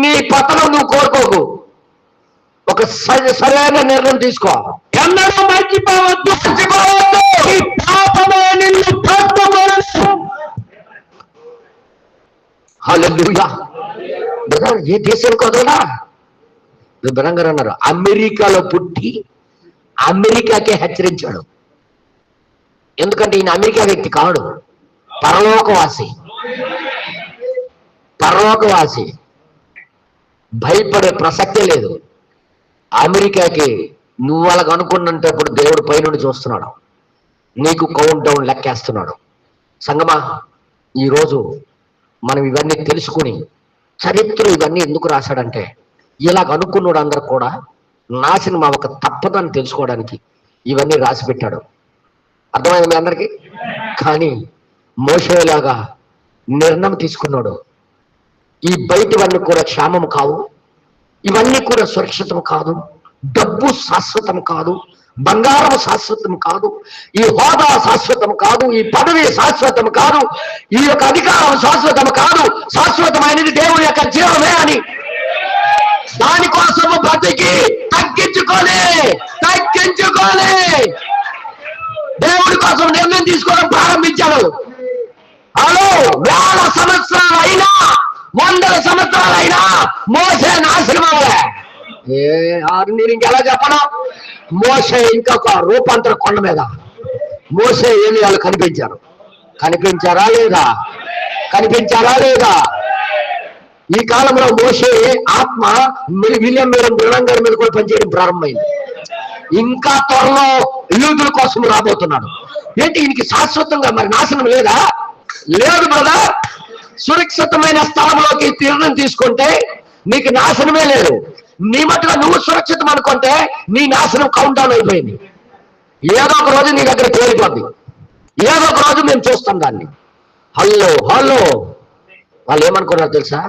నీ పతనం నువ్వు కోరుకోకు, ఒక సరైన నిర్ణయం తీసుకో. ఎన్నడూ మర్చిపోవద్దు. హల్లెలూయా. ఏ దేశం కదరా? బ్రదర్ గారు అన్నారు, అమెరికాలో పుట్టి అమెరికాకే హెచ్చరించాడు. ఎందుకంటే ఈయన అమెరికా వ్యక్తి కాడు, పరలోకవాసి. భయపడే ప్రసక్తే లేదు. అమెరికాకి నువ్వు అలాగ అనుకున్నప్పుడు దేవుడు పైనుండి చూస్తున్నాడు, నీకు కౌంట్ డౌన్ లెక్కేస్తున్నాడు. సంగమా, ఈరోజు మనం ఇవన్నీ తెలుసుకుని, చరిత్ర ఇవన్నీ ఎందుకు రాశాడంటే ఇలాగ అనుకున్నాడు అందరు కూడా నాశనం అవ్వక తప్పదని తెలుసుకోవడానికి ఇవన్నీ రాసి పెట్టాడు. అర్థమైంది మీ అందరికీ? కానీ మోషేలాగా నిర్ణయం తీసుకున్నాడు. ఈ బయటివన్నీ కూడా క్షేమం కావు, ఇవన్నీ కూడా సురక్షితం కాదు, డబ్బు శాశ్వతం కాదు, బంగారం శాశ్వతం కాదు, ఈ హోదా శాశ్వతం కాదు, ఈ పదవి శాశ్వతం కాదు, ఈ యొక్క అధికారం శాశ్వతం కాదు, శాశ్వతమైనది దేవుని యొక్క జీవమే అని దానికోసము బ్రతికి తగ్గించుకొని దేవుడి కోసం నిర్ణయం తీసుకోవడం ప్రారంభించాడు. హలో, 1000 సంవత్సరాలైనా 100 సంవత్సరాలైనా మోసే నాశనం అవ్వలే. నేను ఇంకెలా చెప్పను? మోసే ఇంకొక రూపాంతర కొండ మీద మోసే ఏలియాలు కనిపించారా లేదా? ఈ కాలంలో మోసే ఆత్మ విలియం బ్రహ్మం గారి మీద కూడా పనిచేయడం ప్రారంభమైంది. ఇంకా త్వరలో యూదుల కోసం రాబోతున్నాడు. ఏంటి ఈయనకి శాశ్వతంగా మరి నాశనం లేదా? లేదు బ్రదర్. సురక్షితమైన స్థలంలోకి తీర్ణం తీసుకుంటే నీకు నాశనమే లేదు. నీ మట్టుగా నువ్వు సురక్షితం అనుకుంటే నీ నాశనం కౌంట్ డౌన్ అయిపోయింది. ఏదో ఒక రోజు నీ దగ్గర తేలిపోద్ది. ఏదో ఒక రోజు మేము చూస్తాం దాన్ని. హలో హలో వాళ్ళు ఏమనుకున్నారు తెలుసా?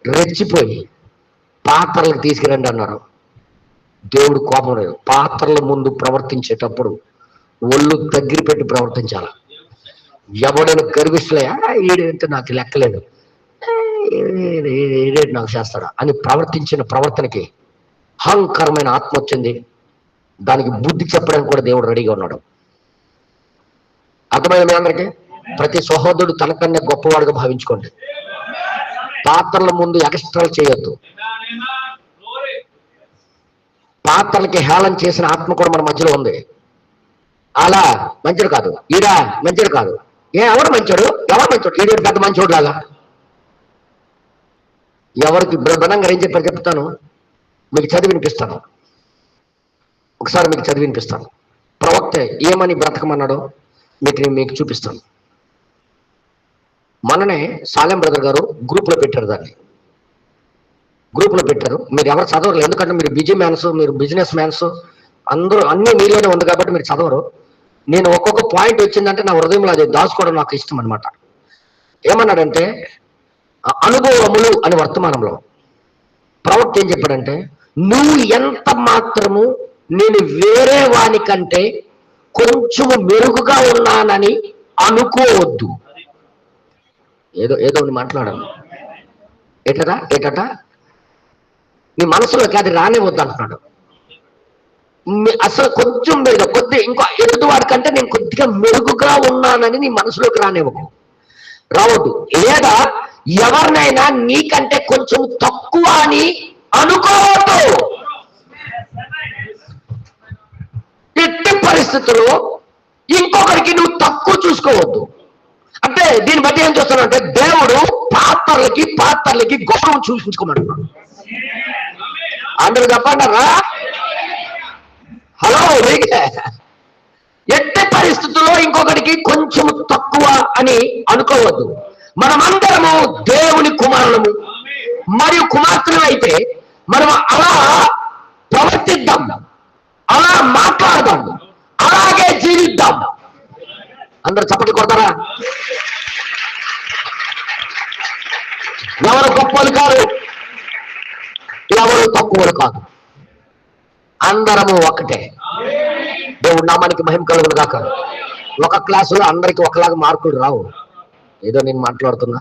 రెచ్చిపోయి పాత్రలకు తీసుకురండి అన్నారు. దేవుడు కోపం లేదు. పాత్రల ముందు ప్రవర్తించేటప్పుడు ఒళ్ళు దగ్గర పెట్టి ప్రవర్తించాలి. ఎవడైనా గర్విస్తులే ఈడేంటే నాకు లెక్కలేదు, ఈడేంటి నాకు చేస్తాడా అని ప్రవర్తించిన ప్రవర్తనకి అహంకరమైన ఆత్మ వచ్చింది. దానికి బుద్ధి చెప్పడానికి కూడా దేవుడు రెడీగా ఉన్నాడు. అర్థమైన మీ అందరికీ? ప్రతి సహోదరుడు తనకన్నా గొప్పవాడుగా భావించుకోండి. పాత్రల ముందు ఎక్స్ట్రాలు చేయొద్దు. పాత్రలకి హేళన చేసిన ఆత్మ కూడా మన మధ్యలో ఉంది. అలా మంచోడు కాదు, ఈడా మంచోడు కాదు, ఎవరు మంచోడు, ఈడు పెద్ద మంచోడు లాగా. ఎవరికి బలంగా ఏం చెప్పారు చెప్తాను, మీకు చదివి వినిపిస్తాను. ఒకసారి మీకు చదివి వినిపిస్తాను. ప్రవక్త ఏమని బ్రతకమన్నాడో మీకు చూపిస్తాను. మననే సాలెం బ్రదర్ గారు గ్రూప్లో పెట్టారు, దాన్ని గ్రూప్లో పెట్టారు. మీరు ఎవరు చదవరు, ఎందుకంటే మీరు బిజీ మ్యాన్స్, మీరు బిజినెస్ మ్యాన్స్, అందరూ అన్నీ మీలోనే ఉంది కాబట్టి మీరు చదవరు. నేను ఒక్కొక్క పాయింట్ వచ్చిందంటే నా హృదయంలో అది దాచుకోవడం నాకు ఇష్టం అనమాట. ఏమన్నాడంటే అనుభవములు అని వర్తమానంలో ప్రవక్త ఏం చెప్పాడంటే, నువ్వు ఎంత మాత్రము నేను వేరే వాని కంటే కొంచెము మెరుగుగా ఉన్నానని అనుకోవద్దు. ఏదో మాట్లాడాను. ఏటట నీ మనసులోకి అది రానివద్దు అంటున్నాడు. అసలు కొంచెం మెరుగు, కొద్ది ఇంకో ఎదుటివాడి కంటే నేను కొద్దిగా మెరుగుగా ఉన్నానని నీ మనసులోకి రావద్దు. లేదా ఎవరినైనా నీకంటే కొంచెం తక్కువ అని అనుకోవద్దు. ఎట్టి పరిస్థితుల్లో ఇంకొకరికి నువ్వు తక్కువ చూసుకోవద్దు. అంటే దీన్ని బట్టి ఏం చూస్తానంటే దేవుడు పాత్రలకి గౌరవం చూపించుకోమంటున్నాడు. అందరూ చెప్పంటారా? హలో, ఎట్టి పరిస్థితుల్లో ఇంకొకరికి కొంచెం తక్కువ అని అనుకోవద్దు. మనమందరము దేవుని కుమారులము మరియు కుమార్తెలు అయితే మనం అలా ప్రవర్తిద్దాం, అలా మాట్లాడదాం, అలాగే జీవిద్దాం. అందరూ చప్పట్లు కొడతారా? ఎవరు గొప్పలు కాదు, ఎవరు తక్కువలు కాదు, అందరము ఒకటే. దేవుడు నామానికి మహిమ కలుగును గాక. ఒక క్లాసులో అందరికి ఒకలాగా మార్కులు రావు. ఏదో నేను మాట్లాడుతున్నా,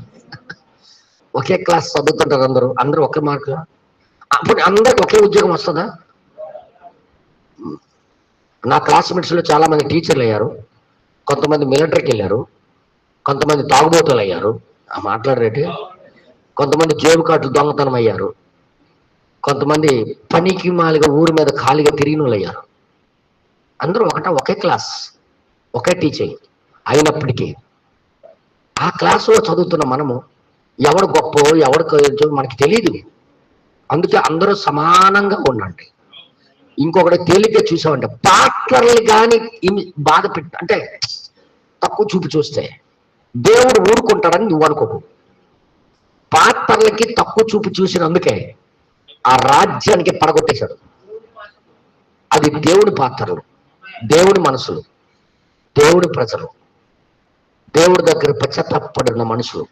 ఒకే క్లాస్ చదువుతుంటారు అందరూ ఒకే మార్కులు. అప్పుడు అందరికి ఒకే ఉద్యోగం వస్తుందా? నా క్లాస్మేట్స్ లో చాలా మంది టీచర్లు అయ్యారు, కొంతమంది మిలిటరీకి వెళ్ళారు, కొంతమంది తాగుబోతులు అయ్యారు, మాట్లాడరేటి, కొంతమంది జేబు కార్డులు దొంగతనం అయ్యారు, కొంతమంది పనికి మాలిగా ఊరి మీద ఖాళీగా తిరిగిన వాళ్ళు అయ్యారు. అందరూ ఒకే క్లాస్, ఒకే టీచర్ అయినప్పటికీ ఆ క్లాసులో చదువుతున్న మనము ఎవడు గొప్ప ఎవడు మనకి తెలియదు. అందుకే అందరూ సమానంగా ఉండండి. ఇంకొకటి తేలిగ్గా చూసామంటే పాత్రలు కానీ బాధ అంటే తక్కువ చూపు చూస్తే దేవుడు ఊరుకుంటాడని నువ్వు అనుకోకు. పాత్రలకి తక్కువ చూపు చూసినందుకే ఆ రాజ్యానికి పడగొట్టేశాడు. అది దేవుడి పాత్రలు, దేవుడి మనసులు, దేవుడి ప్రజలు, దేవుడి దగ్గర పశ్చాత్తాపడిన మనుషులు,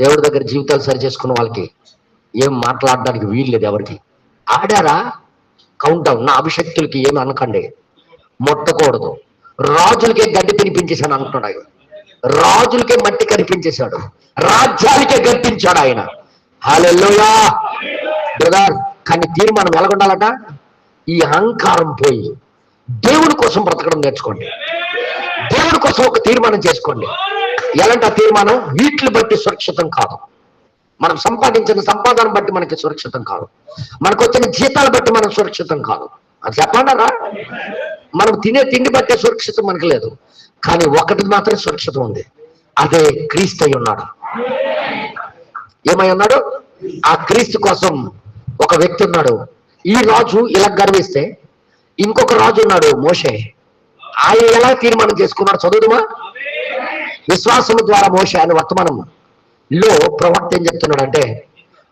దేవుడి దగ్గర జీవితాలు సరి చేసుకున్న వాళ్ళకి ఏం మాట్లాడడానికి వీలు లేదు. ఎవరికి ఆడారా కౌంట్ డౌన్. నా అభిషక్తులకి ఏమి అనకండి, మొట్టకూడదు. రాజులకే గడ్డి తినిపించేశాను అంటున్నాడు. రాజులకే మట్టి కనిపించేశాడు, రాజ్యాలకే గర్తించాడు ఆయన. హల్లెలూయా బ్రదర్. కానీ తీర్మానం ఎలాగుండాలట? ఈ అహంకారం పోయి దేవుడి కోసం బ్రతకడం నేర్చుకోండి. దేవుడి కోసం ఒక తీర్మానం చేసుకోండి. ఎలాంటి ఆ తీర్మానం? వీటిని బట్టి సురక్షితం కాదు, మనం సంపాదించిన సంపాదన బట్టి మనకి సురక్షితం కాదు, మనకు వచ్చిన జీతాలు బట్టి మనం సురక్షితం కాదు. అది చెప్పంటారా? మనం తినే తిండి బట్టే సురక్షితం మనకు లేదు. కానీ ఒకటి మాత్రం సురక్షితం ఉంది, అదే క్రీస్తు అయి ఉన్నాడు. ఏమై ఉన్నాడు? ఆ క్రీస్తు కోసం ఒక వ్యక్తి ఉన్నాడు. ఈ రాజు ఇలా గర్విస్తే ఇంకొక రాజు ఉన్నాడు మోషే. ఆయన ఎలా తీర్మానం చేసుకున్నాడు చదువుదుమా? విశ్వాసము ద్వారా మోషే అని వర్తమానం లో ప్రవక్త ఏం చెప్తున్నాడు అంటే,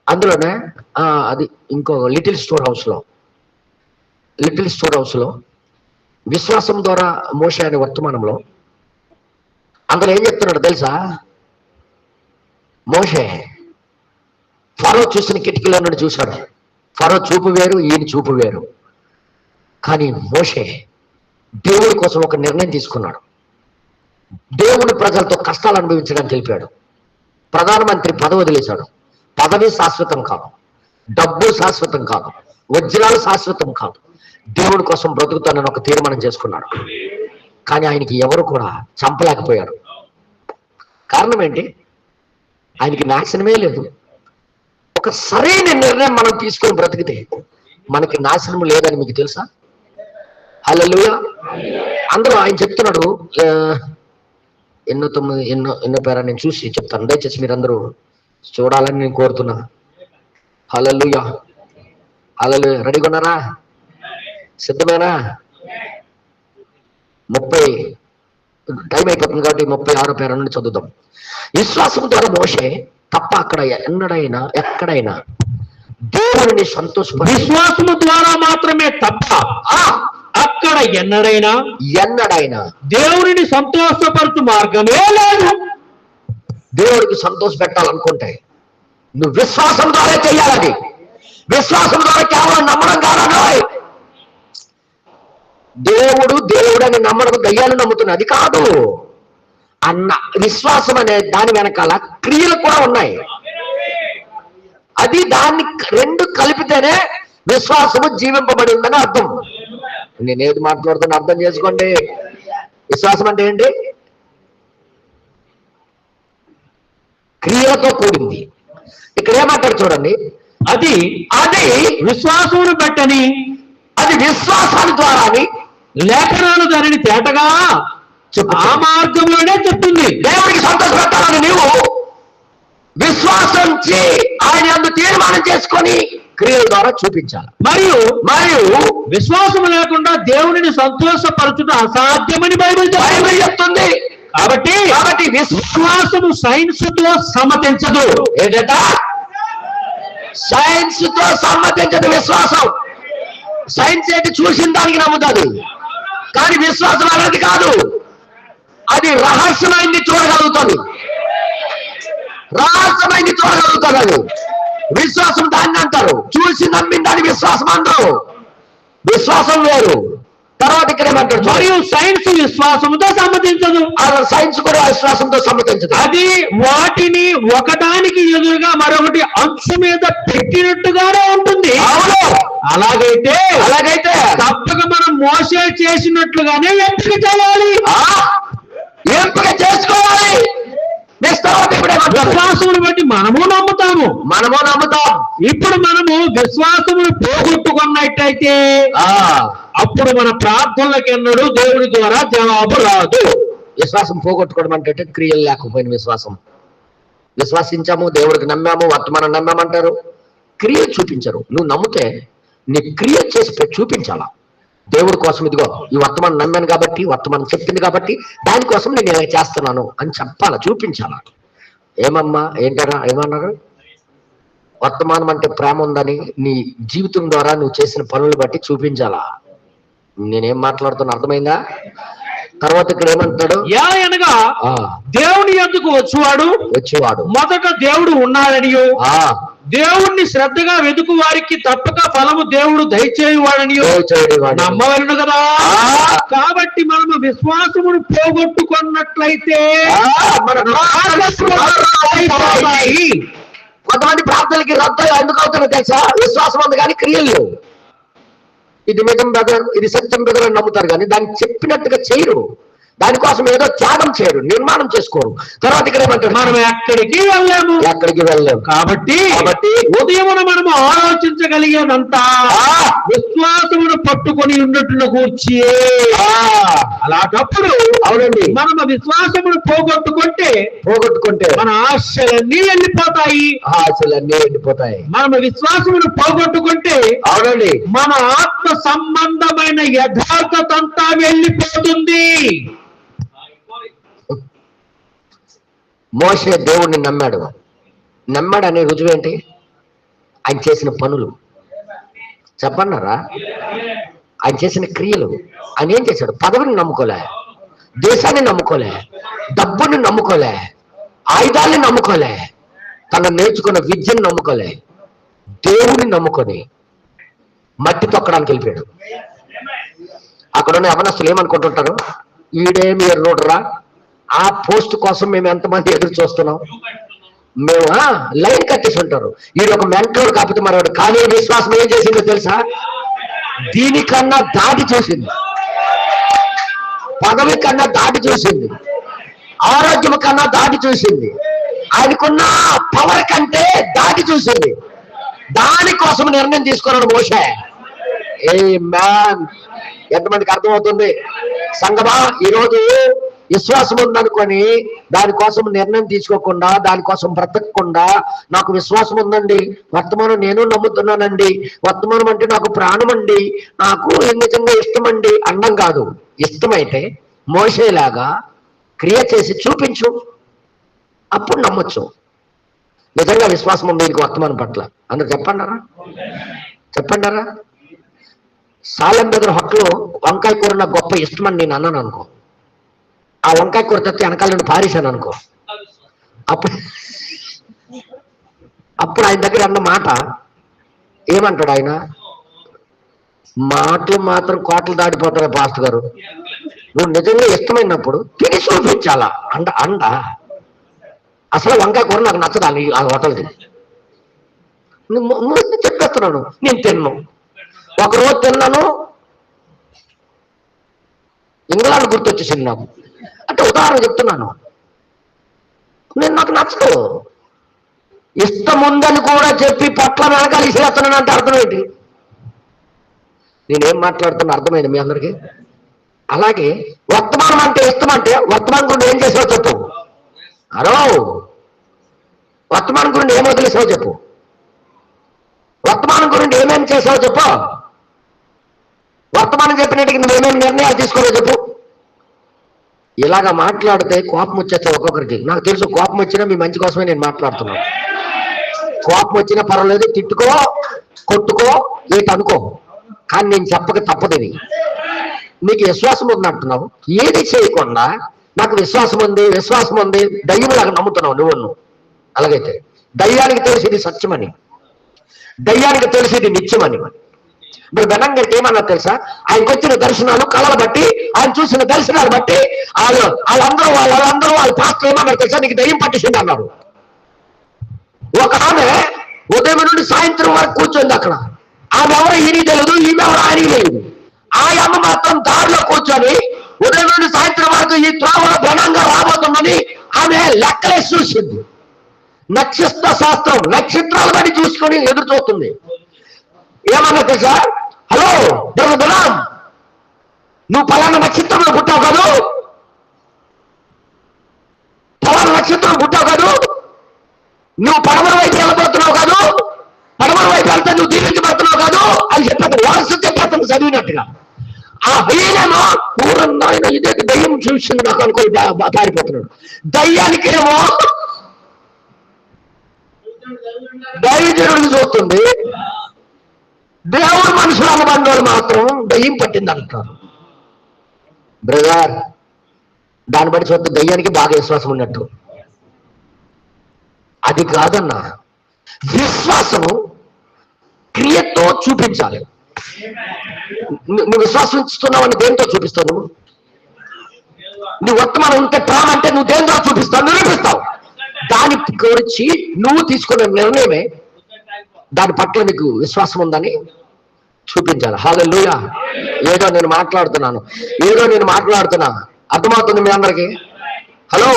అందులోనే అది ఇంకో లిటిల్ స్టోర్ హౌస్ లో విశ్వాసం ద్వారా మోషే అనే వర్తమానంలో అందులో ఏం చెప్తున్నాడు తెలుసా? మోషే ఫరో చూసిన కిటికీలో నుండి చూశాడు. ఫరో చూపు వేరు, ఈయన చూపు వేరు. కానీ మోషే దేవుడి కోసం ఒక నిర్ణయం తీసుకున్నాడు. దేవుని ప్రజలతో కష్టాలు అనుభవించడానికి తెలిపాడు. ప్రధానమంత్రి పదవి వదిలేశాడు. పదవి శాశ్వతం కాదు, డబ్బు శాశ్వతం కాదు, వజ్రాలు శాశ్వతం కాదు. దేవుడి కోసం బ్రతుకుతానని ఒక తీర్మానం చేసుకున్నాడు. కానీ ఆయనకి ఎవరు కూడా చంపలేకపోయారు. కారణం ఏంటి? ఆయనకి నాశనమే లేదు. ఒక సరైన నిర్ణయం మనం తీసుకొని బ్రతికితే మనకి నాశనం లేదని మీకు తెలుసా? హల్లెలూయా. అందరూ ఆయన చెప్తున్నాడు. ఎన్నో పేరా నేను చూసి చెప్తాను, దయచేసి మీరందరూ చూడాలని నేను కోరుతున్నా. హల్లెలూయా, హల్లెలూయా. రెడీగా ఉన్నారా? సిద్ధమేనా? 30 టైం అయిపోతుంది కాబట్టి 36 పేర నుండి చదువుదాం. విశ్వాసం ద్వారా మోషే తప్ప అక్కడ ఎక్కడైనా దేవుడిని విశ్వాసము ద్వారా మాత్రమే తప్ప అక్కడ ఎన్నడైనా దేవుడిని సంతోషపరచు మార్గమే లేదు. దేవుడికి సంతోష పెట్టాలనుకుంటే నువ్వు విశ్వాసం ద్వారా చెయ్యాలని. విశ్వాసం ద్వారా కేవలం నమ్మడం కాదు. దేవుడని నమ్మడం దయ్యాలు నమ్ముతున్నా అది కాదు అన్న. విశ్వాసం అనే దాని వెనకాల క్రియలు కూడా ఉన్నాయి. అది దాన్ని రెండు కలిపితేనే విశ్వాసము జీవింపబడి ఉందని అర్థం. నేనేది మాట్లాడుతున్నా అర్థం చేసుకోండి. విశ్వాసం అంటే ఏంటి? క్రియలతో కూడింది. ఇక్కడ ఏమంటారు చూడండి, అది విశ్వాసమును బట్టని, అది విశ్వాసాల ద్వారా లేఖనాలు దానిని తేటగా ఆ మార్గంలోనే చెప్తుంది. దేవుడికి సంతోషపెట్టాలని నీవు విశ్వాసించి ఆయన యందు తీర్మానం చేసుకొని క్రియల ద్వారా చూపించాలి. మరియు విశ్వాసం లేకుండా దేవుడిని సంతోషపరచుట అసాధ్యమని బైబిల్ చెప్తుంది. కాబట్టి విశ్వాసము సైన్స్ తో సమ్మతించదు. ఏంటట? సైన్స్ తో సమ్మతించదు విశ్వాసం. సైన్స్ ఏంటి? చూసిన దానికి నమ్ముతుంది. కానీ విశ్వాసం అనేది కాదు. అది రహస్యమైంది చూడగలుగుతుంది. అది విశ్వాసం దాన్ని అంటారు. చూసి నమ్మిన దాన్ని విశ్వాసం అంటారు. విశ్వాసం వేరు. తర్వాత ఇక్కడ ఏమంటారు? మరియు సైన్స్ విశ్వాసంతో సమ్మతించదు. సైన్స్ కూడా విశ్వాసంతో సమ్మతించదు. అది వాటిని ఒకదానికి ఎదురుగా మరొకటి అంచు మీద పెట్టినట్టుగానే ఉంటుంది. అలాగైతే తప్పక మనం మోసే చేసినట్లుగానే ఎంపిక చేయాలి. ఎంపిక చేసుకోవాలి. విశ్వాసమును బట్టి మనము నమ్ముతాం. ఇప్పుడు మనము విశ్వాసమును పోగొట్టుకున్నట్టయితే అప్పుడు మన ప్రార్థనలకు ఎన్నడూ దేవుడి ద్వారా జవాబు రాదు. విశ్వాసం పోగొట్టుకోవడం అంటే క్రియలు లేకపోయిన విశ్వాసం. విశ్వాసించాము, దేవుడికి నమ్మాము, వర్తమానం నమ్మామంటారు, క్రియ చూపించరు. నువ్వు నమ్మితే నీ క్రియ చేసి చూపించాలా. దేవుడి కోసం ఇదిగో ఈ వర్తమానం నమ్మాను కాబట్టి, వర్తమానం చెప్పింది కాబట్టి దానికోసం నేను ఇలా చేస్తున్నాను అని చెప్పాలా, చూపించాలా. ఏమమ్మా ఏంటారా ఏమన్నారు? వర్తమానం అంటే ప్రేమ ఉందని నీ జీవితం ద్వారా నువ్వు చేసిన పనులు బట్టి చూపించాలా. నేనేం మాట్లాడుతున్నా అర్థమైందా? తర్వాత ఇక్కడ ఏమంటాడు? అనగా దేవుని యొద్దకు వచ్చేవాడు మొదట దేవుడు ఉన్నాడనియో, దేవుణ్ణి శ్రద్ధగా వెతుకు వారికి తప్పక ఫలము దేవుడు దయచేయువాడనియో నమ్మవలను కదా. కాబట్టి మనము విశ్వాసమును పోగొట్టుకున్నట్లయితే కొంతమంది ప్రార్థనలకి రద్దు ఎందుకు అవుతున్నా తెలుసా? విశ్వాసం ఉంది కానీ క్రియలు లేవు. ఇది నిజం బ్రదర్, ఇది సత్యం బ్రదర్ అని నమ్ముతారు కానీ దాన్ని చెప్పినట్టుగా చేయరు. దానికోసం ఏదో త్యాగం చేయరు, నిర్మాణం చేసుకోరు. తర్వాత ఇక్కడ ఏమంటారు? మనం ఎక్కడికి వెళ్ళలేము. కాబట్టి ఉదయమున మనము ఆలోచించగలిగేదంతా విశ్వాసమును పట్టుకొని ఉన్నట్టున్న కూర్చి. అలాంటప్పుడు అవునండి, మనము విశ్వాసమును పోగొట్టుకుంటే మన ఆశలన్నీ వెళ్ళిపోతాయి. మనము విశ్వాసమును పోగొట్టుకుంటే అవునండి మన ఆత్మ సంబంధమైన యథార్థత అంతా వెళ్ళిపోతుంది. మోషే దేవుణ్ణి నమ్మాడనే రుజువు ఏంటి? ఆయన చేసిన పనులు చెప్పన్నారా? ఆయన చేసిన క్రియలు. ఆయన ఏం చేశాడు? పదవిని నమ్ముకోలే, దేశాన్ని నమ్ముకోలే, డబ్బుని నమ్ముకోలే, ఆయుధాన్ని నమ్ముకోలే, తను నేర్చుకున్న విద్యను నమ్ముకోలే, దేవుని నమ్ముకొని మట్టి తొక్కడానికి వెళ్ళిపోయాడు. అక్కడ ఉన్న యవనస్తులు ఏమనుకుంటుంటారు, ఈడేమి ఎర్రోడరా, ఆ పోస్ట్ కోసం మేము ఎంతమంది ఎదురు చూస్తున్నాం, మేము లైన్ కట్టేసి ఉంటారు. ఈడు ఒక మెంటోడు కాకపోతే మరొకడు. కానీ విశ్వాసం ఏం చేసిందో తెలుసా, దీనికన్నా దాటి చూసింది, పదవి కన్నా దాటి చూసింది, ఆరోగ్యం కన్నా దాటి చూసింది, ఆయనకున్న పవర్ కంటే దాటి చూసింది. దానికోసం నిర్ణయం తీసుకున్నాడు మోషే. ఆమేన్. ఎంతమందికి అర్థమవుతుంది? సంగమా, ఈరోజు విశ్వాసం ఉందనుకొని దానికోసం నిర్ణయం తీసుకోకుండా, దానికోసం బ్రతకకుండా, నాకు విశ్వాసం ఉందండి, వర్తమానం నేను నమ్ముతున్నానండి, వర్తమానం అంటే నాకు ప్రాణం అండి, నాకు నిజంగా ఇష్టమండి అన్నం కాదు. ఇష్టమైతే మోషేలాగా క్రియ చేసి చూపించు, అప్పుడు నమ్మొచ్చు. నిజంగా విశ్వాసం ఉంది నీకు వర్తమానం పట్ల. అందరు చెప్పండారా? సాలెం దగ్గర హోటల్లో వంకాయ కూర నాకు గొప్ప ఇష్టమని నేను అన్నాను అనుకో, ఆ వంకాయ కూర తెచ్చి వెనకాల నుండి పారేశాను అనుకో, అప్పుడు ఆయన దగ్గర అన్న మాట ఏమంటాడు ఆయన? మాటలు మాత్రం కోటలు దాటిపోతారా పాస్టర్ గారు, నువ్వు నిజంగా ఇష్టమైనప్పుడు తిని చూపించాలా అండ. అసలు వంకాయ కూర నాకు నచ్చదా ఆ హోటల్ది, చెప్పేస్తున్నాను. నేను తిన్నాను, ఒకరోజు తిన్నాను, ఇంగ్లాండ్ గుర్తొచ్చేసింది నాకు. అంటే ఉదాహరణ చెప్తున్నాను. నాకు నచ్చదు. ఇష్టం ఉందని కూడా చెప్పి పట్ల వెనకాల ఇసేస్తున్నాను అంటే అర్థం ఏంటి? నేనేం మాట్లాడుతున్నా అర్థమైంది మీ అందరికీ? అలాగే వర్తమానం అంటే ఇష్టం అంటే వర్తమానం గురించి ఏం చేసావో చెప్పు. అరో, వర్తమానం గురించి ఏం వదిలేసావో చెప్పు. వర్తమానం గురించి ఏమేమి చేసావో చెప్పు. వర్తమానం చెప్పినట్టుగా నువ్వేమేమి నిర్ణయాలు తీసుకోవో చెప్పు. ఇలాగ మాట్లాడితే కోపం వచ్చేస్తా ఒక్కొక్కరికి. నాకు తెలుసు, కోపం వచ్చినా మీ మంచి కోసమే నేను మాట్లాడుతున్నాను. కోపం వచ్చినా పర్వాలేదు, తిట్టుకో, కొట్టుకో, ఏటి అనుకో, కానీ నేను చెప్పక తప్పదు. ఇది నీకు విశ్వాసం ఉంది అంటున్నావు, ఏది చేయకుండా నాకు విశ్వాసం ఉంది దయ్యంలాగా నమ్ముతున్నావు నువ్వు. అలాగైతే దయ్యానికి తెలిసేది సత్యమని, దయ్యానికి తెలిసేది నిత్యమని. మరి బెనంగడికి ఏమన్నా తెలుసా? ఆయనకు వచ్చిన దర్శనాలు కళలు బట్టి, ఆయన చూసిన దర్శనాలు బట్టి వాళ్ళందరూ వాళ్ళ పాస్టర్ ఏమన్నారు తెలుసా? నీకు దయ్యం పట్టేసింది అన్నారు. ఒక ఆమె ఉదయం నుండి సాయంత్రం వరకు కూర్చోండి అక్కడ. ఆమె ఎవరో ఈయన తెలియదు, ఈమె ఎవరో ఆయన తెలియదు. ఆ అమ్మ మాత్రం దారిలో కూర్చొని ఉదయం నుండి సాయంత్రం వరకు ఈ త్రోవలో బలంగా రాబోతుందని ఆమె లెక్కలేసి చూసింది. నక్షత్ర శాస్త్రం, నక్షత్రాలు బట్టి చూసుకొని ఎదురు చూస్తుంది. ఏమన్నా తెలుసా? హలో బలం, నువ్వు పలానా నక్షత్రంలో పుట్టావు కాదు, పలానా నక్షత్రం పుట్టావు కాదు, నువ్వు పడమర వైపు వెళ్ళబోతున్నావు కాదు, పడమర వైపు వెళ్తే నువ్వు దీవించబడుతున్నావు కాదు అని చెప్పాను. వారసు చెప్పాను చదివినట్టుగా. ఆ వీళ్ళేమో పూర్ణ ఇదే దయ్యం చూసింది నాకు అనుకోని పారిపోతున్నాడు. దయ్యానికేమో దైవజనుడిని చూస్తుంది, దేవుడు మనుషులు అనుబంధాలు మాత్రం దయ్యం పట్టింది అంటారు. బ్రదర్, దాన్ని బట్టి చూస్తే దయ్యానికి బాగా విశ్వాసం ఉన్నట్టు. అది కాదన్నా, విశ్వాసము క్రియతో చూపించాలి. నువ్వు విశ్వాసిస్తున్నావని దేంతో చూపిస్తావు? నువ్వు వర్తమానం ఉంటే ప్రాణం అంటే నువ్వు దేంతో చూపిస్తావు, నిరూపిస్తావు. దాని గురించి నువ్వు తీసుకున్న నిర్ణయమే దాని పట్ల నీకు విశ్వాసం ఉందని చూపించాలి. హల్లెలూయా. ఏదో నేను మాట్లాడుతున్నా అర్థమవుతుంది మీ అందరికి? హలో,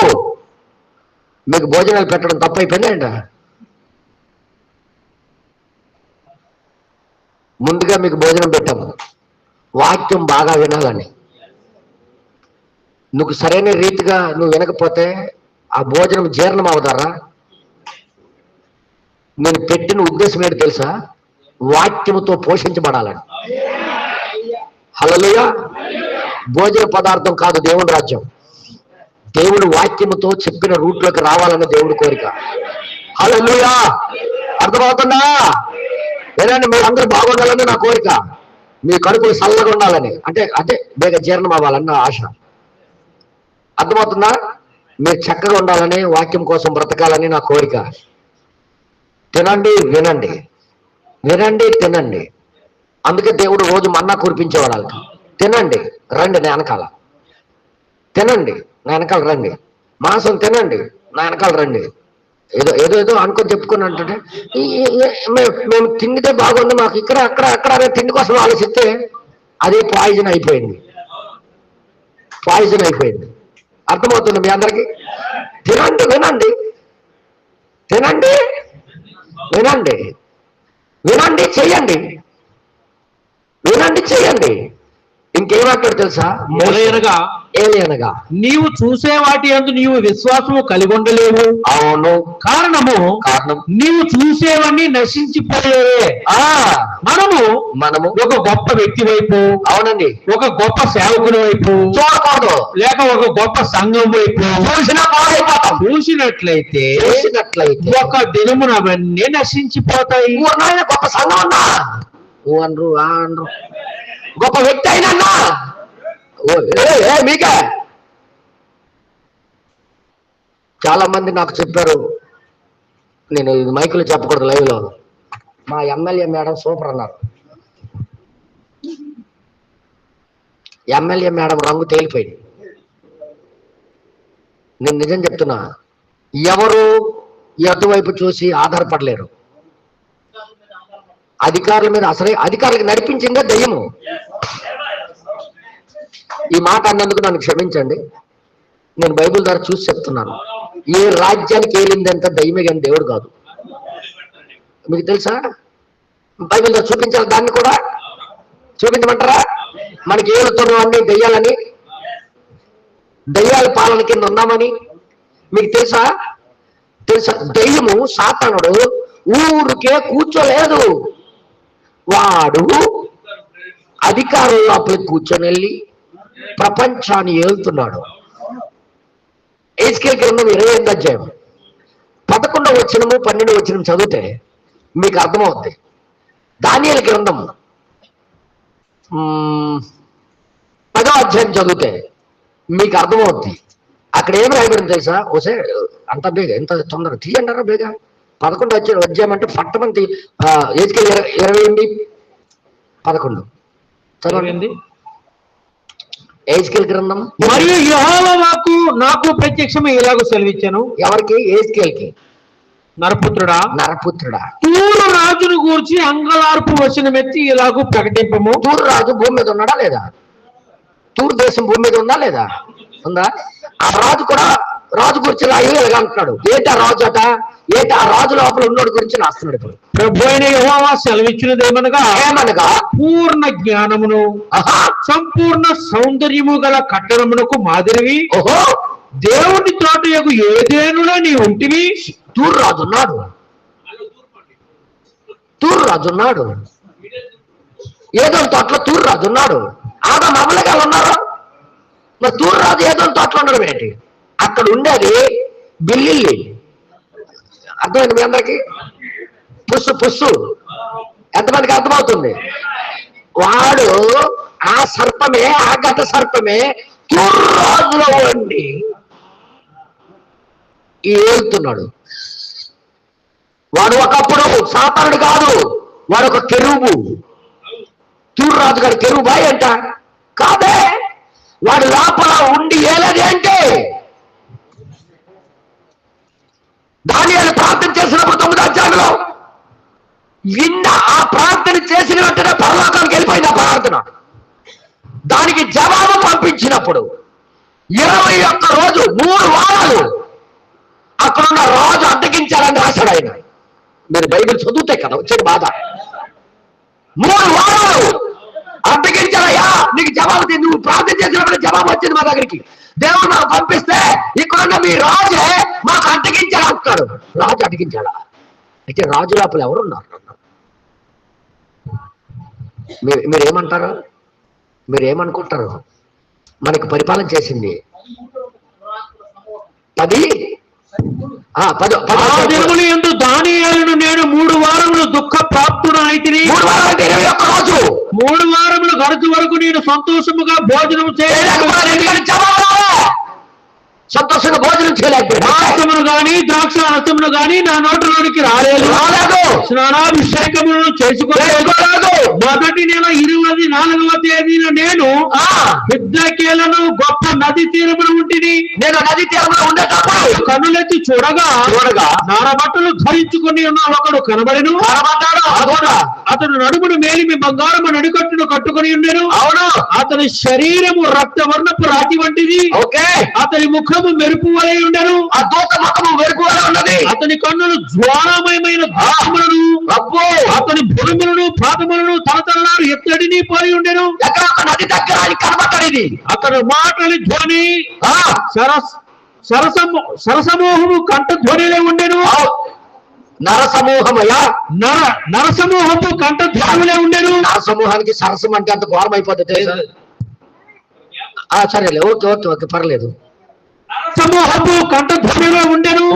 మీకు భోజనాలు పెట్టడం తప్పు అయిపోయిందా? ముందుగా మీకు భోజనం పెట్టాము, వాక్యం బాగా వినాలని. నువ్వు సరైన రీతిగా నువ్వు వినకపోతే ఆ భోజనం జీర్ణం అవుతారా? నేను పెట్టిన ఉద్దేశం ఏంటి తెలుసా? వాక్యముతో పోషించబడాలని. హల్లెలూయా. భోజన పదార్థం కాదు దేవుని రాజ్యం. దేవుడు వాక్యముతో చెప్పిన రూట్లోకి రావాలన్న దేవుడి కోరిక. హల్లెలూయా. అర్థమవుతుందా? ఏనండి, మీరు అందరూ బాగుండాలని నా కోరిక. మీ కడుపులు చల్లగా ఉండాలని, అంటే బేగ జీర్ణం అవ్వాలన్న ఆశ. అర్థమవుతుందా? మీరు చక్కగా ఉండాలని, వాక్యం కోసం బ్రతకాలని నా కోరిక. తినండి, వినండి, వినండి, తినండి. అందుకే దేవుడు రోజు మన్నా కురిపించేవాడు వాళ్ళకి. తినండి, రండి నా వెనకాల, తినండి నా వెనకాల రండి, మాంసం తినండి నా వెనకాల రండి. ఏదో ఏదో ఏదో అనుకొని చెప్పుకుని అంటే మేము తిండితే బాగుంది, మాకు ఇక్కడ అక్కడ అక్కడ అనే తిండి కోసం ఆలోచిస్తే అదే పాయిజన్ అయిపోయింది, పాయిజన్ అయిపోయింది. అర్థమవుతుంది మీ అందరికి? తినండి, వినండి, తినండి, వినండి, వినండి, చెయ్యండి, వినండి, చెయ్యండి. ఇంకేమంటాడు తెలుసా? ఏలయనగా ఏలయనగా నీవు చూసే వాటి యందు నీవు విశ్వాసము కలిగి ఉండలేవు. అవును, కారణం నీవు చూసేవన్నీ నశించిపోయేవే. మనము ఒక గొప్ప వ్యక్తి వైపు, అవునండి, ఒక గొప్ప సేవకుని వైపు చూడకూడదు, లేక ఒక గొప్ప సంఘం వైపు చూసినట్లయితే ఒక దినమున అవన్నీ నశించిపోతాయి. గొప్ప సంఘం అన్నా, అనరు అనరు, గొప్ప వ్యక్తి అయినా మీకే. చాలా మంది నాకు చెప్పారు, నేను ఇది మైకులో చెప్పకూడదు, లైవ్ లో, మా ఎమ్మెల్యే మేడం సూపర్ అన్నారు. ఎమ్మెల్యే మేడం రంగు తేలిపోయింది. నేను నిజం చెప్తున్నా, ఎవరు ఎటువైపు చూసి ఆధారపడలేరు. అధికారుల మీద అసలే అధికారులకు నడిపించిందే దయ్యము. ఈ మాట అన్నందుకు నన్ను క్షమించండి. నేను బైబిల్ ద్వారా చూసి చెప్తున్నాను. ఏ రాజ్యానికి ఏలిందంత దయ్యమే కానీ దేవుడు కాదు. మీకు తెలుసా? బైబిల్ ద్వారా చూపించాలి, దాన్ని కూడా చూపించమంటారా? మనకి ఏలుతున్నాం అన్ని దయ్యాలని, దయ్యాల పాలన కింద ఉన్నామని మీకు తెలుసా? తెలుసా? దయ్యము సాతానుడు ఊరికే కూర్చోలేదు. వాడు అధికారుల లోపల కూర్చొని వెళ్ళి ప్రపంచాన్ని ఏలుతున్నాడు. ఎహెజ్కేలు గ్రంథం 28వ అధ్యాయం 11వ వచనము 12వ వచనం చదివితే మీకు అర్థమవుద్ది. దానియేలు గ్రంథం 10వ అధ్యాయం చదివితే మీకు అర్థమవుద్ది. అక్కడ ఏం రాయబడింది తెలుసా? ఓసే అంత బేగ, ఎంత తొందర తీయంటారా బేగ? 11వ అధ్యాయం అంటే పట్టమంతి ఎహెజ్కేలు 28:11 చదవండి. ఎహెజ్కేలు గ్రంథం. మరియు యెహోవా వాక్కు నాకు ప్రత్యక్షమే ఇలాగ సెలవిచ్చాను. ఎవరికి? ఎహెజ్కేలుకి. నరపుత్రుడా, నరపుత్రుడా, తూరు రాజును గూర్చి అంగలార్పు వచనమెత్తి ఇలాగూ ప్రకటింపము. తూరు రాజు భూమి మీద ఉన్నాడా లేదా? తూరు దేశం భూమి మీద ఉందా లేదా? ఉందా? ఆ రాజు కూడా రాజు గురించి ఇలాగ అంటున్నాడు. ఏంటి ఆ రాజు అట? ఏంటి ఆ రాజు లోపల ఉన్నోడి గురించి రాస్తున్నాడు. ఇప్పుడు ప్రభు అయిన యెహోవా సెలవిచ్చినదేమనగా, ఏమనగా పూర్ణ జ్ఞానమును సంపూర్ణ సౌందర్యము గల కట్టడమునకు మాదిరివి ఓహో దేవుని తోటయకు ఏదేనులో నీ ఉంటివి. తూరు రాజు ఉన్నాడు, తూరు రాజు ఉన్నాడు, ఏదో తోటలో తూరు రాజు ఉన్నాడు. ఆదాము అవ్వలేగాలు ఉన్నారు. మరి తూరు రాజు ఏదో తోటలో ఉండడం ఏంటి? అక్కడ ఉండేది బిల్లిల్లి. అర్థమైంది మీ అందరికి? పుస్సు పుస్సు. ఎంతమందికి అర్థమవుతుంది? వాడు ఆ సర్పమే, ఆ గత సర్పమే తూరు రాజులో ఉండి ఏలుతున్నాడు. వాడు ఒకప్పుడు సాతానుడు కాదు, వాడు ఒక కెరూబు. తూరు రాజు గారి కెరూబాయ్ అంట కాదే. వాడు లోపల ఉండి ఏలది అంటే దానియేలు ప్రార్థన చేసినప్పుడు 9వ అధ్యాయంలో విన్న ఆ ప్రార్థన చేసిన వెంటనే పరలోకానికి వెళ్ళిపోయింది ఆ ప్రార్థన. దానికి జవాబు పంపించినప్పుడు 21 రోజు 3 వారాలు అక్కడున్న రాజు అడ్డగించాలని రాశాడు ఆయన. మీరు బైబిల్ చదివితే కదా వచ్చేది బాధ. 3 వారాలు అడ్డగించారయ్యా, నీకు జవాబు, నువ్వు ప్రార్థన చేసినప్పుడు జవాబు వచ్చింది మా దగ్గరికి. దేవుడు నాకు పంపిస్తే ఇక్కడున్న మీ రాజే మాకు అడ్డగించాడు అంటాడు. రాజు అడ్డగించాడా? అయితే రాజు లోపల ఎవరున్నారు? మీరేమంటారు? మీరేమనుకుంటారు? మనకి పరిపాలన చేసింది 10 యందు దానియేలును నేను 3 వారములు దుఃఖ ప్రాప్తుడు అయితిని. 3 వారాలు 21 రోజు 3 వారములు గడుచు వరకు నేను సంతోషముగా భోజనం చేయలేదు. సంతోషంగా భోజనం చేయలేకపోయాడు. మాంసమును గాని ద్రాక్ష రసమును గాని నా నోటిలోనికి రాలేదు. స్నానాభిషేకములను చేసుకోలేదు. మొదటి నెల 24వ తేదీన నేను యుద్ధకేలను గొప్ప నది తీరమున ఉంటిని. నేను నది తీరమున ఉండేటప్పుడు కనులెత్తి చూడగా నారబట్టలు ధరించుకుని ఉన్న ఒకడు కనబడెను. అతడు నడుమును మేలిమి బంగారము నడికట్టును కట్టుకుని ఉండెను. అవును. అతని శరీరము రక్తవర్ణపు రాతి వంటిది. అతని ముఖము మెరుపు వలె ఉండెను. ఆ దూత ముఖము మెరుపు వలె ఉన్నది. అతని కన్నులు జ్వాలామయమైన ధామములను, అతని భుజములను పాదములను తలతలనాడు ఎత్తడిని పోయి ఉండెను. నది దగ్గర కనబడ్డది. అతని మాటలి ధ్వని సరసమోహము కంఠ ధ్వనిలే ఉండెను. నరసమూహమయ్యా, నరసమూహము కంఠ ధ్వనిలే ఉండెను. నరసమూహానికి సరసం అంటే అంత ఘోరం అయిపోతుంది. సరేలే, ఓకే ఓకే ఓకే, పర్లేదు. సమూహము కంఠధ్వనిలో ఉండెను.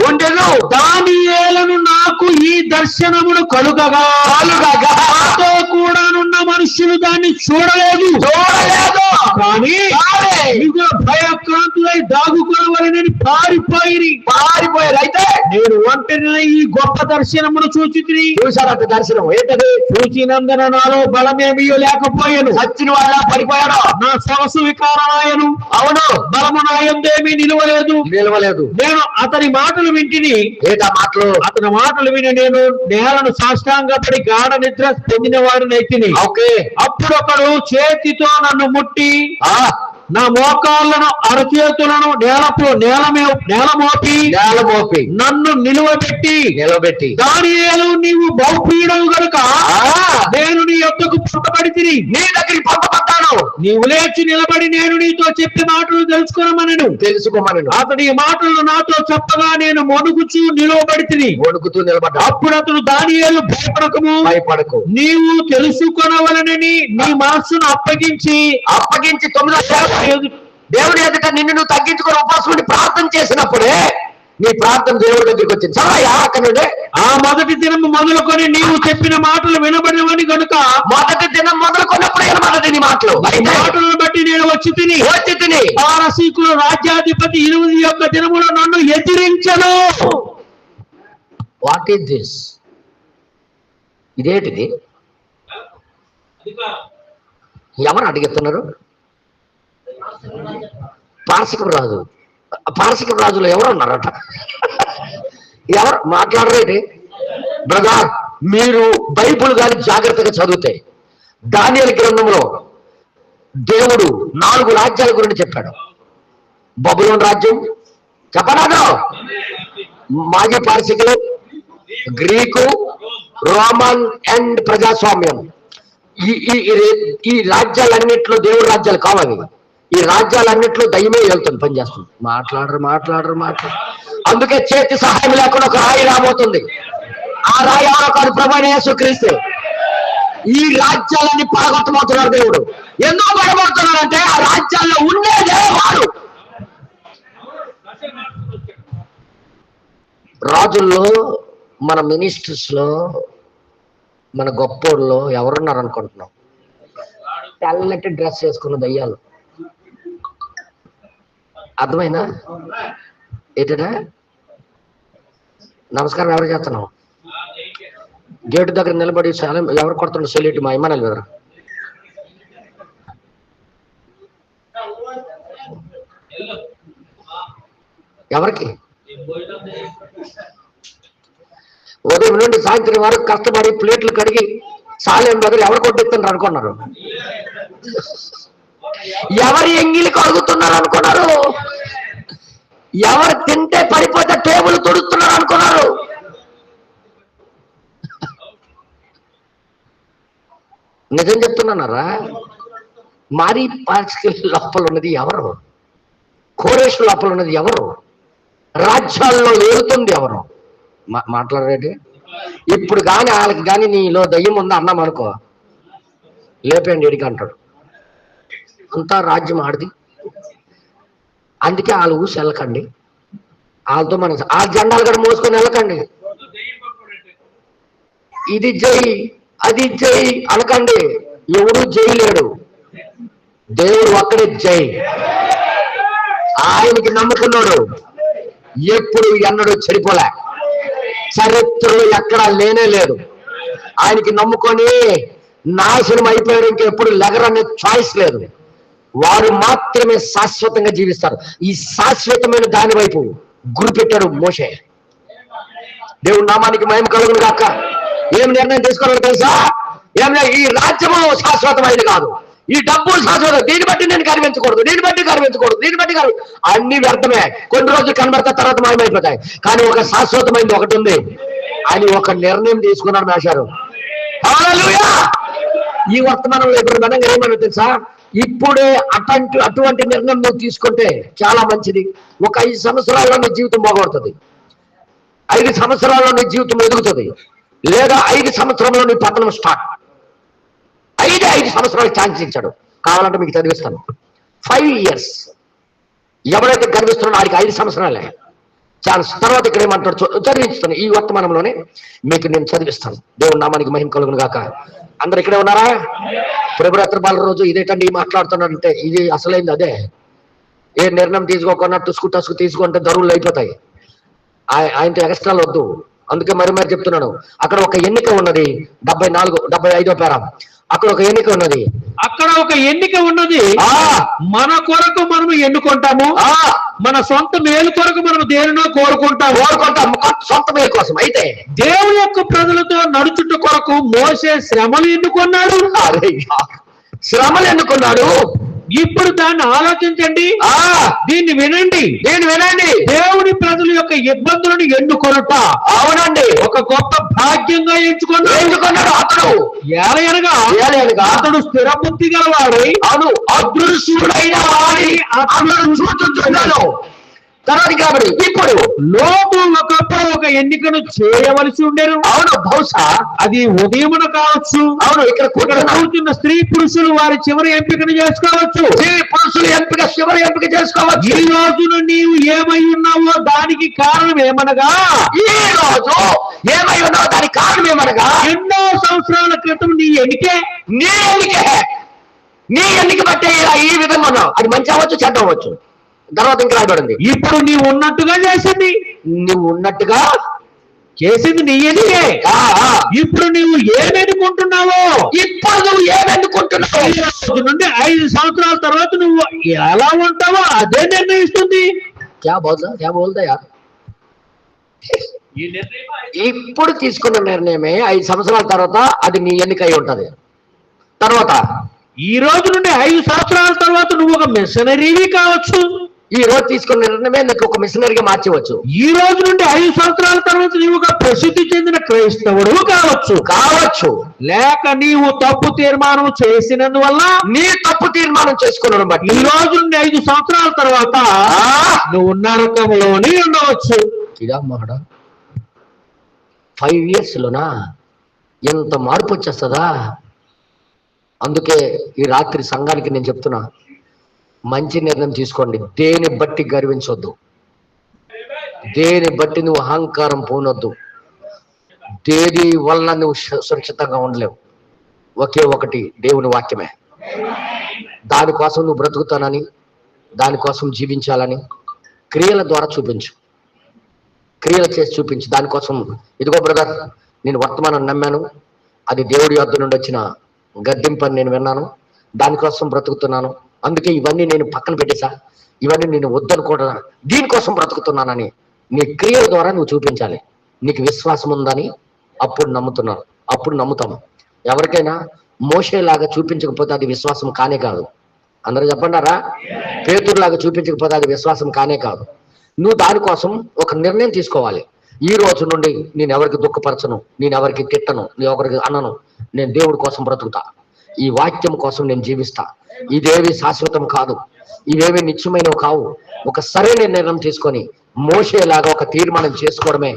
దానియేలును నాకు ఈ దర్శనమును కలుగగా నాతో కూడానున్న మనుష్యులు దాన్ని చూడలేదు. కానీ భయక్రాంతులై దాగుకోవాలని పారిపోయారు. అయితే నేను ఒంటరిగా ఈ గొప్ప దర్శనమును చూసారంట. దర్శనం ఏంటది? చూచినందున నాలో బలమేమీ లేకపోయాను. సచ్చిన వాళ్ళ పడిపోయాడు. నా శ్వాసు వికారమాయను. అవును, బలము నా యందేమీ నిలవలేదు. నేను అతని మాటలు వింటిని. అతని మాటలు విని నేను నేలను సాష్టాంగపడి గాఢ నిద్ర పొందిన వాడినైతిని. అప్పుడు ఒకడు చేతితో నన్ను ముట్టి నా మోకాళ్ళను అరచేతులను నేలమోపి నన్ను నిలవబెట్టి దానియేలు నీవు బహుపీడవు గనుక నేను నీ యొద్దకు పుట్టబడి తిని నీ దగ్గరికి పంపబడ్డాను. నీవు లేచి నిలబడి నేను నీతో చెప్పే మాటలు తెలుసుకోమనను. అతని మాటలు నాతో చెప్పగా నేను వణుకుతూ నిలబడ్డా. అప్పుడు అతడు దానియేలు భయపడకు, నీవు తెలుసుకొనవలనని నీ మనస్సును అప్పగించి 9 దేవుడి ఎదుట నిన్ను నువ్వు తగ్గించుకొని ఉపవాసం ఉండి ప్రార్థన చేసినప్పుడే నీ ప్రార్థన దేవుడి దగ్గరికి వచ్చింది. సరయ్యా, అక్కడ నుండి ఆ మొదటి దినం మొదలుకొని నీవు చెప్పిన మాటలు వినబడినవని కనుక మొదటి దినం మొదలుకొన్నప్పుడు వినబడది నీ మాటలను బట్టి నేను వచ్చి తిని పారసీకుల రాజ్యాధిపతి 21 దినములు నన్ను ఎదిరించను. What is this? ఇదేంటిది? ఎవరు అడిగిస్తున్నారు? పారసిక రాజులు ఎవరు ఉన్నారట? ఎవరు మాట్లాడరేంటి? బ్రదర్, మీరు బైబుల్ గాని జాగ్రత్తగా చదివితే దానియేలు గ్రంథంలో దేవుడు 4 రాజ్యాల గురించి చెప్పాడు. బబులోను రాజ్యం చెప్పరాదు, మాజీ పారసికులు, గ్రీకు, రోమన్ అండ్ ప్రజాస్వామ్యం. ఈ రాజ్యాలన్నింటిలో దేవుడు రాజ్యాలు కావాలి. ఈ రాజ్యాలన్నింటిలో దయ్యమే వెళ్తుంది, పనిచేస్తుంది. మాట్లాడరు. అందుకే చేతి సహాయం లేకుండా ఒక రాయి రాబోతుంది. ఆ రాయి ఎవరో కాదు, ప్రభువైన యేసుక్రీస్తు. ఈ రాజ్యాలన్నీ పడగొట్టబోతున్నాడు దేవుడు. ఎందుకు పడగొడుతున్నాడంటే ఆ రాజ్యాల్లో ఉండేదే వాడు. రాజుల్లో, మన మినిస్టర్స్ లో, మన గొప్పోళ్ళలో ఎవరున్నారు అనుకుంటున్నాం? తెల్లటి డ్రెస్ వేసుకున్న దయ్యాలు. అర్థమైందా? ఏంటంటే నమస్కారం ఎవరు చేస్తున్నావు? గేటు దగ్గర నిలబడి ఎవరు కొడుతున్నాడు సెల్యూట్? మా ఇమ్మానాయల్ దగ్గర. ఎవరికి? ఉదయం నుండి సాయంత్రం వరకు కష్టపడి ప్లేట్లు కడిగి సాలేం దగ్గర ఎవరు కొట్టిస్తున్నారు అనుకున్నారు? ఎవరి ఎంగిలి కడుగుతున్నారు అనుకున్నారు? ఎవరు తింటే పడిపోతే టేబుల్ తుడుస్తున్నారు అనుకున్నారు? నిజం చెప్తున్నారా? మారీ పార్సికల్ లోపల ఉన్నది ఎవరు? కోరేష్ లోపల ఉన్నది ఎవరు? రాజ్యాల్లో ఏలుతుంది ఎవరు? మాట్లాడరేంటి? ఇప్పుడు కానీ వాళ్ళకి కానీ నీలో దయ్యం ఉందా అన్నాం అనుకో, లేపండి ఎడికి అంటాడు. అంతా రాజ్యం ఆడిది. అందుకే వాళ్ళు ఊసి వెళ్ళకండి. వాళ్ళతో మన ఆ జెండాలు కూడా మోసుకొని వెళ్ళకండి. ఇది జై, అది జై అనకండి. ఎవడు జై లేడు, దేవుడు ఒక్కడే జై. ఆయనకి నమ్ముకున్నాడు ఎప్పుడు ఎన్నడూ చెడిపోలే. చరిత్రలో ఎక్కడా లేనే లేదు. ఆయనకి నమ్ముకొని నాశనం అయిపోయాడు, ఇంకెప్పుడు లెగరనే చాయిస్ లేదు. వారు మాత్రమే శాశ్వతంగా జీవిస్తారు. ఈ శాశ్వతమైన దాని వైపు గురిపెట్టాడు మోషే. దేవుడి నామానికి మహిమ కలుగును గాక. ఏం నిర్ణయం తీసుకోవాలో తెలుసా? ఏమైనా ఈ రాజ్యము శాశ్వతమైనది కాదు, ఈ డబ్బు శాశ్వతం. దీన్ని బట్టి నేను కనిపించకూడదు, దీన్ని బట్టి కనిపించకూడదు, దీన్ని బట్టి అన్ని వ్యర్థమే. కొన్ని రోజులు కనబడతా, తర్వాత మాయమైపోతాయి. కానీ ఒక శాశ్వతమైనది ఒకటి ఉంది. అని ఒక నిర్ణయం తీసుకున్నాడు మేషారు. హల్లెలూయా. ఈ వర్తమానంలో ఎప్పుడు ఘనంగా ఏమన్నా తెలుసా? ఇప్పుడే అటువంటి నిర్ణయం నువ్వు తీసుకుంటే చాలా మంచిది. ఒక 5 సంవత్సరాల్లో నీ జీవితం బాగుపడుతుంది, 5 సంవత్సరాల్లో నీ జీవితం ఎదుగుతుంది, లేదా 5 సంవత్సరంలో నీ పతనం స్టార్ట్. 5 సంవత్సరాలకు ఛాన్స్ ఇచ్చాడు. కావాలంటే మీకు చదివిస్తాను. 5 years ఎవరైతే గర్విస్తున్నాడో వాడికి 5 సంవత్సరాలే ఛాన్స్. తర్వాత ఇక్కడ ఏమంటాడు చదివిస్తాను. ఈ వర్తమానంలోనే మీకు నేను చదివిస్తాను. దేవుడి నామానికి మహిమ కలుగును గాక. అందరు ఇక్కడే ఉన్నారా? ప్రభురాత్రి బాల రోజు ఇదేటండి మాట్లాడుతున్నాడంటే ఇది అసలైంది అదే. ఏ నిర్ణయం తీసుకోకుండా టసుకు తీసుకుంటే దరువులు అయిపోతాయి. ఆయనతో ఎక్స్ట్రాలు వద్దు. అందుకే మరి చెప్తున్నాను. అక్కడ ఒక ఎన్నిక ఉన్నది. 75వ పేరా. అక్కడ ఒక ఎన్నిక ఉన్నది. అక్కడ ఒక ఎన్నిక ఉన్నది. మన కొరకు మనము ఎన్నుకుంటాము. మన సొంత మేలు కొరకు మనం దేనినో కోరుకుంటాము. సొంత మేలు కోసం. అయితే దేవుని యొక్క ప్రజలతో నడుచుట కొరకు మోసే శ్రమలు ఎన్నుకున్నాడు. శ్రమలు ఎన్నుకున్నాడు. ఇప్పుడు దాన్ని ఆలోచించండి, దీన్ని వినండి. దేవుని ప్రజల యొక్క ఇబ్బందులను ఎన్నుకొనుట, అవునండి, ఒక గొప్ప భాగ్యంగా ఎంచుకున్నాడు. అతడు ఏలయనగా అతడు స్థిర బుద్ధి గలవాడు. అవును, అదృశ్యుడైన వాడి అతడు చూచుచున్నాడు. తర్వాత కాబట్టి ఇప్పుడు లోటు ఒకప్పుడు ఒక ఎన్నికను చేయవలసి ఉండేను. అవును, బహుశా అది ఉదయమున కావచ్చు. అవును, ఇక్కడ కూర్చున్న స్త్రీ పురుషులు వారి చివరి ఎంపికను చేసుకోవచ్చు. చివరి ఎంపిక చేసుకోవచ్చు. ఈ రోజున నీవు ఏమై ఉన్నావో దానికి కారణం ఏమనగా, ఈ రోజు ఏమై ఉన్నావో దానికి కారణం ఏమనగా, ఎన్నో సంవత్సరాల క్రితం నీ ఎన్నికే బట్టే ఈ విధంగా ఉన్నావు. అది మంచి అవ్వచ్చు, చెడ్డ అవ్వచ్చు. తర్వాత ఇంకా రాయబడింది, ఇప్పుడు నీవు ఉన్నట్టుగా చేసింది, నువ్వు ఉన్నట్టుగా చేసింది నీ ఎన్నికే. ఇప్పుడు నువ్వు ఏమెన్నుకుంటున్నావో, రోజు నుండి 5 సంవత్సరాల తర్వాత నువ్వు ఎలా ఉంటావో అదే నిర్ణయిస్తుంది. ఇప్పుడు తీసుకున్న నిర్ణయమే 5 సంవత్సరాల తర్వాత అది నీ ఎన్నిక అయి ఉంటది. తర్వాత ఈ రోజు నుండి 5 సంవత్సరాల తర్వాత నువ్వు ఒక మిషనరీవి కావచ్చు. ఈ రోజు తీసుకున్న నిర్ణయమే నీకు ఒక మిషనరీగా మార్చవచ్చు. ఈ రోజు నుండి 5 సంవత్సరాల తర్వాత నీవు ఒక ప్రసిద్ధి చెందిన క్రైస్తవుడు కావచ్చు. లేక నీవు తప్పు తీర్మానం చేసినందువల్ల, నీ తప్పు తీర్మానం చేసుకున్నాను బట్టి ఈ రోజు నుండి 5 సంవత్సరాల తర్వాత నువ్వు నరకంలోనే ఉండవచ్చు. ఇదా మాట 5 years లోనా ఎంత మార్పు వచ్చేస్తుందా? అందుకే ఈ రాత్రి సంఘానికి నేను చెప్తున్నా, మంచి నిర్ణయం తీసుకోండి. దేని బట్టి గర్వించొద్దు, దేని బట్టి నువ్వు అహంకారం పోనొద్దు, దేని వలన నువ్వు సురక్షితంగా ఉండలేవు. ఒకే ఒకటి, దేవుని వాక్యమే. దానికోసం నువ్వు బ్రతుకుతానని, దానికోసం జీవించాలని క్రియల ద్వారా చూపించు, క్రియలు చేసి చూపించు. దానికోసం ఇదిగో బ్రదర్, నేను వర్తమానం నమ్మాను, అది దేవుడి యొద్ద నుండి వచ్చిన గద్దింపని నేను విన్నాను, దానికోసం బ్రతుకుతున్నాను, అందుకే ఇవన్నీ నేను పక్కన పెట్టేశా, ఇవన్నీ నేను వద్దనుకోవడం, దీనికోసం బ్రతుకుతున్నానని నీ క్రియల ద్వారా నువ్వు చూపించాలి. నీకు విశ్వాసం ఉందని అప్పుడు నమ్ముతున్నాను, అప్పుడు నమ్ముతాము. ఎవరికైనా మోషేలాగా చూపించకపోతే అది విశ్వాసం కానే కాదు. అందరూ చెప్పండారా? పేతురులాగా చూపించకపోతే అది విశ్వాసం కానే కాదు. నువ్వు దానికోసం ఒక నిర్ణయం తీసుకోవాలి. ఈ రోజు నుండి నేను ఎవరికి దుఃఖపరచను, నేను ఎవరికి తిట్టను, నేను ఎవరికి అనను, నేను దేవుడి కోసం బ్రతుకుతా, ఈ వాక్యం కోసం నేను జీవిస్తా. ఇదేవి శాశ్వతం కాదు, ఇవేవి నిత్యమైనవి కావు. ఒక సరైన నిర్ణయం తీసుకొని మోషేలాగా ఒక తీర్మానం చేసుకోవడమే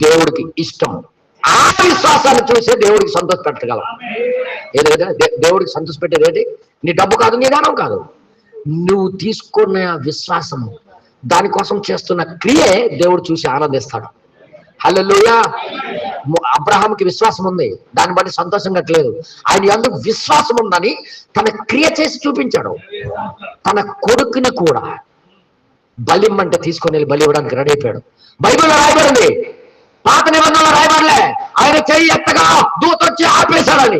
దేవుడికి ఇష్టం. ఆ విశ్వాసాన్ని చూసే దేవుడికి సంతోష పెట్టగలం. ఏదైనా దేవుడికి సంతోష పెట్టేది ఏంటి? నీ డబ్బు కాదు, నీ దానం కాదు, నువ్వు తీసుకున్న విశ్వాసము, దానికోసం చేస్తున్న క్రియే దేవుడు చూసి ఆనందిస్తాడు. హల్లెలూయా. అబ్రహాంకి విశ్వాసం ఉంది, దాన్ని బట్టి సంతోషం కట్టలేదు. ఆయన యందు విశ్వాసం ఉందని తన క్రియ చేసి చూపించాడు. తన కొడుకుని కూడా బలిమ్మంటే తీసుకొని వెళ్ళి బలి ఇవ్వడానికి రెడీ అయిపోయాడు. బైబిల్లో రాయబడింది, పాత నిబంధనలో రాయబడలే ఆయన చెయ్యి ఎత్తగా దూత వచ్చి ఆపేశాడని.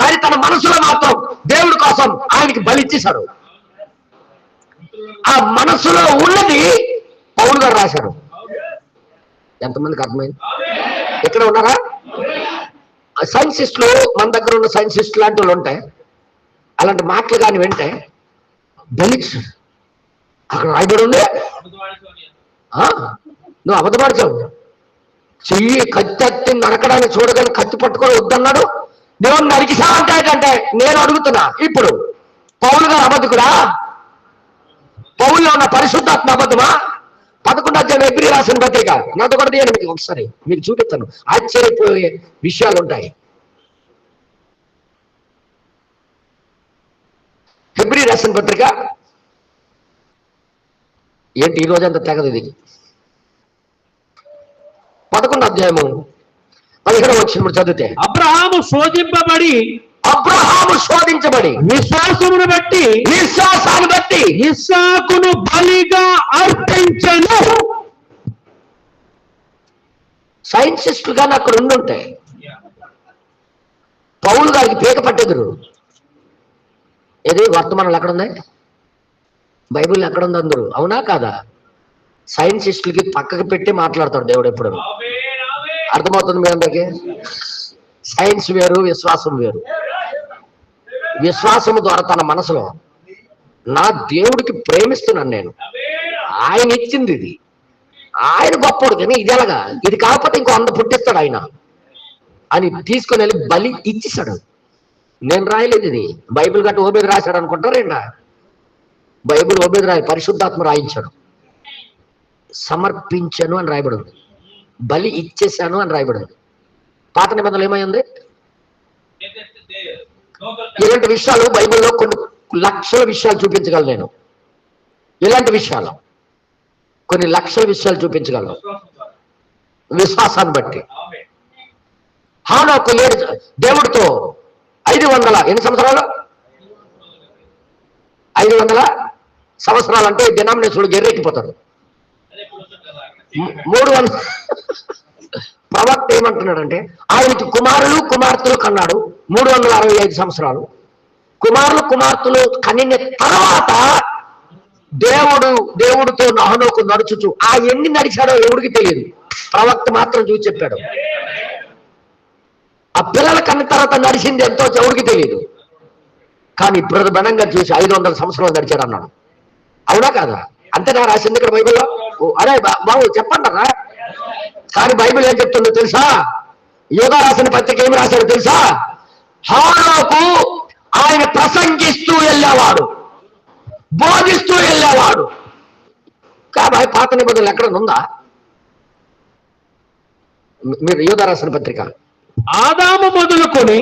కానీ తన మనసులో మాత్రం దేవుడి కోసం ఆయనకి బలి ఇచ్చేశాడు. ఆ మనసులో ఉన్నది పౌలు గారు రాశారు. ఎంతమందికి అర్థమైంది? ఎక్కడ ఉన్నారా? సైన్సిస్టులు, మన దగ్గర ఉన్న సైన్సిస్ట్ లాంటి వాళ్ళు ఉంటాయి, అలాంటి మాటలు కానీ వింటే బలి అక్కడ రాయబడి ఉంది. నువ్వు అబద్ధపడతావు, చెయ్యి కత్తి ఎత్తి నరకడానికి చూడగానే కత్తి పట్టుకొని వద్దన్నాడు, దేవుడు నరికిసామంటే నేను అడుగుతున్నా, ఇప్పుడు పౌలు గారు అబద్ధకుడా? పౌల్లో ఉన్న పరిశుద్ధాత్మ అబద్ధమా? 11వ అధ్యాయం హెబ్రీ రాసిన పత్రిక, నాతో కూడా తీయండి, మీకు ఒకసారి మీకు చూపిస్తాను, ఆశ్చర్యపోయే విషయాలు ఉంటాయి. హెబ్రీ రాసిన పత్రిక ఏంటి ఈ రోజంతా తెగదు ఇది. 11వ అధ్యాయము 15వ వచనం చదివితే, అబ్రహాము శోధింపబడి విశ్వాసాన్ని బట్టి ఇస్సాకును బలిగా అర్పించను. సైన్సిస్టులు కానీ అక్కడ ఉండుంటాయి, పౌలు గారికి పీక పట్టెదురు. ఏది వర్తమానంలో ఎక్కడుంది? బైబిల్ ఎక్కడుంది అందరూ? అవునా కాదా? సైన్సిస్టులకి పక్కకి పెట్టి మాట్లాడతాడు దేవుడు ఎప్పుడు. అర్థమవుతుంది మీ అందరికీ? సైన్స్ వేరు, విశ్వాసం వేరు. విశ్వాసము ద్వారా తన మనసులో నా దేవుడికి ప్రేమిస్తున్నాను నేను, ఆయన ఇచ్చింది ఇది, ఆయన గొప్పడు, కానీ ఇది ఎలాగా, ఇది కాకపోతే ఇంకో 100 పుట్టిస్తాడు ఆయన అని తీసుకుని వెళ్ళి బలి ఇచ్చేశాడు. నేను రాయలేదు ఇది, బైబిల్ గట్ట ఓబేది రాశాడు అనుకుంటారేంటా? బైబిల్ ఓబేది రాయి, పరిశుద్ధాత్మ రాయించాడు. సమర్పించను అని రాయబడింది, బలి ఇచ్చేశాను అని రాయబడింది. పాత నిబంధనలు ఏమైంది? ఇలాంటి విషయాలు బైబిల్లో కొన్ని లక్షల విషయాలు చూపించగలను నేను. ఇలాంటి విషయాలు కొన్ని లక్షల విషయాలు చూపించగలను విశ్వాసాన్ని బట్టి. హానోకు లేడు దేవుడితో 500 ఎన్ని సంవత్సరాలు? 500 సంవత్సరాలు అంటే డినామినేషన్ ఎర్రెక్కిపోతాడు. 300 ప్రవక్త ఏమంటున్నాడంటే ఆయనకి కుమారులు కుమార్తెలు కన్నాడు. 365 సంవత్సరాలు కుమారులు కుమార్తెలు కనిన తర్వాత దేవుడితో హానోకు నడుచుచు, ఆ ఎన్ని నడిచాడో ఎవడికి తెలియదు, ప్రవక్త మాత్రం చూసి చెప్పాడు. ఆ పిల్లల కన్న తర్వాత నడిచింది ఎంతో ఎవడికి తెలియదు, కానీ ఇప్పుడు బలంగా చూసి 500 సంవత్సరాలు నడిచాడు అన్నాడు. అవునా కాదా? అంతేనా రాసింది ఇక్కడ బైబిల్లో? అరే బాబు చెప్పండి. కానీ బైబిల్ ఏం చెప్తుందో తెలుసా? యోగా రాసిన పత్రిక ఏమి రాశాడు తెలుసా? హానోకు ఆయన ప్రసంగిస్తూ వెళ్ళేవాడు, బోధిస్తూ వెళ్ళేవాడు. కాబట్టి పాత నిబంధనలు ఎక్కడ ఉందా? మీరు యోగా రాసిన పత్రిక ఆదాము మొదలుకొని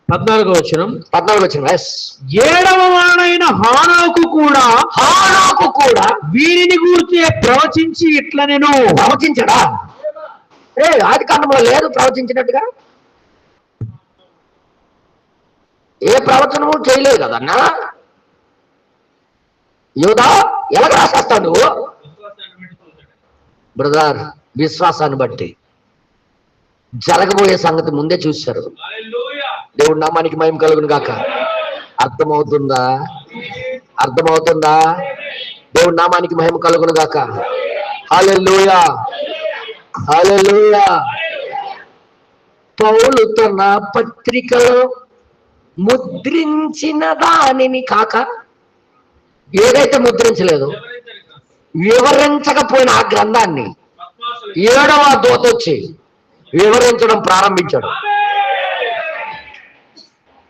14వ వచనం 7వ వాడైన హానోకు కూడా వీరిని గూర్చి ప్రవచించి ఇట్లా నేను ప్రవచించడా? ఆది కాండంలో లేదు ప్రవచించినట్టుగా, ఏ ప్రవచనము చేయలేదు కదన్నా. యోధా ఎలాగ రాసేస్తావు నువ్వు? బ్రదర్, విశ్వాసాన్ని బట్టి జరగబోయే సంగతి ముందే చూశారు. దేవుడి నామానికి మహిమ కలుగును గాక. అర్థమవుతుందా? దేవుడి నామానికి మహిమ కలుగును గాక. హల్లెలూయా, హల్లెలూయా. పౌలు తన పత్రికలో ముద్రించిన దానిని కాక, ఏదైతే ముద్రించలేదు, వివరించకపోయిన ఆ గ్రంథాన్ని 7వ దూత వచ్చి వివరించడం ప్రారంభించాడు.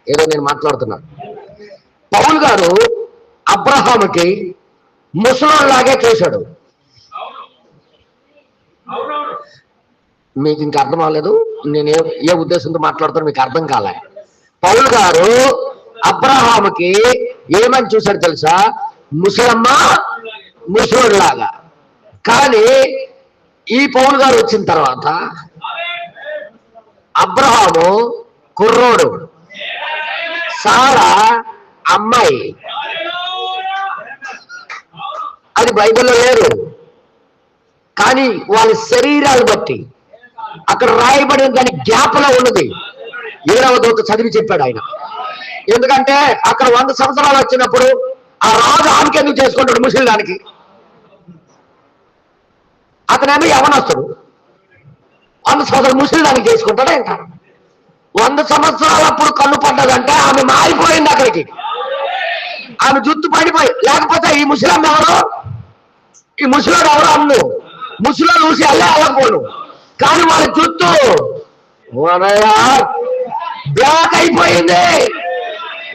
ఏదో నేను మాట్లాడుతున్నాను. పౌలు గారు అబ్రహాముకి ముసలోళ్ళలాగే చేశాడు. మీకు ఇంకా అర్థం అవ్వలేదు, నేను ఏ ఉద్దేశంతో మాట్లాడుతాను మీకు అర్థం కాలే. పౌలు గారు అబ్రహాముకి ఏమని చూశాడు తెలుసా? ముసలోళ్ళలాగా. కానీ ఈ పౌలు గారు వచ్చిన తర్వాత అబ్రహాము కుర్రోడు, సారా అమ్మాయి. అది బైబిల్లో లేదు. కానీ వాళ్ళ శరీరాలు బట్టి అక్కడ రాయబడిన దాని గ్యాప్లో ఉన్నది. 7వ దూత చదివి చెప్పాడు ఆయన. ఎందుకంటే అక్కడ 100 సంవత్సరాలు వచ్చినప్పుడు ఆ రాజు ఆమెకెందుకు చేసుకుంటాడు? ముసలిదానికి. అతనేమో యవనస్తుడు, 100 సంవత్సరాలు ముసలిదానికి చేసుకుంటాడు ఏంట? 100 సంవత్సరాలప్పుడు కన్ను పడ్డదంటే ఆమె మారిపోయింది అక్కడికి. ఆమె జుత్తు పడిపోయి, లేకపోతే ఈ ముసలమ్మ ఎవరు, ఈ ముసలోడు ఎవరు అన్ను, ముసలో చూసి వెళ్ళకపోను. కానీ వాళ్ళ జుత్తు బ్లాక్ అయిపోయింది.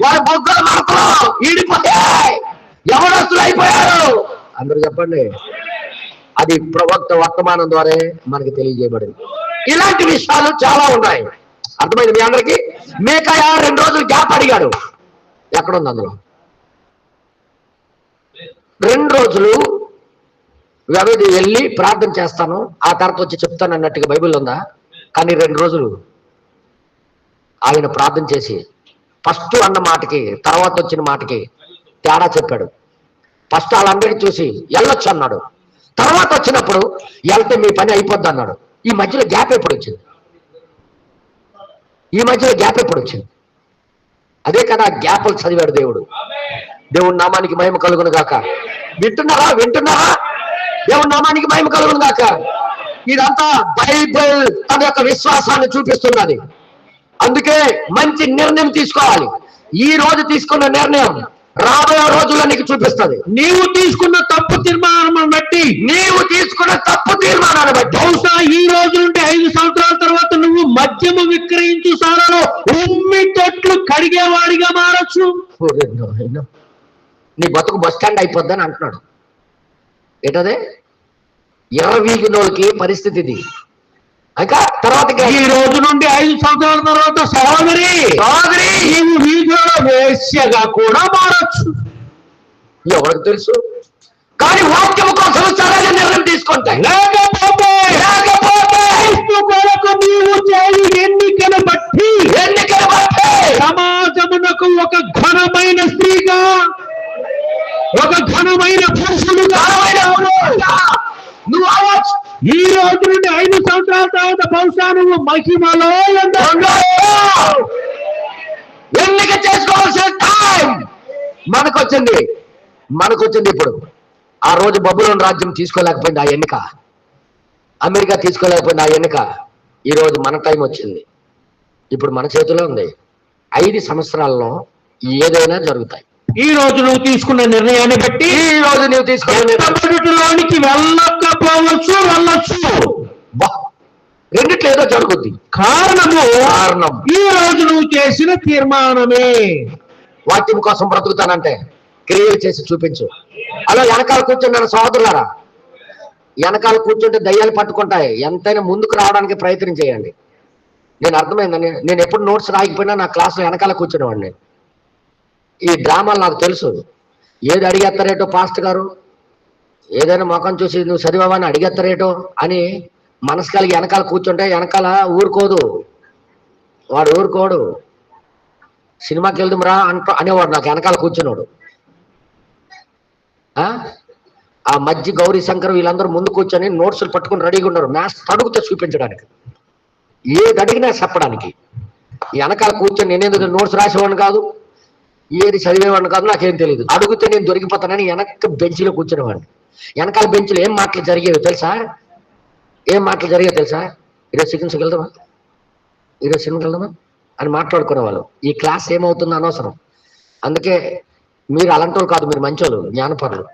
వాళ్ళ బొగ్గల మాత్రం ఈడిపోయాయి, యవనస్తులు అయిపోయారు. అందరూ చెప్పండి. అది ప్రవక్త వర్తమానం ద్వారా మనకి తెలియజేయబడింది. ఇలాంటి విషయాలు చాలా ఉన్నాయి. అర్థమైంది మీ అందరికి? మీకాయ 2 రోజులు గ్యాప్ అడిగాడు. ఎక్కడుంది అందులో? 2 రోజులు వ్యవధి వెళ్ళి ప్రార్థన చేస్తాను, ఆ తర్వాత వచ్చి చెప్తాను అన్నట్టుగా బైబిల్ ఉందా? కానీ 2 రోజులు ఆయన ప్రార్థన చేసి ఫస్ట్ అన్న మాటకి తర్వాత వచ్చిన మాటకి తేడా చెప్పాడు. ఫస్ట్ వాళ్ళందరికీ చూసి వెళ్ళొచ్చు అన్నాడు, తర్వాత వచ్చినప్పుడు వెళ్తే మీ పని అయిపోద్ది అన్నాడు. ఈ మధ్యలో గ్యాప్ ఎప్పుడు వచ్చింది? ఈ మధ్యలో గ్యాప్ ఎప్పుడు వచ్చింది? అదే కదా గ్యాప్లు చదివాడు దేవుడు. దేవుడి నామానికి మహిమ కలుగును గాక. వింటున్నారా? దేవుడి నామానికి మహిమ కలుగును గాక. ఇదంతా బైబిల్ తన యొక్క విశ్వాసాన్ని చూపిస్తున్నది. అందుకే మంచి నిర్ణయం తీసుకోవాలి. ఈ రోజు తీసుకున్న నిర్ణయం రాబోయే రోజుల్లో నీకు చూపిస్తుంది. నీవు తీసుకున్న తప్పు తీర్మానాన్ని బట్టి బహుశా ఈ రోజు నుండి 5 సంవత్సరాల తర్వాత నువ్వు మద్యము విక్రయించు సారాలో ఉమ్మి తొట్లు కడిగేవాడిగా మారచ్చు. నీ బతుకు బస్ స్టాండ్ అయిపోద్దని అంటున్నాడు. ఏంటదే? ఎర్రవీగినోళ్ళకి పరిస్థితి ఇది. ఇంకా తర్వాత ఈ రోజు నుండి 5 సంవత్సరాల తర్వాత సహోదరి నీవు వీధిలో వేశ్యగా కూడా మారచ్చు. ఎవరికి తెలుసు? కానీ వాక్యం కోసం సరైన నిర్ణయం తీసుకుంటాయి. లేకపోతే కొరకు నీవు చేయి ఎన్నికను బట్టి సమాజమునకు ఒక ఘనమైన స్త్రీగా, ఒక ఘనమైన పురుషుడుగా నువ్వు అవ్వచ్చు. ఈ రోజు నుండి 5 సంవత్సరాల తర్వాత బహుశా నువ్వు మహిమలో ఎన్నిక చేసుకోవాల్సిన టైం మనకొచ్చింది ఇప్పుడు. ఆ రోజు బబులోను రాజ్యం తీసుకోలేకపోయింది ఆ ఎన్నిక, అమెరికా తీసుకోలేకపోయింది ఆ ఎన్నిక. ఈ రోజు మన టైం వచ్చింది. ఇప్పుడు మన చేతిలో ఉంది. 5 సంవత్సరాల్లో ఏదైనా జరుగుతాయి. ఈ రోజు నువ్వు తీసుకున్న నిర్ణయాన్ని బట్టి లోనికి వెళ్ళకపోవచ్చు, వెళ్ళొచ్చు. రెండిట్లో ఏదో జరుగుద్ది. కారణం ఈ రోజు నువ్వు చేసిన తీర్మానమే. వాక్యం కోసం బ్రతుకుతానంటే క్రియలు చేసి చూపించు. అలా వెనకాల కూర్చుంటాను సోదరులారా, వెనకాల కూర్చుంటే దయ్యాలు పట్టుకుంటాయి. ఎంతైనా ముందుకు రావడానికి ప్రయత్నం చేయండి. నేను అర్థమైందని నేను ఎప్పుడు నోట్స్ రాకపోయినా నా క్లాస్లో వెనకాల కూర్చునేవాడిని. ఈ డ్రామాలు నాకు తెలుసు. ఏది అడిగేస్తారేటో పాస్టర్ గారు, ఏదైనా ముఖం చూసి నువ్వు చదివావని అడిగేస్తారేటో అని మనసు కలిగి వెనకాల కూర్చుంటే వెనకాల వాడు ఊరుకోడు. సినిమాకి వెళ్దాం రా అనేవాడు నాకు వెనకాల కూర్చున్నాడు. ఆ మధ్య గౌరీ శంకర్ వీళ్ళందరూ ముందు కూర్చొని నోట్స్లు పట్టుకుని రెడీగా ఉన్నారు, మ్యాథ్స్ అడుగుతో చూపించడానికి, ఏది అడిగినా చెప్పడానికి. వెనకాల కూర్చొని నేనేందుకు నోట్స్ రాసేవాడిని కాదు, ఏది చదివేవాడిని కాదు, నాకేం తెలియదు. అడిగితే నేను దొరికిపోతానని వెనక బెంచ్లో కూర్చునేవాడిని. వెనకాల బెంచ్లో ఏం మాటలు జరిగేవి తెలుసా? ఈరోజు సినిమాకి వెళ్దామా అని మాట్లాడుకునేవాళ్ళు. ఈ క్లాస్ ఏమవుతుందో అనవసరం. అందుకే మీరు అలాంటి వాళ్ళు కాదు, మీరు మంచోళ్ళు, జ్ఞానపరులు.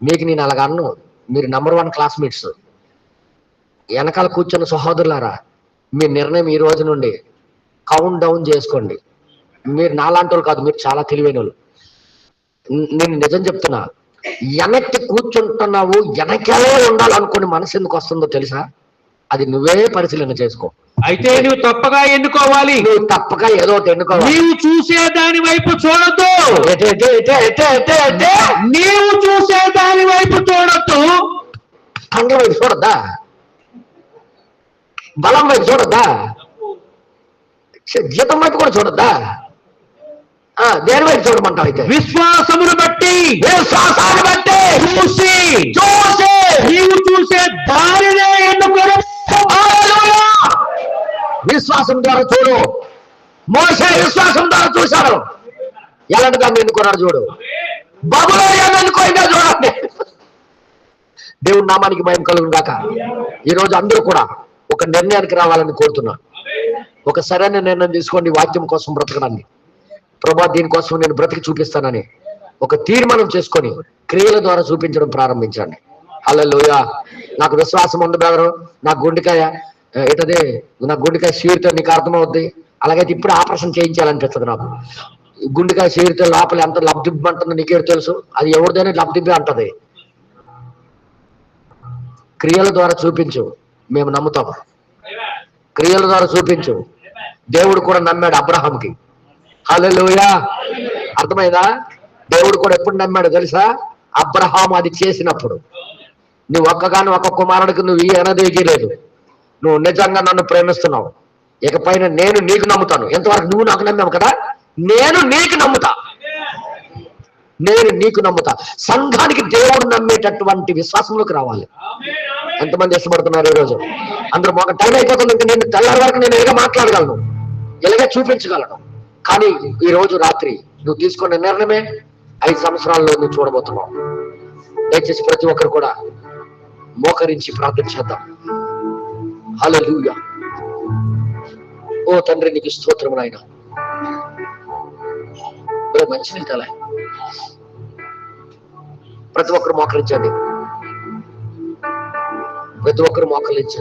మీకు నేను అలాగ అన్ను, మీరు నంబర్ 1 క్లాస్మేట్స్. వెనకాల కూర్చున్న సహోదరులారా, మీ నిర్ణయం ఈ రోజు నుండి కౌంట్ డౌన్ చేసుకోండి. మీరు నాలాంటి వాళ్ళు కాదు, మీరు చాలా తెలివైన వాళ్ళు. నేను నిజం చెప్తున్నా, వెనక్కి కూర్చుంటున్నావు, వెనకాలే ఉండాలనుకుని మనసు ఎందుకు వస్తుందో తెలుసా? అది నువ్వే పరిశీలన చేసుకో. అయితే నువ్వు తప్పగా ఎన్నుకోవాలి. నువ్వు తప్పగా ఏదో ఒకటి ఎన్నుకోవాలి. నీవు చూసే దాని వైపు చూడద్దు. నీవు చూసే దాని వైపు చూడద్దు. అంగ వైపు చూడద్దా? బలం వైపు చూడద్దా? జీతం వైపు కూడా చూడద్దా? దేని వైపు చూడమంటావు అయితే? విశ్వాసమును బట్టి, విశ్వాసాన్ని బట్టి చూసి చూసి నీవు చూసే దారినే ఎన్నుకోను. హల్లెలూయా. విశ్వాసం ద్వారా చూడు. మోషే విశ్వాసం ద్వారా చూశాడు. ఎలాంటి దాన్ని ఎన్నుకున్నాడు చూడు. బబులోను ఎన్నుకోయిందో చూడండి. దేవుడి నామానికి భయం కలుగును గాక. ఈ రోజు అందరూ కూడా ఒక నిర్ణయానికి రావాలని కోరుతున్నా. ఒక సరైన నిర్ణయం తీసుకోండి వాక్యం కోసం బ్రతకడాన్ని. ప్రభా దీనికోసం నేను బ్రతికి చూపిస్తానని ఒక తీర్మానం చేసుకొని క్రియల ద్వారా చూపించడం ప్రారంభించండి. హల్లెలూయా. నాకు విశ్వాసం ఉంది బ్రదరు, నా గుండెకాయ ఏంటదే, నా గుండెకాయ సీరితే నీకు అర్థమవుద్ది. అలాగైతే ఇప్పుడు ఆపరేషన్ చేయించాలనిపిస్తుంది నాకు. గుండెకాయ సీరితే లోపల ఎంత లబ్ధిబ్బి అంటుందో నీకే తెలుసు. అది ఎవరిదైనా లబ్ధిబ్బి అంటది. క్రియల ద్వారా చూపించు, మేము నమ్ముతాము. క్రియల ద్వారా చూపించు. దేవుడు కూడా నమ్మాడు అబ్రహాంకి. హల్లెలూయా. అర్థమైందా? దేవుడు కూడా ఎప్పుడు నమ్మాడు తెలుసా? అబ్రహాం అది చేసినప్పుడు. నువ్వు ఒక్కగాని ఒక కుమారుడికి నువ్వు ఈ అనదేకీ లేదు. నువ్వు నిజంగా నన్ను ప్రేమిస్తున్నావు, ఇకపైన నేను నీకు నమ్ముతాను. ఎంతవరకు నువ్వు నాకు నమ్మావు కదా, నేను నీకు నమ్ముతా. నేను నీకు నమ్ముతా. సంఘానికి దేవుడు నమ్మేటటువంటి విశ్వాసంలోకి రావాలి. ఎంతమంది ఇష్టపడుతున్నారు ఈరోజు? అందరూ ఒక టైం అయిపోతుంది, ఇంకా నేను తెల్లారి వరకు నేను ఇలాగ మాట్లాడగలను, ఇలాగే చూపించగలను. కానీ ఈ రోజు రాత్రి నువ్వు తీసుకున్న నిర్ణయమే 5 సంవత్సరాల్లో నువ్వు చూడబోతున్నావు. దయచేసి ప్రతి ఒక్కరు కూడా మోకరించి ప్రార్థన చేద్దాం. హల్లెలూయా. ఓ తండ్రి నీకు స్తోత్రం నాయన. మంచిది తల. ప్రతి ఒక్కరు మోకరించండి. ప్రతి ఒక్కరు మోకరించి